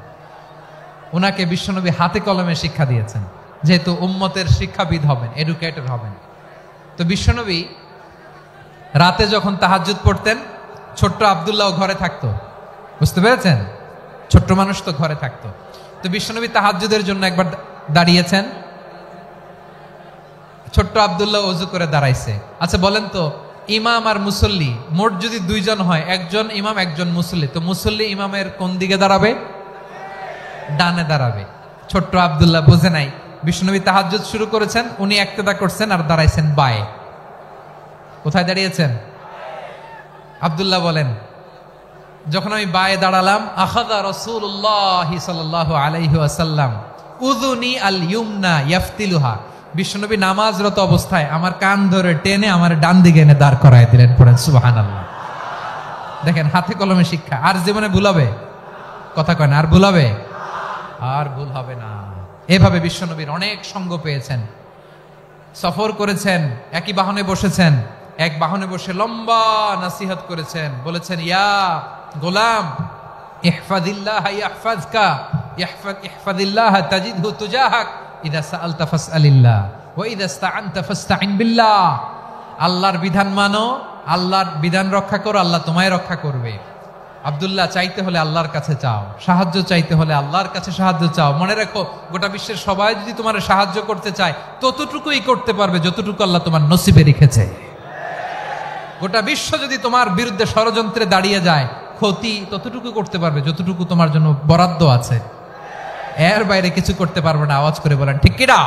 S3: ওনাকে বিশ্বনবী হাতে কলমে শিক্ষা দিয়েছেন, যেহেতু উম্মতের শিক্ষাবিদ হবেন, এডুকেটর হবেন। তো বিশ্বনবী রাতে যখন তাহাজ্জুদ পড়তেন, ছোট্ট আব্দুল্লাহ ঘরে থাকতো। বুঝতে পেরেছেন? ছোট্ট মানুষ তো ঘরে থাকতো। তো বিশ্বনবী তাহাজ্জুদের জন্য একবার দাঁড়িয়েছেন, ছোট্ট আব্দুল্লাহ ওযু করে দাঁড়াইছে। আচ্ছা বলেন তো, ইমাম আর মুসল্লি মোট যদি দুইজন হয়, একজন ইমাম একজন মুসল্লি, তো মুসল্লি ইমামের কোন দিকে দাঁড়াবে? ডানে দাঁড়াবে। ছোট্ট আব্দুল্লাহ বোঝে নাই, বিশ্বনবী তাহাজ্জুদ শুরু করেছেন, উনি ইক্তেদা করছেন আর দাঁড়াইছেন বায়ে। কোথায় দাঁড়িয়েছেন? আব্দুল্লাহ বলেন, যখন আমি বায়ে দাঁড়ালাম, আখাযা রাসূলুল্লাহ সাল্লাল্লাহু আলাইহি ওয়াসাল্লাম উযুনি আল ইউমনা ইয়াফতিলুহা, বিশ্বনবী নামাজরত অবস্থায় আমার কান ধরে টেনে আমার ডান দিকে এনে দাঁড় করায় দিলেন। পড়েন সুবহানাল্লাহ। দেখেন, হাতে কলমে শিক্ষা। আর জীবনে ভুল হবে? কথা কয় না, আর ভুল হবে? আর ভুল হবে না। এভাবে বিশ্বনবীর অনেক সঙ্গ পেয়েছেন, সফর করেছেন, একই বাহনে বসেছেন, এক বাহনে বসে লম্বা নাসিহত করেছেন, বলেছেন, ইয়া গোলাম ইহফাদিল্লাহ ইয়াহফাজকা, ইহফাদিল্লাহ তাজিদহু তুজাহাক, ইযা সাআলতা ফাসআলিল্লাহ ওয়া ইযা ইসতাআনতা ফাসতাইন বিল্লাহ। আল্লাহর বিধান মানো, আল্লাহর বিধান রক্ষা করো, আল্লাহ তোমায় রক্ষা করবে। আব্দুল্লাহ, চাইতে হলে আল্লাহর কাছে চাও, সাহায্য চাইতে হলে আল্লাহর কাছে সাহায্য চাও। মনে রাখো, গোটা বিশ্বের সবাই যদি তোমার সাহায্য করতে চায়, ততটুকুই করতে পারবে যতটুকু আল্লাহ তোমার নসিবে রেখেছে। গোটা বিশ্ব যদি তোমার বিরুদ্ধে ষড়যন্ত্রে দাঁড়িয়ে যায়, ক্ষতি ততটুকু করতে পারবে যতটুকু তোমার জন্য বরাদ্দ আছে। এর বাইরে কিছু করতে পারবে না। আওয়াজ করে বলেন ঠিক কিনা?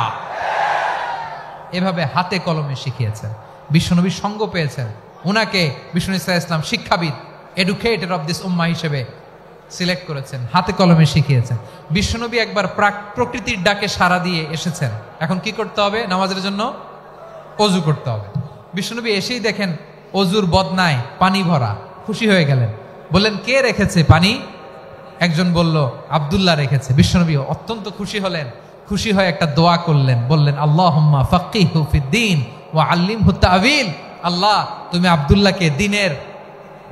S3: এভাবে হাতে কলমে শিখিয়েছেন, বিশ্বনবীর সঙ্গ পেয়েছেন। উনাকে বিষ্ণু ইসলাম শিক্ষাবিদ, এডুকেটর অফ দিস উম্মাহ হিসেবে সিলেক্ট করেছেন, হাতে কলমে শিখিয়েছেন। বিশ্বনবী একবার প্রকৃতির ডাকে সাড়া দিয়ে এসেছেন। এখন কি করতে হবে? নামাজের জন্য অজু করতে হবে। বিশ্বনবী এসেই দেখেন অজুর বদনায় পানি ভরা, খুশি হয়ে গেলেন, বললেন, কে রেখেছে পানি? একজন বলল, আব্দুল্লাহ রেখেছে। বিশ্বনবী অত্যন্ত খুশি হলেন, খুশি হয়ে একটা দোয়া করলেন, বললেন, আল্লাহুম্মা ফাক্কিহু ফিদ্দীন ওয়া আল্লিমহু তা'ওয়ীল। আল্লাহ, তুমি আব্দুল্লাহকে দ্বীনের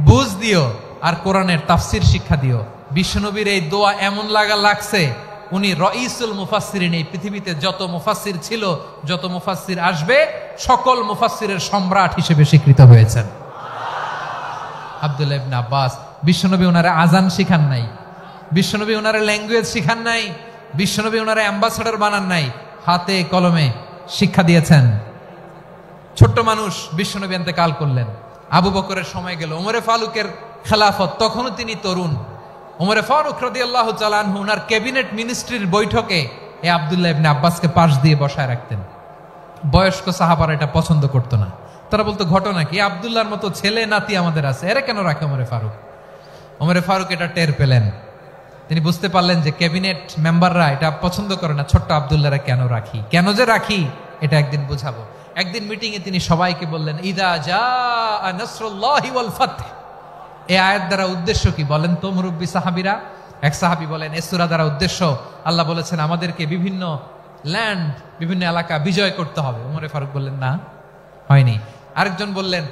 S3: বুঝ দিও আর কোরআনের তাফসীর শিক্ষা দিও। বিশ্বনবীর এই দোয়া এমন লাগছে, উনি রাইসুল মুফাসসিরিন, এই পৃথিবীতে যত মুফাসসির ছিল, যত মুফাসসির আসবে, সকল মুফাসসিরের সম্রাট হিসেবে স্বীকৃত হয়েছেন। আব্দুল্লাহ ইবনে আব্বাস, বিশ্বনবী ওনারে আজান শিখান নাই, বিশ্বনবী ওনারে ল্যাঙ্গুয়েজ শিখান নাই, বিশ্বনবী ওনারে অ্যাম্বাসেডর বানান নাই, হাতে কলমে শিক্ষা দিয়েছেন। ছোট্ট মানুষ, বিশ্বনবী ইন্তেকাল করলেন, আবু বকরের সময় গেল, ওমরে ফারুকের খেলাফত, তখনও তিনি তরুণ। ওমরে ফারুক রাদিয়াল্লাহু তাআলা আনহু ওনার ক্যাবিনেট মিনিস্ট্রির বৈঠকে এই আব্দুল্লাহ ইবনে আব্বাসকে পাশ দিয়ে বসায় রাখতেন। বয়স্ক সাহাবারা এটা পছন্দ করতো না, তারা বলতো, ঘটনা কি? আব্দুল্লাহর মতো ছেলে নাতি আমাদের আছে, এরা কেন রাখে ওমরে ফারুক? ওমরে ফারুক এটা টের পেলেন, তিনি বুঝতে পারলেন যে ক্যাবিনেট মেম্বাররা এটা পছন্দ করে না, ছোট্ট আব্দুল্লাহরা কেন রাখি, কেন যে রাখি, এটা একদিন বুঝাবো। একদিন মিটিং এ তিনি সবাইকে বললেন, ইদা জাআ নাসরুল্লাহি ওয়াল ফাতহ। এই আয়াত দ্বারা উদ্দেশ্য কি বলেন তো মুরব্বী সাহাবীরা? এক সাহাবী বলেন, এই সূরা দ্বারা উদ্দেশ্য, আল্লাহ বলেছেন আমাদেরকে বিভিন্ন ল্যান্ড, বিভিন্ন এলাকা বিজয় করতে হবে। ওমরে ফারুক বললেন, না, হয়নি। আরেকজন বললেন,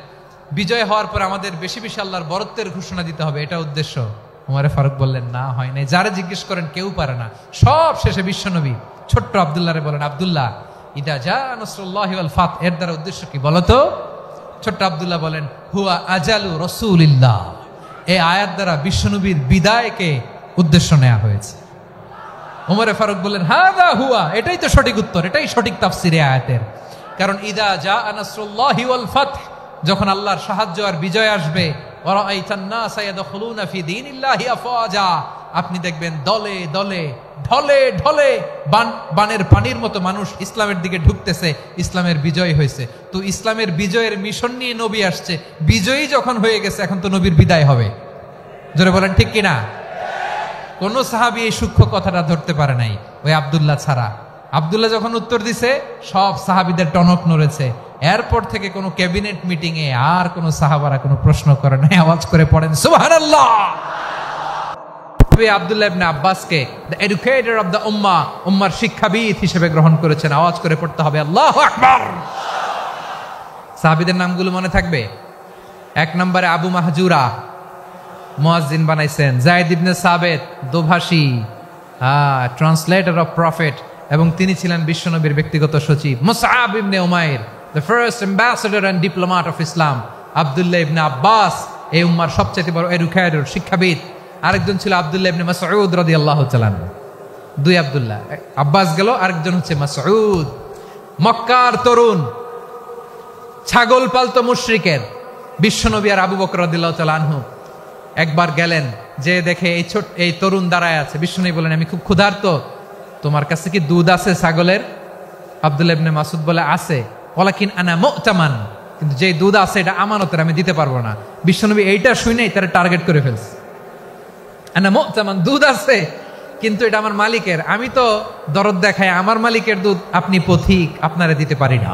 S3: বিজয় হওয়ার পর আমাদের বেশি বেশি আল্লাহর বরত্বের ঘোষণা দিতে হবে, এটা উদ্দেশ্য। ওমরে ফারুক বললেন, না, হয় নাই। যারা জিজ্ঞেস করেন কেউ পারে না। সব শেষে বিশ্বনবী ছোট্ট আব্দুল্লাহরে বলেন, আব্দুল্লাহ, ইদা জাআ নাসরুল্লাহি ওয়াল ফাতহ, এর দ্বারা উদ্দেশ্য কি বলতো? ছোট্ট আব্দুল্লাহ বলেন, হুয়া আজালু রাসূলিল্লাহ। এই আয়াত দ্বারা বিশ্বনবীর বিদায়কে উদ্দেশ্য নেওয়া হয়েছে। ওমরে ফারুক বললেন, হাযা হুয়া, এটাই তো সঠিক উত্তর, এটাই সঠিক তাফসীর এই আয়াতের। কারণ ইদা জাআ নাসরুল্লাহি ওয়াল ফাতহ, যখন আল্লাহর সাহায্য আর বিজয় আসবে, ওয়া রাআইতান নাসা ইয়াদখুলুনা ফি দীনিল্লাহি আফওয়াজা, আপনি দেখবেন দলে দলে, ঢলে ঢলে, বানের পানির মতো মানুষ ইসলামের দিকে ঢুকতেছে, ইসলামের বিজয় হয়েছে। তো ইসলামের বিজয়ের মিশন নিয়ে নবী আসছে, বিজয়ী যখন হয়ে গেছে, এখন তো নবীর বিদায় হবে। জোরে বলেন ঠিক কিনা? কোন সাহাবী এই সূক্ষ্ম কথাটা ধরতে পারে নাই, ওই আব্দুল্লাহ ছাড়া। আব্দুল্লাহ যখন উত্তর দিছে, সব সাহাবীদের টনক নড়েছে। এরপর থেকে কোনো ক্যাবিনেট মিটিং এ আর কোন সাহাবারা কোনো প্রশ্ন করে নাই। আওয়াজ করে পড়েন সুবহানাল্লাহ। আব্দুল্লাহ ইবনে আব্বাসকে দ্য এডুকেটর অফ দ্য উম্মাহ, উম্মার শিক্ষাবিদ হিসেবে গ্রহণ করেছেন। আওয়াজ করে পড়তে হবে আল্লাহু আকবার। সাহাবীদের নামগুলো মনে থাকবে। 1 নম্বরে আবু মাহজুরা, মুয়াজ্জিন বানাইছেন। যায়েদ ইবনে সাবিত, দোভাষী। ট্রান্সলেটর অফ প্রফেট, এবং তিনি ছিলেন বিশ্বনবীর ব্যক্তিগত সচিব। মুসআব ইবনে উমাইর, the first ambassador and diplomat of Islam. আব্দুল্লাহ ইবনে আব্বাস, এই উম্মার সবচেয়ে বড় এডুকেটর, শিক্ষাবিদ। আরেকজন ছিল আব্দুল্লাহ ইবনে মাসউদ রাদিয়াল্লাহু তাআলা। দুই আব্দুল্লাহ, আব্বাস গেল, আরেকজন হচ্ছে মাসউদ। মক্কার তরুণ, ছাগল পালতো মুশরিকের বিশ্বনবী আর আবু বকর রাদিয়াল্লাহু তাআলা আনহু একবার গেলেন, যে দেখে এই তরুণ দাঁড়ায় আছে। বিশ্বনবী বলেন, আমি খুব ক্ষুধার্ত, তোমার কাছে কি দুধ আছে ছাগলের? আব্দুল্লাহ ইবনে মাসউদ বলে, আছে। ওয়ালাকিন আনা মুতামান, কিন্তু যে দুধ আছে এটা আমানতের, আমি দিতে পারবো না। বিশ্বনবী এইটা শুনেই তারা টার্গেট করে ফেলছে। আনা মুতামান, দুধ আছে কিন্তু এটা আমার মালিকের, আমি তো দরদ দেখাই, আমার মালিকের দুধ, আপনি পথিক, আপনারা দিতে পারি না।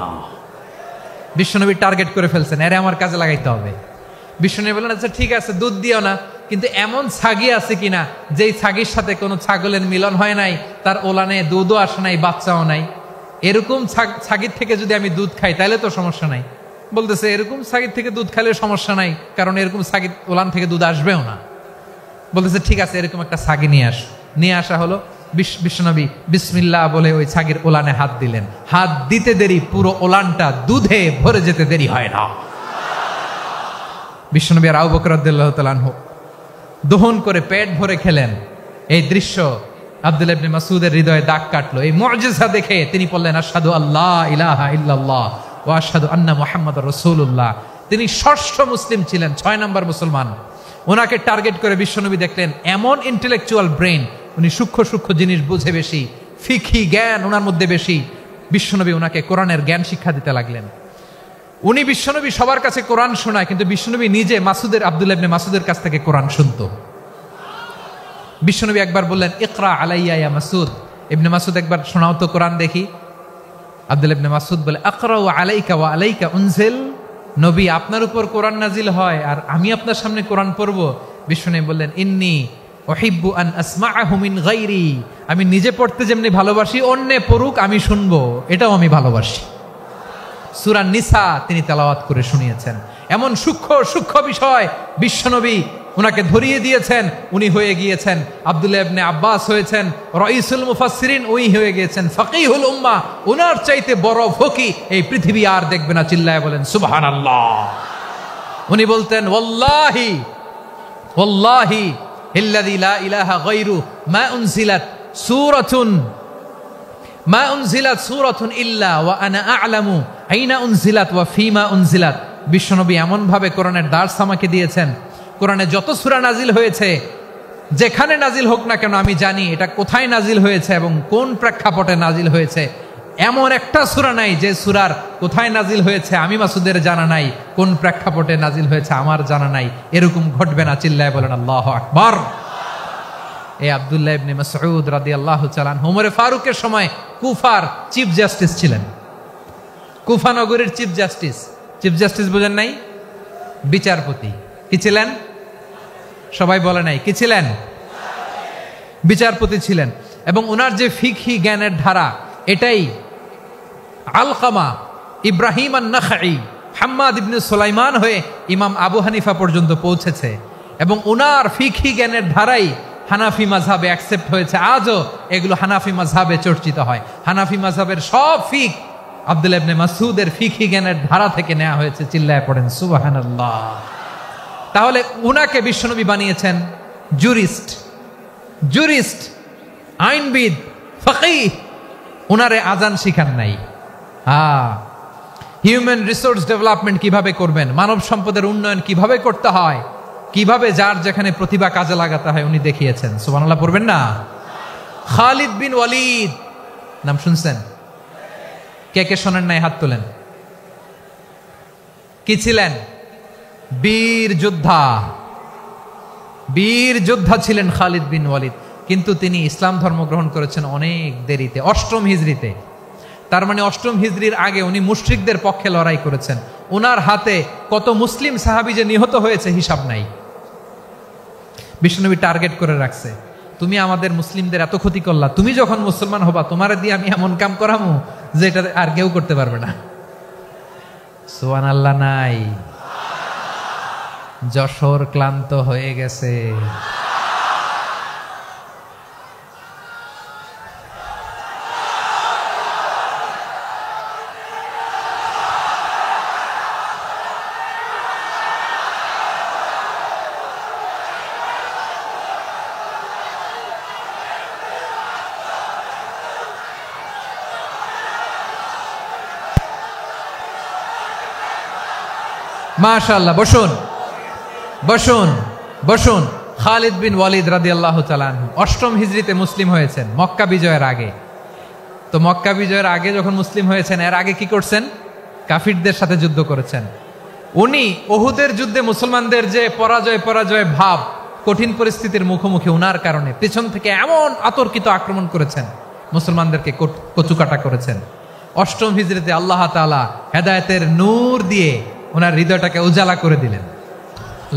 S3: বিশ্বনবী টার্গেট করে ফেলছেন, এরে আমার কাজে লাগাইতে হবে। বিশ্বনবী বলেন, আচ্ছা ঠিক আছে, দুধ দিও না, কিন্তু এমন ছাগি আছে কিনা যেই ছাগির সাথে কোনো ছাগলের মিলন হয় নাই, তার ওলানে দুধও আসে নাই, বাচ্চাও নাই, এরকম ছাগির থেকে যদি আমি দুধ খাই তাহলে তো সমস্যা নাই। বলতেছে, এরকম ছাগির থেকে দুধ খাইলে সমস্যা নাই, কারণ এরকম ছাগির ওলান থেকে দুধ আসবেও না। বলতেছে, ঠিক আছে, এরকম একটা ছাগি নিয়ে আস। নিয়ে আসা হলো। বিশ্বনবী বিসমিল্লাহ বলে ওই ছাগির ওলানে হাত দিলেন। হাত দিতে দেরি, পুরো ওলানটা দুধে ভরে যেতে দেরি হয় না। বিশ্বনবী আর আবু বকর রাদিয়াল্লাহু তাআলা আনহু দহন করে পেট ভরে খেলেন। এই দৃশ্য আব্দুল্লাহ ইবনে মাসউদের হৃদয়ে দাগ কাটলো। এই মুজিজা দেখে তিনি বললেন, আশহাদু আল্লা ইলাহা ইল্লাল্লাহ ওয়া আশহাদু আন্না মুহাম্মাদুর রাসূলুল্লাহ। তিনি ষষ্ঠ মুসলিম ছিলেন, 6 নম্বর মুসলমান। ওনাকে টার্গেট করে বিশ্বনবী দেখলেন এমন ইন্টেলেকচুয়াল ব্রেন, উনি সূক্ষ্ম সূক্ষ্ম জিনিস বুঝে বেশি, ফিকহি জ্ঞান ওনার মধ্যে বেশি। বিশ্বনবী ওনাকে কোরআনের জ্ঞান শিক্ষা দিতে লাগলেন। উনি বিশ্বনবী সবার কাছে কোরআন শোনায়, কিন্তু বিশ্বনবী নিজে আব্দুল্লাহ ইবনে মাসউদের কাছ থেকে কোরআন শুনতো। বিশ্বনবী একবার বললেন, ইকরা আলাইয়া ইয়া মাসউদ। ইবনে মাসউদ, একবার শোনাও তো কোরআন দেখি। আব্দুল্লাহ ইবনে মাসউদ বলে, আকরাউ আলাইকা ওয়া আলাইকা উনজিল। নবী, আপনার উপর কোরআন নাজিল হয় আর আমি আপনার সামনে কোরআন পড়ব। বিশ্বনবী বললেন, ইন্নী উহিব্বু আন আসমাআহু মিন গায়রি। আমি নিজে পড়তে যেমনি ভালোবাসি, অন্যে পড়ুক আমি শুনবো, এটাও আমি ভালোবাসি। সূরা নিসা তিনি তেলাওয়াত করে শুনিয়েছেন। এমন সূক্ষ্ম সূক্ষ্ম বিষয় বিশ্বনবী উনাকে ধরিয়ে দিয়েছেন। উনি হয়ে গিয়েছেন, আব্দুল্লাহ ইবনে আব্বাস হয়েছেন রাইসুল মুফাসসিরিন, উনি হয়ে গিয়েছেন ফাকিহুল উম্মাহ। উনার চাইতে বড় ফকি এই পৃথিবী আর দেখবে না। চিল্লায় বলেন সুবহানাল্লাহ। উনি বলতেন, ওয়াল্লাহি ওয়াল্লাহি ইল্লাযী লা ইলাহা গায়রু মা উনজিলাত সূরাতুন ইল্লা ওয়া আনা আ'লামু আইনা উনজিলাত ওয়া ফীমা উনজিলাত। বিশ্বনবী এমন ভাবে কোরআনের দার্স আমাকে দিয়েছেন, কোরআনে যত সূরা নাজিল হয়েছে, যেখানে নাজিল হোক না কেন আমি জানি এটা কোথায় নাজিল হয়েছে এবং কোন প্রেক্ষাপটে নাজিল হয়েছে। এমন একটা সূরা নাই যে সূরার কোথায় নাজিল হয়েছে আমি মাসুদের জানা নাই, কোন প্রেক্ষাপটে নাজিল হয়েছে আমার জানা নাই। এরকম ঘটবে না। চিল্লায় বলেন আল্লাহু আকবার। এই আব্দুল্লাহ ইবনে মাসউদ রাদিয়াল্লাহু তাআলা আনহু ওমর ফারুকের সময় কুফার চিফ জাস্টিস ছিলেন। কুফা নগরীর চিফ জাস্টিস। চিফ জাস্টিস বুঝেন নাই? বিচারপতি। কি ছিলেন? সবাই বলে নাই, কি ছিলেন? বিচারপতি ছিলেন। এবং ওনার যে ফিকহি জ্ঞানের ধারা, এটাই আলকামা, ইব্রাহিম আন-নাখাই, হাম্মাদ ইবনে সুলাইমান হয়ে ইমাম আবু হানিফা পর্যন্ত পৌঁছেছে। এবং ওনার ফিকহি জ্ঞানের ধারাই হানাফি মাযহাবে অ্যাকসেপ্ট হয়েছে। আজও এগুলো হানাফি মাযহাবে চর্চিত হয়। হানাফি মাযহাবের সব ফিক আব্দুল্লাহ ইবনে মাসউদের ফিকহি জ্ঞানের ধারা থেকে নেওয়া হয়েছে। চিল্লায় পড়েন সুবহানাল্লাহ। তাহলে উনাকে বিশ্বনবী বানিয়েছেন জুরিস্ট, আইনবিদ, ফাকিহ। উনারে আজান শিখান নাই। হিউম্যান রিসোর্স ডেভেলপমেন্ট কিভাবে করবেন, মানব সম্পদের উন্নয়ন কিভাবে করতে হয়, কিভাবে যার যেখানে প্রতিভা কাজে লাগাতে হয় উনি দেখিয়েছেন। সুবহানাল্লাহ পড়বেন না? খালিদ বিন ওয়ালিদ নাম শুনছেন? কে কে শোনেন নাই হাত তোলেন। কি ছিলেন? বীর যোদ্ধা ছিলেন খালিদ বিন ওয়ালিদ। কিন্তু তিনি ইসলাম ধর্ম গ্রহণ করেছেন অনেক দেরিতে, 8ম হিজরিতে। তার মানে 8ম হিজরির আগে উনি মুশরিকদের পক্ষে লড়াই করেছেন। ওনার হাতে কত মুসলিম সাহাবী যে নিহত হয়েছে হিসাব নাই। বিশ্বনবী টার্গেট করে রাখছে, তুমি আমাদের মুসলিমদের এত ক্ষতি করলা, তুমি যখন মুসলমান হবা তোমারে দিয়ে আমি এমন কাম করামু যে এটা আর কেউ করতে পারবে না। সুবহানাল্লাহ নাই? যশোর ক্লান্ত হয়ে গেছে। মাশাআল্লাহ, বসুন বসুন বসুন। খালিদ বিন ওয়ালিদ রাদিয়াল্লাহু তাআলা আনহু 8ম হিজরিতে মুসলিম হয়েছেন, মক্কা বিজয়ের আগে। তো মক্কা বিজয়ের আগে যখন মুসলিম হয়েছেন, এর আগে কি করছেন? কাফিরদের সাথে যুদ্ধ করেছেন। উনি উহুদের যুদ্ধে মুসলমানদের যে পরাজয় ভাব, কঠিন পরিস্থিতির মুখোমুখি উনার কারণে পেছন থেকে এমন আতর্কিত আক্রমণ করেছেন, মুসলমানদেরকে কচুকাটা করেছেন। 8ম হিজরিতে আল্লাহ তাআলা হেদায়েতের নূর দিয়ে ওনার হৃদয়টাকে উজালা করে দিলেন।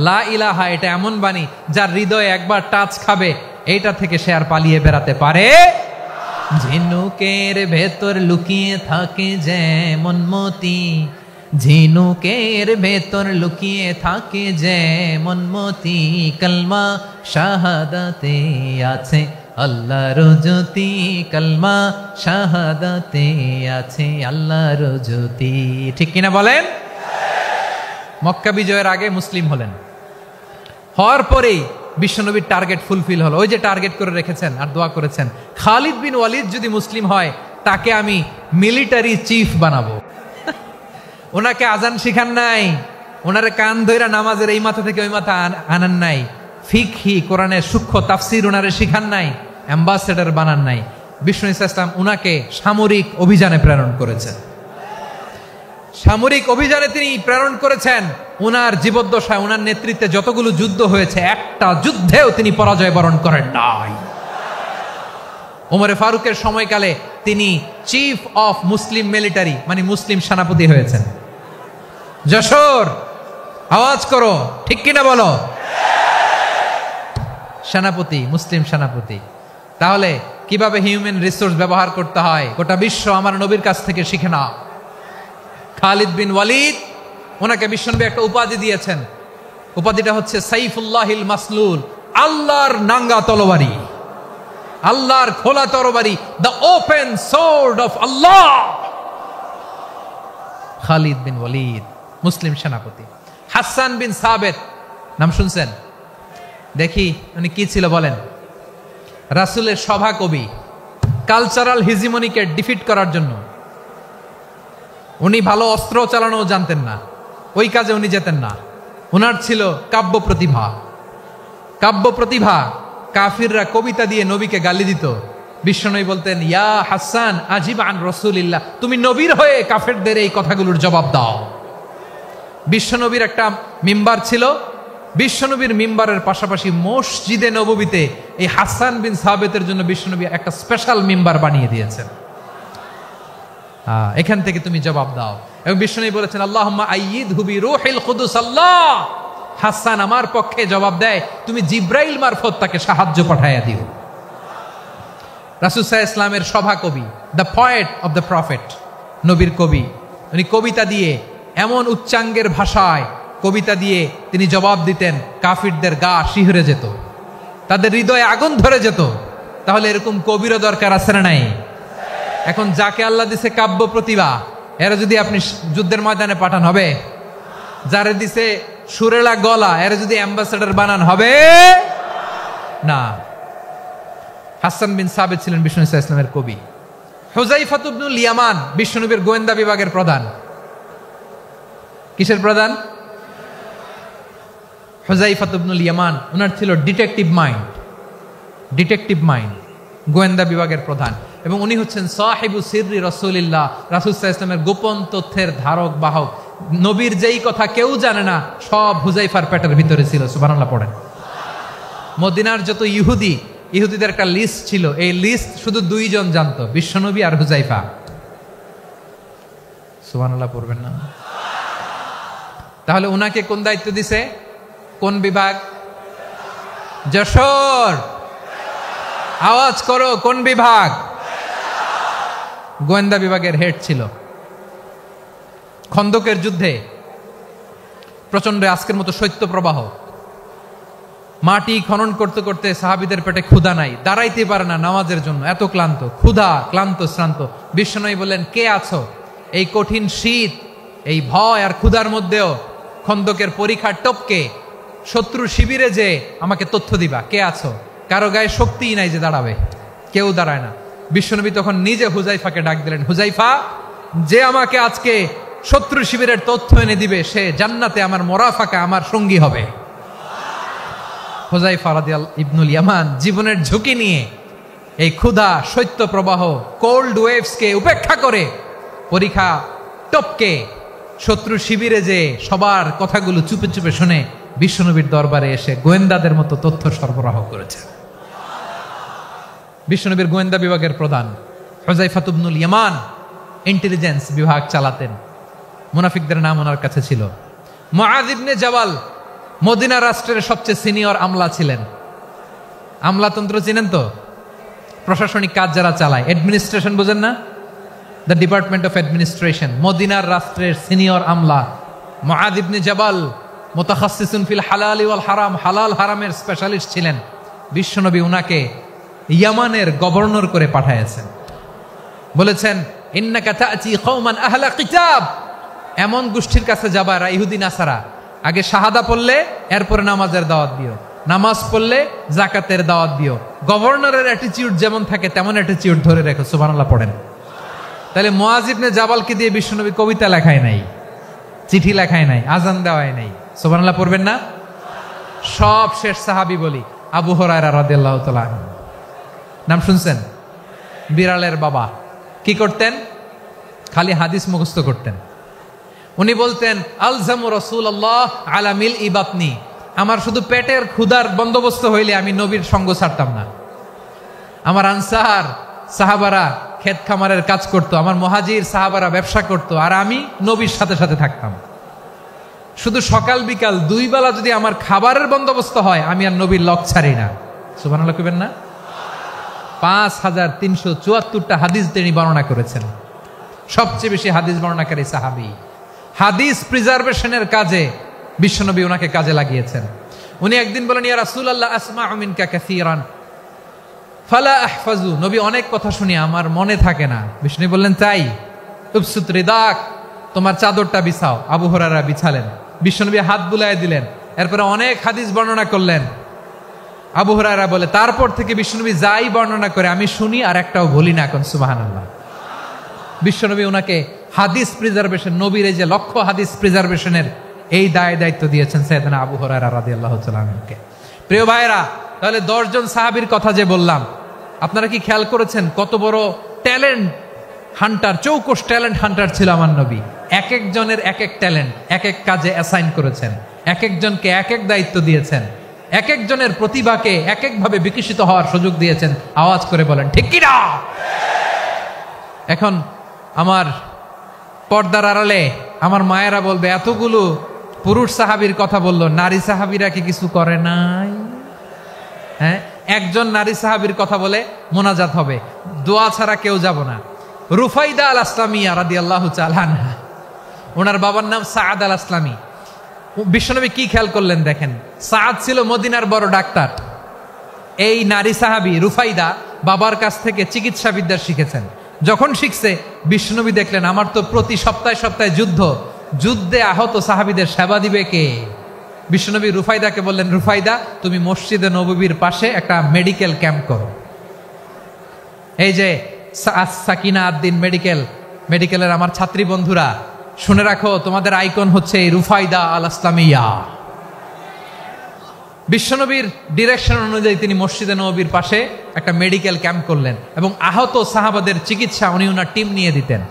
S3: লা ইলাহা, এটা এমন বাণী যার হৃদয়ে একবার টাচ খাবে, এইটা থেকে সে আর পালিয়ে বেড়াতে পারে। ঝিনুকের ভেতর লুকিয়ে থাকে যেমন মতি, ঝিনুকের ভেতর লুকিয়ে থাকে যেমন মতি, কলমা শাহাদাতে আছে আল্লাহর জ্যোতি, কলমা শাহাদাতে আছে আল্লাহর জ্যোতি। ঠিক কিনা বলেন? মক্কা বিজয়ের আগে মুসলিম হলেন, হওয়ার পরেই বিশ্বনবীর টার্গেট ফুলফিল হলো। ওই যে টার্গেট করে রেখেছেন আর দোয়া করেছেন, খালিদ বিন ওয়ালিদ যদি মুসলিম হয় তাকে আমি মিলিটারি চিফ বানাবো। ওনাকে আজান শিখান নাই, ওনারে কান ধইরা নামাজের এই মাথা থেকে ওই মাথা আনান নাই, ফিকহি কোরআনের সূক্ষ্ম তাফসীর ওনারে শিখান নাই, অ্যাম্বাসেডর বানান নাই। বিষ্ণু ইসলাম উনাকে সামরিক অভিযানে প্রেরণ করেছেন। সামরিক অভিযানে তিনি প্রেরণ করেছেন। উনার জীবদ্দশায় উনার নেতৃত্বে যতগুলো যুদ্ধ হয়েছে, একটা যুদ্ধেও তিনি পরাজয় বরণ করেন নাই। ওমরে ফারুকের সময়কালে তিনি চিফ অফ মুসলিম মিলিটারি, মানে মুসলিম সেনাপতি হয়েছেন। যশোর, আওয়াজ করো, ঠিক কিনা বলো? সেনাপতি, মুসলিম সেনাপতি। তাহলে কিভাবে হিউম্যান রিসোর্স ব্যবহার করতে হয় গোটা বিশ্ব আমার নবীর কাছ থেকে শিখে না। খালিদ বিন ওয়ালিদ, ওনাকে বিশ্বনবী একটা উপাধি দিয়েছেন। উপাধিটা হচ্ছে সাইফুল্লাহিল মাসলুল, আল্লাহর নাঙ্গা তরবারি, আল্লাহর খোলা তরবারি, দ্য ওপেন সোর্ড অফ আল্লাহ। খালিদ বিন ওয়ালিদ মুসলিম সেনাপতি। হাসান বিন সাবেত নাম শুনছেন? দেখি উনি কি ছিল বলেন? রাসূলের সভা কবি, কালচারাল হিজিমনিকে ডিফিট করার জন্য। উনি ভালো অস্ত্র চালানো জানতেন না, ওই কাজে উনি যেতেন না। ওনার ছিল কাব্য প্রতিভা। কাব্য প্রতিভা, কাফিররা কবিতা দিয়ে নবীকে গালি দিত। বিশ্বনবী বলতেন, ইয়া হাসান আজিব আন রাসূলিল্লাহ, তুমি নবীর হয়ে কাফেরদের এই কথাগুলোর জবাব দাও। বিশ্বনবীর একটা মিম্বার ছিল। বিশ্বনবীর মিম্বারের পাশাপাশি মসজিদে নববীতে এই হাসান বিন সাবেতের জন্য বিশ্বনবী একটা স্পেশাল মিম্বার বানিয়ে দিয়েছেন। এখান থেকে তুমি জবাব দাও। এবং বিশ্বনবী বলেছেন, আল্লাহুম্মা আইয়িদহু বিরূহিল কুদুস, আল্লাহ হাসান আমার পক্ষে জবাব দেয়, তুমি জিব্রাইল মারফত তাকে সাহায্য পাঠাইয়া দিও। রাসূল সাল্লাল্লাহু আলাইহি ওয়াসাল্লামের সভা কবি, the poet of the prophet, নবীর কবি। উনি কবিতা দিয়ে, এমন উচ্চাঙ্গের ভাষায় কবিতা দিয়ে তিনি জবাব দিতেন, কাফিরদের গা শিহরে যেত, তাদের হৃদয়ে আগুন ধরে যেত। তাহলে এরকম কবিরও দরকার আছে না নাই? এখন যাকে আল্লাহ দিছে কাব্য প্রতিভা, এরা যদি আপনি যুদ্ধের ময়দানে পাঠান হবে? যারে দিছে সুরেলা গলা, এরা যদি অ্যাম্বাসেডর বানান হবে না। হাসান বিন সাবেত ছিলেন বিষ্ণু ইসলামের কবি। হুযায়ফা ইবনুল ইয়ামান বিশ্বনবীর গোয়েন্দা বিভাগের প্রধান। কিসের প্রধান? হুযায়ফা ইবনুল ইয়ামান। ওনার ছিল ডিটেকটিভ মাইন্ড, ডিটেকটিভ মাইন্ড, গোয়েন্দা বিভাগের প্রধান। এবং উনি হচ্ছেন সাহিবু সিররি রাসূলিল্লাহ, রাসূল সাল্লাল্লাহু আলাইহি ওয়াসাল্লামের গোপন তথ্যের ধারক বাহক। নবীর যেই কথা কেউ জানে না, সব হুযায়ফার পেটের ভিতরে ছিল। সুবহানাল্লাহ পড়েন। মদিনার যত ইহুদিদের একটা লিস্ট ছিল, এই লিস্ট শুধু 2 জন জানতো, বিশ্বনবী আর হুযায়ফা। সুবহানাল্লাহ পড়বেন না? তাহলে উনাকে কোন দায়িত্ব দিছে? কোন বিভাগ? যশোর, আওয়াজ করো, কোন বিভাগ? গোয়েন্দা বিভাগের হেড ছিল। খন্দকের যুদ্ধে প্রচন্ড আজকের মতো শৈত্য প্রবাহ, মাটি খনন করতে করতে সাহাবীদের পেটে ক্ষুধা নাই, দাঁড়াইতে পারে না নামাজের জন্য, এত ক্লান্ত, ক্ষুধা, ক্লান্ত, শ্রান্ত। বিশ্বনবী বললেন, কে আছো? এই কঠিন শীত, এই ভয় আর ক্ষুধার মধ্যেও খন্দকের পরীক্ষার টপকে শত্রু শিবিরে যে আমাকে তথ্য দিবা, কে আছো? কারো গায়ে শক্তিই নাই যে দাঁড়াবে, কেউ দাঁড়ায় না। বিশ্বনবী তখন নিজে হুযায়ফাকে ডাক দিলেন, হুযায়ফা, যে আমাকে আজকে শত্রু শিবিরের তথ্য এনে দিবে, সে জান্নাতে আমার মোরাফাকা, আমার সঙ্গী হবে। হুযায়ফা রাদিয়াল্লাহু ইবনুল ইয়ামান জীবনের ঝুঁকি নিয়ে এই ক্ষুধা, শৈত্য প্রবাহ, কোল্ড ওয়েভসকে উপেক্ষা করে পরীক্ষা টপকে শত্রু শিবিরে যে সবার কথাগুলো চুপে চুপে শুনে বিশ্বনবীর দরবারে এসে গোয়েন্দাদের মতো তথ্য সরবরাহ করেছে। বিশ্বনবীর গোয়েন্দা বিভাগের প্রধান হুযায়ফা ইবনুল ইয়ামান ইন্টেলিজেন্স বিভাগ চালাতেন। মুনাফিকদের নাম ওনার কাছে ছিল। মুআয ইবনে জাবাল মদিনা রাষ্ট্রের সবচেয়ে সিনিয়র আমলা ছিলেন। আমলাতন্ত্র চিনেন তো? প্রশাসনিক কাজ যারা চালায়, অ্যাডমিনিস্ট্রেশন বোঝেন না? The department of administration. মদিনার রাষ্ট্রের সিনিয়র আমলা মুআয ইবনে জাবাল মুতাখাসসিসুন ফিল হালালি ওয়াল হারাম, হালাল হারামের স্পেশালিস্ট ছিলেন। বিশ্বনবী উনাকে ইয়ামানের গভর্নর করে পাঠাইছেন। বলেছেন, ইন্নাকা তা'তি কওমান আহলা কিতাব, এমন গোষ্ঠীর কাছে যাবা এরা ইহুদি নাসারা, আগে শাহাদা পড়লে এরপরে নামাজের দাওয়াত দিও, নামাজ পড়লে যাকাতের দাওয়াত দিও। গভর্নরের অ্যাটিটিউড যেমন থাকে তেমন অ্যাটিটিউড ধরে রেখো। সুবহানাল্লাহ পড়েন। তাহলে মুআয ইবনে জাবালকে দিয়ে বিশ্বনবী কবিতা লেখায় নাই, চিঠি লেখায় নাই, আজান দেওয়ায় নাই। সুবহানাল্লাহ পড়বেন না? সব শেষ সাহাবী বলি আবু হুরায়রা রাদিয়াল্লাহু তাআলা আনহু। নাম শুনছেন? বিড়ালের বাবা। কি করতেন? খালি হাদিস মুখস্থ করতেন। উনি বলতেন, আলজামু রাসূলুল্লাহ আলা মিল ইবাতনি, আমার শুধু পেটের ক্ষুধার বন্দোবস্ত হইলে আমি নবীর সঙ্গ ছাড়তাম না। আমার আনসার সাহাবারা ক্ষেত খামারের কাজ করতো, আমার মুহাজির সাহাবারা ব্যবসা করতো, আর আমি নবীর সাথে সাথে থাকতাম। শুধু সকাল বিকাল দুই বেলা যদি আমার খাবারের বন্দোবস্ত হয়, আমি আর নবীর লক ছাড়ি না। সুবহানাল্লাহ কইবেন না? 5374টা হাদিস তিনি বর্ণনা করেছেন। সবচেয়ে বেশি হাদিস বর্ণনাকারী সাহাবী। হাদিস প্রিজার্ভেশনের কাজে বিশ্বনবী ওনাকে কাজে লাগিয়েছেন। উনি একদিন বলেন, ইয়া রাসূলুল্লাহ আসমাউ মিনকা কাসীরান ফালা আহফাজু, নবী অনেক কথা শুনি আমার মনে থাকে না। বিষ্ণু বললেন, তাই? উবসুত রিদাক, তোমার চাদরটা বিছাও। আবু হুরায়রা বিছালেন, বিশ্বনবী হাত বুলায় দিলেন, এরপরে অনেক হাদিস বর্ণনা করলেন। আবু হুরায়রা বলে, তারপর থেকে বিশ্বনবী যাই বর্ণনা করে আমি শুনি আর একটাও ভুলি না। এখন সুবহানাল্লাহ। বিশ্বনবী ওনাকে হাদিস প্রিজার্ভেশন, নবীর এই যে লক্ষ্য হাদিস প্রিজার্ভেশনের এই দায়িত্ব দিয়েছেন সাইয়েদনা আবু হুরায়রা রাদিয়াল্লাহু তাআলা আনহুকে। প্রিয় ভাইরা, তাহলে 10 জন সাহাবীর কথা যে বললাম, আপনারা কি খেয়াল করেছেন কত বড় ট্যালেন্ট হান্টার, চৌকস ট্যালেন্ট হান্টার ছিল আমার নবী। এক একজনের এক এক ট্যালেন্ট, এক এক কাজে অ্যাসাইন করেছেন, এক একজনকে এক এক দায়িত্ব দিয়েছেন, এক একজনের প্রতিভাকে এক একভাবে বিকশিত হওয়ার সুযোগ দিয়েছেন। আওয়াজ করে বলেন ঠিক কি না? এখন আমার পর্দার আড়ালে আমার মায়েরা বলবে, এতগুলো পুরুষ সাহাবীর কথা বললো, নারী সাহাবীরা কি কিছু করে নাই? হ্যাঁ, একজন নারী সাহাবীর কথা বলে মোনাজাত হবে, দোয়া ছাড়া কেউ যাব না। রুফাইদা আল আসলামিয়া রাদিয়াল্লাহু তাআলা আনহা, ওনার বাবার নাম সাআদ আল আসলামি। বিশ্বনবী কি খেয়াল করলেন দেখেন, সাআদ ছিল মদিনার বড় ডাক্তার। এই নারী সাহাবী রুফাইদা বাবার কাছ থেকে চিকিৎসা বিদ্যা শিখেছেন। যখন শিখছে, বিশ্বনবী দেখলেন আমার তো প্রতি সপ্তাহে সপ্তাহে যুদ্ধে আহত সাহাবীদের সেবা দিবে কে? বিশ্বনবী রুফাইদাকে বললেন, রুফাইদা তুমি মসজিদে নববীর পাশে একটা মেডিকেল ক্যাম্প করো। এই যে সাকিনা আদ্দিন মেডিকেলের আমার ছাত্রী বন্ধুরা, শুনে রাখো, তোমাদের আইকন হচ্ছে এই রুফাইদা আল আসলামিয়া। বিশ্বনবীর ডিরেকশন অনুযায়ী তিনি মসজিদে নববীর পাশে একটা মেডিকেল ক্যাম্প করলেন এবং আহত সাহাবাদের চিকিৎসা উনি ওনার টিম নিয়ে দিতেন।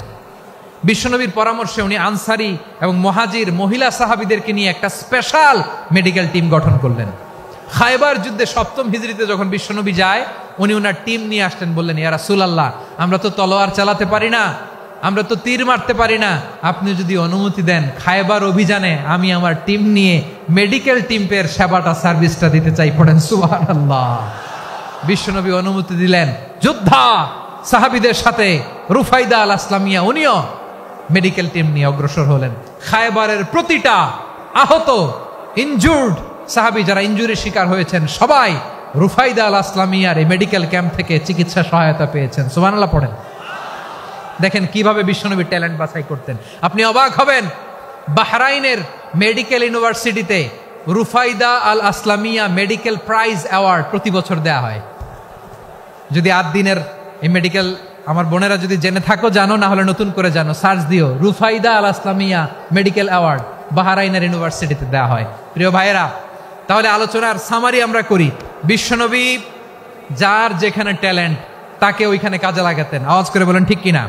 S3: বিশ্বনবীর পরামর্শে উনি আনসারি এবং মুহাজির মহিলা সাহাবীদেরকে নিয়ে একটা স্পেশাল মেডিকেল টিম গঠন করলেন। খায়বার যুদ্ধে 7ম হিজরিতে যখন বিশ্বনবী যায়, উনি ওনার টিম নিয়ে আসলেন, বললেন, ইয়া রাসূলুল্লাহ, আমরা তো তলোয়ার চালাতে পারি না, আমরা তো তীর মারতে পারি না, আপনি যদি অনুমতি দেন খায়বার অভিযানে আমি আমার টিম নিয়ে মেডিকেল টিমের সেবাটা সার্ভিসটা দিতে চাই। পড়েন সুবহানাল্লাহ। বিশ্বনবী অনুমতি দিলেন। যোদ্ধা সাহাবীদের সাথে রুফাইদা আল আসলামিয়া উনিও মেডিকেল টিম নিয়ে অগ্রসর হলেন। খায়বারের প্রতিটা আহত ইনজুর্ড সাহাবী যারা ইনজুরির শিকার হয়েছেন, সবাই রুফাইদা আল আসলামিয়ার এই মেডিকেল ক্যাম্প থেকে চিকিৎসা সহায়তা পেয়েছেন। সুবহানাল্লাহ পড়েন। দেখেন কিভাবে বিশ্বনবী ট্যালেন্ট বাছাই করতেন। আপনি অবাক হবেন, বাহরাইনের মেডিকেল ইউনিভার্সিটিতে রুফাইদা আল আসলামিয়া মেডিকেল প্রাইজ অ্যাওয়ার্ড প্রতি বছর দেয়া হয়। যদি 8 দিনের এই মেডিকেল আমার বোনেরা যদি জেনে থাকো জানো, না হলে নতুন করে জানো, সার্চ দিও, রুফাইদা আল ইসলামিয়া মেডিকেল অ্যাওয়ার্ড বাহরাইনের ইউনিভার্সিটিতে দেওয়া হয়। প্রিয় ভাইয়েরা, তাহলে আলোচনার সামারি আমরা করি। বিশ্বনবী যার যেখানে ট্যালেন্ট তাকে ওইখানে কাজে লাগাতেন। আওয়াজ করে বলেন ঠিক কিনা?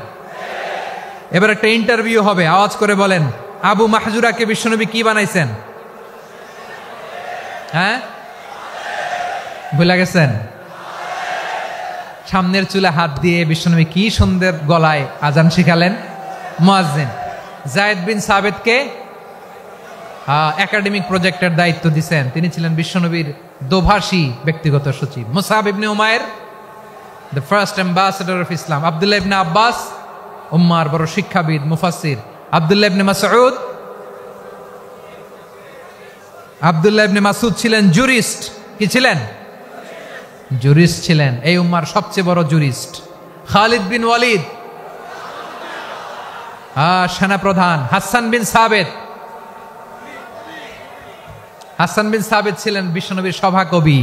S3: এবার একটা ইন্টারভিউ হবে, আওয়াজ করে বলেন, আবু মাহজুরাকে বিশ্বনবী কি বানাইছেন? হ্যাঁ, ভুলে গেছেন? সামনের চুলে হাত দিয়ে বিশ্বনবী কি সুন্দর গলায় আজান শিখালেন। মুয়াজ্জিন যায়েদ বিন সাবেতকে একাডেমিক প্রজেক্টের দায়িত্ব দিয়েছেন, তিনি ছিলেন বিশ্বনবীর দোভাষী ব্যক্তিগত সচিব। মুসআব ইবনে উমাইর the first ambassador of Islam. আব্দুল্লাহ ইবনে আব্বাস উম্মার বড় শিক্ষাবিদ মুফাসসির। আব্দুল্লাহ ইবনে মাসউদ, আব্দুল্লাহ ইবনে মাসউদ ছিলেন জুরিস্ট। কি ছিলেন? জুরিস্ট ছিলেন, এই উম্মার সবচেয়ে বড় জুরিস্ট। খালিদ বিন ওয়ালিদ সেনাপ্রধান। হাসান বিন সাবেত, হাসান বিন সাবেত ছিলেন বিশ্বনবীর সভাকবি।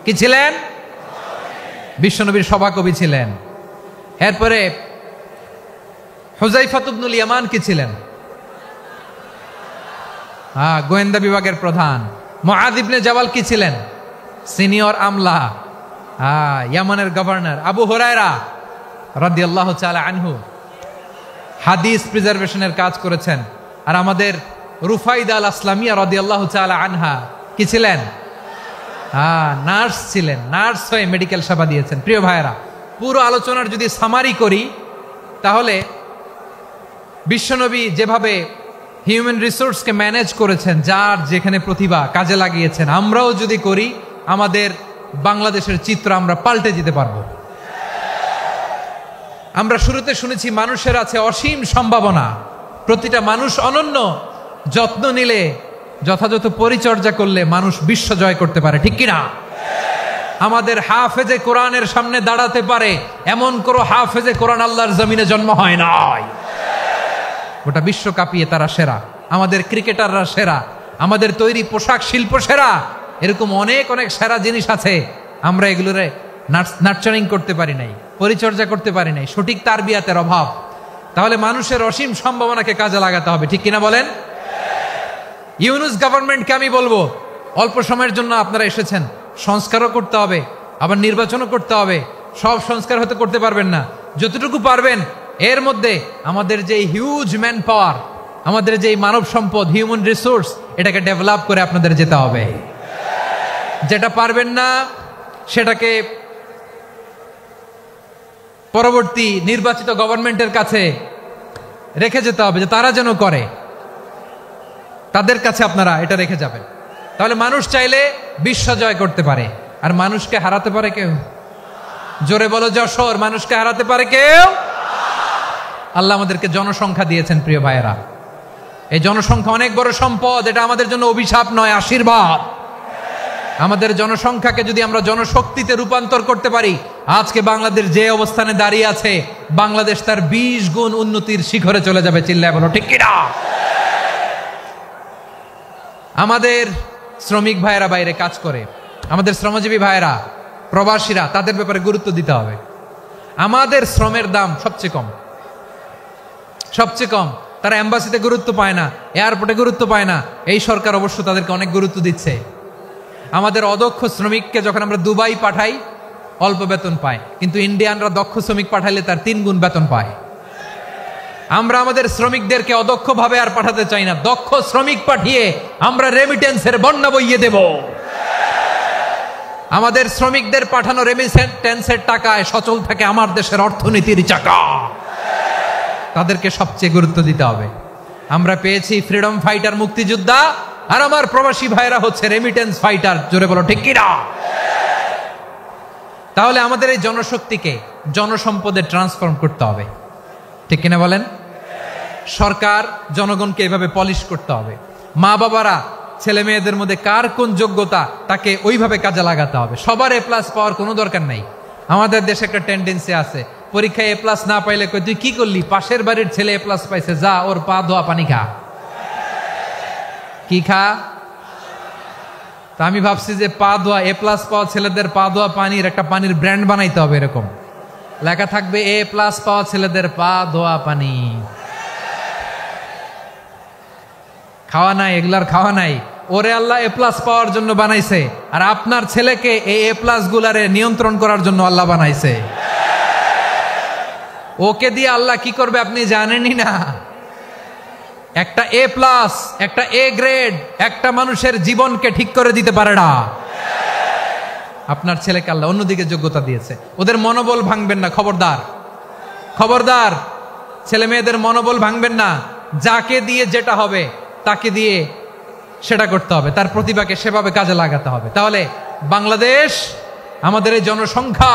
S3: কি ছিলেন? বিশ্বনবীর সভাকবি ছিলেন। এরপরে হুযায়ফা ইবনুল ইয়ামান কি ছিলেন? গোয়েন্দা বিভাগের প্রধান। মুআয ইবনে জাবাল কি ছিলেন? সিনিয়র আমলা, ইয়ামানের গভর্নর। আবু হুরায়রা রাদিয়াল্লাহু তাআলা আনহু হাদিস প্রিজার্ভেশনের কাজ করেছেন। আর আমাদের রুফাইদা আল ইসলামিয়া রাদিয়াল্লাহু তাআলা আনহা কি ছিলেন? নার্স ছিলেন, নার্স হয়ে মেডিকেল সেবা দিয়েছেন। প্রিয় ভাইয়েরা, পুরো আলোচনার যদি সামারি করি তাহলে বিশ্বনবী যেভাবে হিউম্যান রিসোর্সকে ম্যানেজ করেছেন, যার যেখানে প্রতিভা কাজে লাগিয়েছেন, আমরাও যদি করি আমাদের বাংলাদেশের চিত্র আমরা পাল্টে যেতে পারবো। আমরা শুরুতে শুনেছি মানুষের আছে অসীম সম্ভাবনা, প্রতিটা মানুষ অনন্য, যত্ন নিলে, যথাযথ পরিচর্যা করলে মানুষ বিশ্ব জয় করতে পারে। ঠিক কিনা? আমাদের হাফেজে কোরআনের সামনে দাঁড়াতে পারে এমন কোন হাফেজে কোরআন আল্লাহর জমিনে জন্ম হয় নাই। গোটা বিশ্ব কাঁপিয়ে তারা সেরা, আমাদের ক্রিকেটাররা সেরা, আমাদের তৈরি পোশাক শিল্প সেরা। এরকম অনেক অনেক সেরা জিনিস আছে, আমরা এগুলোরে নার্চারিং করতে পারি নাই, পরিচর্যা করতে পারি নাই, সঠিক তারবিয়াতের অভাব। তাহলে মানুষের অসীম সম্ভাবনাকে কাজে লাগাতে হবে। ঠিক কিনা বলেন? ইউনুস গভর্নমেন্টকে আমি বলবো, অল্প সময়ের জন্য আপনারা এসেছেন, সংস্কারও করতে হবে, আবার নির্বাচনও করতে হবে। সব সংস্কার হয়তো করতে পারবেন না, যতটুকু পারবেন এর মধ্যে আমাদের যে হিউজ ম্যান পাওয়ার, আমাদের যে মানব সম্পদ, হিউম্যান রিসোর্স, এটাকে ডেভেলপ করে আপনাদের যেতে হবে। যেটা পারবেন না সেটাকে পরবর্তী নির্বাচিত গভর্নমেন্টের কাছে রেখে যেতে হবে, যে তারা যেন করে, তাদের কাছে আপনারা এটা রেখে যাবেন। তাহলে মানুষ চাইলে বিশ্ব জয় করতে পারে। আর মানুষকে হারাতে পারে কেউ? জোরে বলো যশোর, মানুষকে হারাতে পারে কেউ? আল্লাহ আমাদেরকে জনসংখ্যা দিয়েছেন। প্রিয় ভাইয়েরা, এই জনসংখ্যা অনেক বড় সম্পদ, এটা আমাদের জন্য অভিশাপ নয়, আশীর্বাদ। আমাদের জনসংখ্যাকে যদি আমরা জনশক্তিতে রূপান্তর করতে পারি, আজকে বাংলাদেশ যে অবস্থানে দাঁড়িয়ে আছে, বাংলাদেশ তার 20 গুণ উন্নতির শিখরে চলে যাবে। চিল্লায় বলো ঠিক কিনা? আমাদের শ্রমিক ভাইয়েরা বাইরে কাজ করে, আমাদের শ্রমজীবী ভাইয়েরা, প্রবাসীরা, তাদের ব্যাপারে গুরুত্ব দিতে হবে। আমাদের শ্রমের দাম সবচেয়ে কম, সবচেয়ে কম। তারা এম্বাসিতে গুরুত্ব পায় না, এয়ারপোর্টে গুরুত্ব পায় না। এই সরকার অবশ্য তাদেরকে অনেক গুরুত্ব দিচ্ছে। আমাদের অদক্ষ শ্রমিককে যখন আমরা দুবাই পাঠাই, অল্প বেতন পায়, কিন্তু ইন্ডিয়ানরা দক্ষ শ্রমিক পাঠাইলে তার 3 গুণ বেতন পায়। আমরা আমাদের শ্রমিকদেরকে অদক্ষভাবে আর পাঠাতে চাই না, দক্ষ শ্রমিক পাঠিয়ে আমরা রেমিটেন্সের বন্যা বইয়ে দেব। আমাদের শ্রমিকদের পাঠানো রেমিটেন্সের টাকায় সচল থাকে আমার দেশের অর্থনীতির চাকা। তাদেরকে সবচেয়ে গুরুত্ব দিতে হবে। আমরা পেয়েছি ফ্রিডম ফাইটার, মুক্তিযোদ্ধা, আর আমার প্রবাসী ভাইরা হচ্ছে রেমিটেন্স ফাইটার। জোরে বলো ঠিক কিনা? তাহলে আমাদের এই জনশক্তিকে জনসম্পদে ট্রান্সফর্ম করতে হবে। ঠিক কিনা বলেন? সরকার জনগণকে এভাবে পলিশ করতে হবে। মা বাবারা ছেলে মেয়েদের মধ্যে কার কোন যোগ্যতা, তাকে ওইভাবে কাজে লাগাতে হবে। সবার A+ পাওয়ার কোনো দরকার নাই। আমাদের দেশে একটা টেন্ডেন্সি আছে, পরীক্ষায় A+ না পাইলে কই তুই কি করলি, পাশের বাড়ির ছেলে A+ পাইছে, যা ওর পা ধোয়া পানি খা। কি খা? তা আমি ভাবছি যে পা ধোয়া A+ পাওয়া ছেলেদের পা ধোয়া পানির একটা পানির ব্র্যান্ড বানাইতে হবে এরকম। লেখা থাকবে A+ পাওয়া ছেলেদের পা ধোয়া পানি। খাওয়া নাই, এগুলার খাওয়া নাই। ওরে আল্লাহ A+ পাওয়ার জন্য বানাইছে, আর আপনার ছেলেকে এই A+ গুলারে নিয়ন্ত্রণ করার জন্য আল্লাহ বানাইছে। ওকে দিয়ে আল্লাহ কি করবে আপনি জানেনই না। একটা A+, একটা A গ্রেড একটা মানুষের জীবনকে ঠিক করে দিতে পারে না। আপনার ছেলেকে আল্লাহ অন্যদিকে যোগ্যতা দিয়েছে। ওদের মনোবল ভাঙবেন না, খবরদার খবরদার। ছেলে মেয়েদের মনোবল ভাঙবেন না। যাকে দিয়ে যেটা হবে তাকে দিয়ে সেটা করতে হবে, তার প্রতিভাকে সেভাবে কাজে লাগাতে হবে। তাহলে বাংলাদেশ আমাদের এই জনসংখ্যা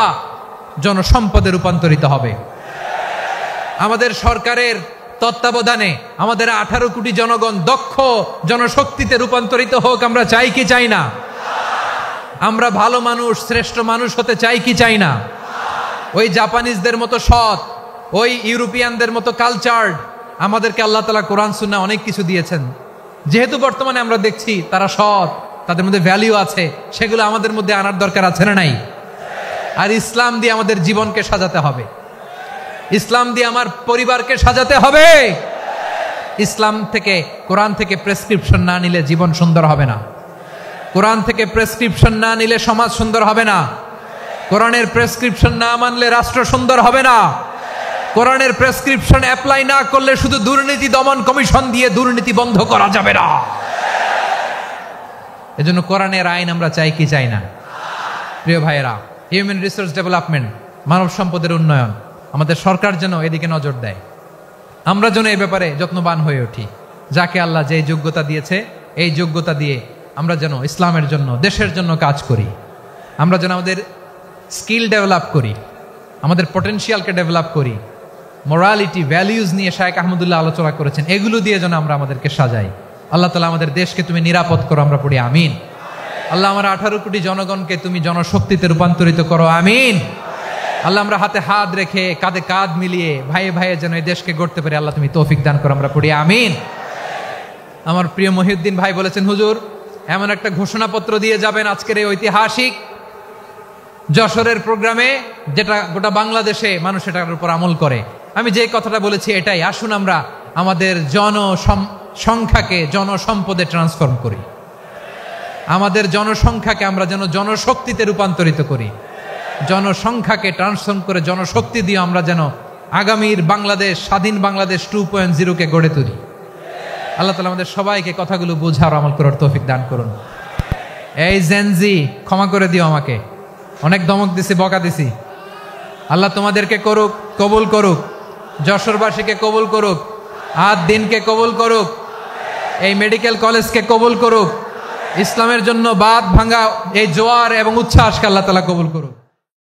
S3: জনসম্পদে রূপান্তরিত হবে। আমাদের সরকারের তত্ত্বাবধানে আমাদের 18 কোটি জনগণ দক্ষ জনশক্তিতে রূপান্তরিত হোক। আমরা চাই কি চাই না? আমরা ভালো মানুষ, শ্রেষ্ঠ মানুষ হতে চাই কি চাই না? ওই জাপানিজদের মতো সৎ, ওই ইউরোপিয়ানদের মতো কালচার্ড। আমাদেরকে আল্লাহ তাআলা কোরআন সুন্নাহ অনেক কিছু দিয়েছেন। যেহেতু বর্তমানে আমরা দেখছি তারা সৎ, তাদের মধ্যে ভ্যালু আছে, সেগুলো আমাদের মধ্যে আনার দরকার আছে না নাই? আর ইসলাম দিয়ে আমাদের জীবনকে সাজাতে হবে, ইসলাম দিয়ে আমার পরিবারকে সাজাতে হবে। ইসলাম থেকে, কোরআন থেকে প্রেসক্রিপশন না নিলে জীবন সুন্দর হবে না। কোরআন থেকে প্রেসক্রিপশন না নিলে সমাজ সুন্দর হবে না। কোরআনের প্রেসক্রিপশন না মানলে রাষ্ট্র সুন্দর হবে না। কোরআনের প্রেসক্রিপশন অ্যাপ্লাই না করলে শুধু দুর্নীতি দমন কমিশন দিয়ে দুর্নীতি বন্ধ করা যাবে না। এজন্য কোরআনের আইন আমরা চাই কি চাই না? প্রিয় ভাইয়েরা, হিউম্যান রিসোর্স ডেভেলপমেন্ট, মানব সম্পদের উন্নয়ন, আমাদের সরকার যেন এদিকে নজর দেয়। আমরা যেন এই ব্যাপারে যত্নবান হয়ে উঠি। যাকে আল্লাহ যে যোগ্যতা দিয়েছে, এই যোগ্যতা দিয়ে আমরা যেন ইসলামের জন্য, দেশের জন্য কাজ করি। আমরা যেন আমাদের স্কিল ডেভেলপ করি, আমাদের পটেনশিয়ালকে ডেভেলপ করি। মোরালিটি, ভ্যালিউজ নিয়ে শায়েখ আহমদুল্লাহ আলোচনা করেছেন। এগুলো দিয়ে যেন আমরা আমাদেরকে সাজাই। আল্লাহ তাআলা আমাদের দেশকে তুমি নিরাপদ করো, আমরা পড়ি আমিন। আল্লাহ আমার 18 কোটি জনগণকে তুমি জনশক্তিতে রূপান্তরিত করো, আমিন। আল্লাহ আমরা হাতে হাত রেখে, কাঁধে কাঁধ মিলিয়ে, ভাইয়ে ভাইয়ে যেন এই দেশকে গড়তে পারি, আল্লাহ তুমি তৌফিক দান করো, আমরা পড়ি আমিন। আমার প্রিয় মহিউদ্দিন ভাই বলেছেন, হুজুর এমন একটা ঘোষণাপত্র দিয়ে যাবেন আজকের এই ঐতিহাসিক যশোরের প্রোগ্রামে, যেটা গোটা বাংলাদেশে মানুষ এটার উপর আমল করে। আমি যে কথাটা বলেছি এটাই, আসুন আমরা আমাদের জনসংখ্যাকে জনসম্পদে ট্রান্সফর্ম করি। আমাদের জনসংখ্যাকে আমরা যেন জনশক্তিতে রূপান্তরিত করি। জনসংখ্যাকে ট্রান্সফর্ম করে জনশক্তি দিয়ে আমরা যেন আগামীর বাংলাদেশ, স্বাধীন বাংলাদেশ 2.0 কে গড়ে তুলি। আল্লাহ তাআলা আমাদের সবাইকে কথাগুলো বোঝার, আমল করার তৌফিক দান করুন। এই জেনজি, ক্ষমা করে দিও আমাকে, অনেক ধমক দিছি, বকা দিছি। আল্লাহ তোমাদেরকে করুক, কবুল করুক, যশোরবাসীকে কবুল করুক, আদ দিনকে কবুল করুক, এই মেডিকেল কলেজকে কবুল করুক, ইসলামের জন্য বাঁধ ভাঙা এই জোয়ার এবং উচ্ছ্বাসকে আল্লাহ তাআলা কবুল করুক।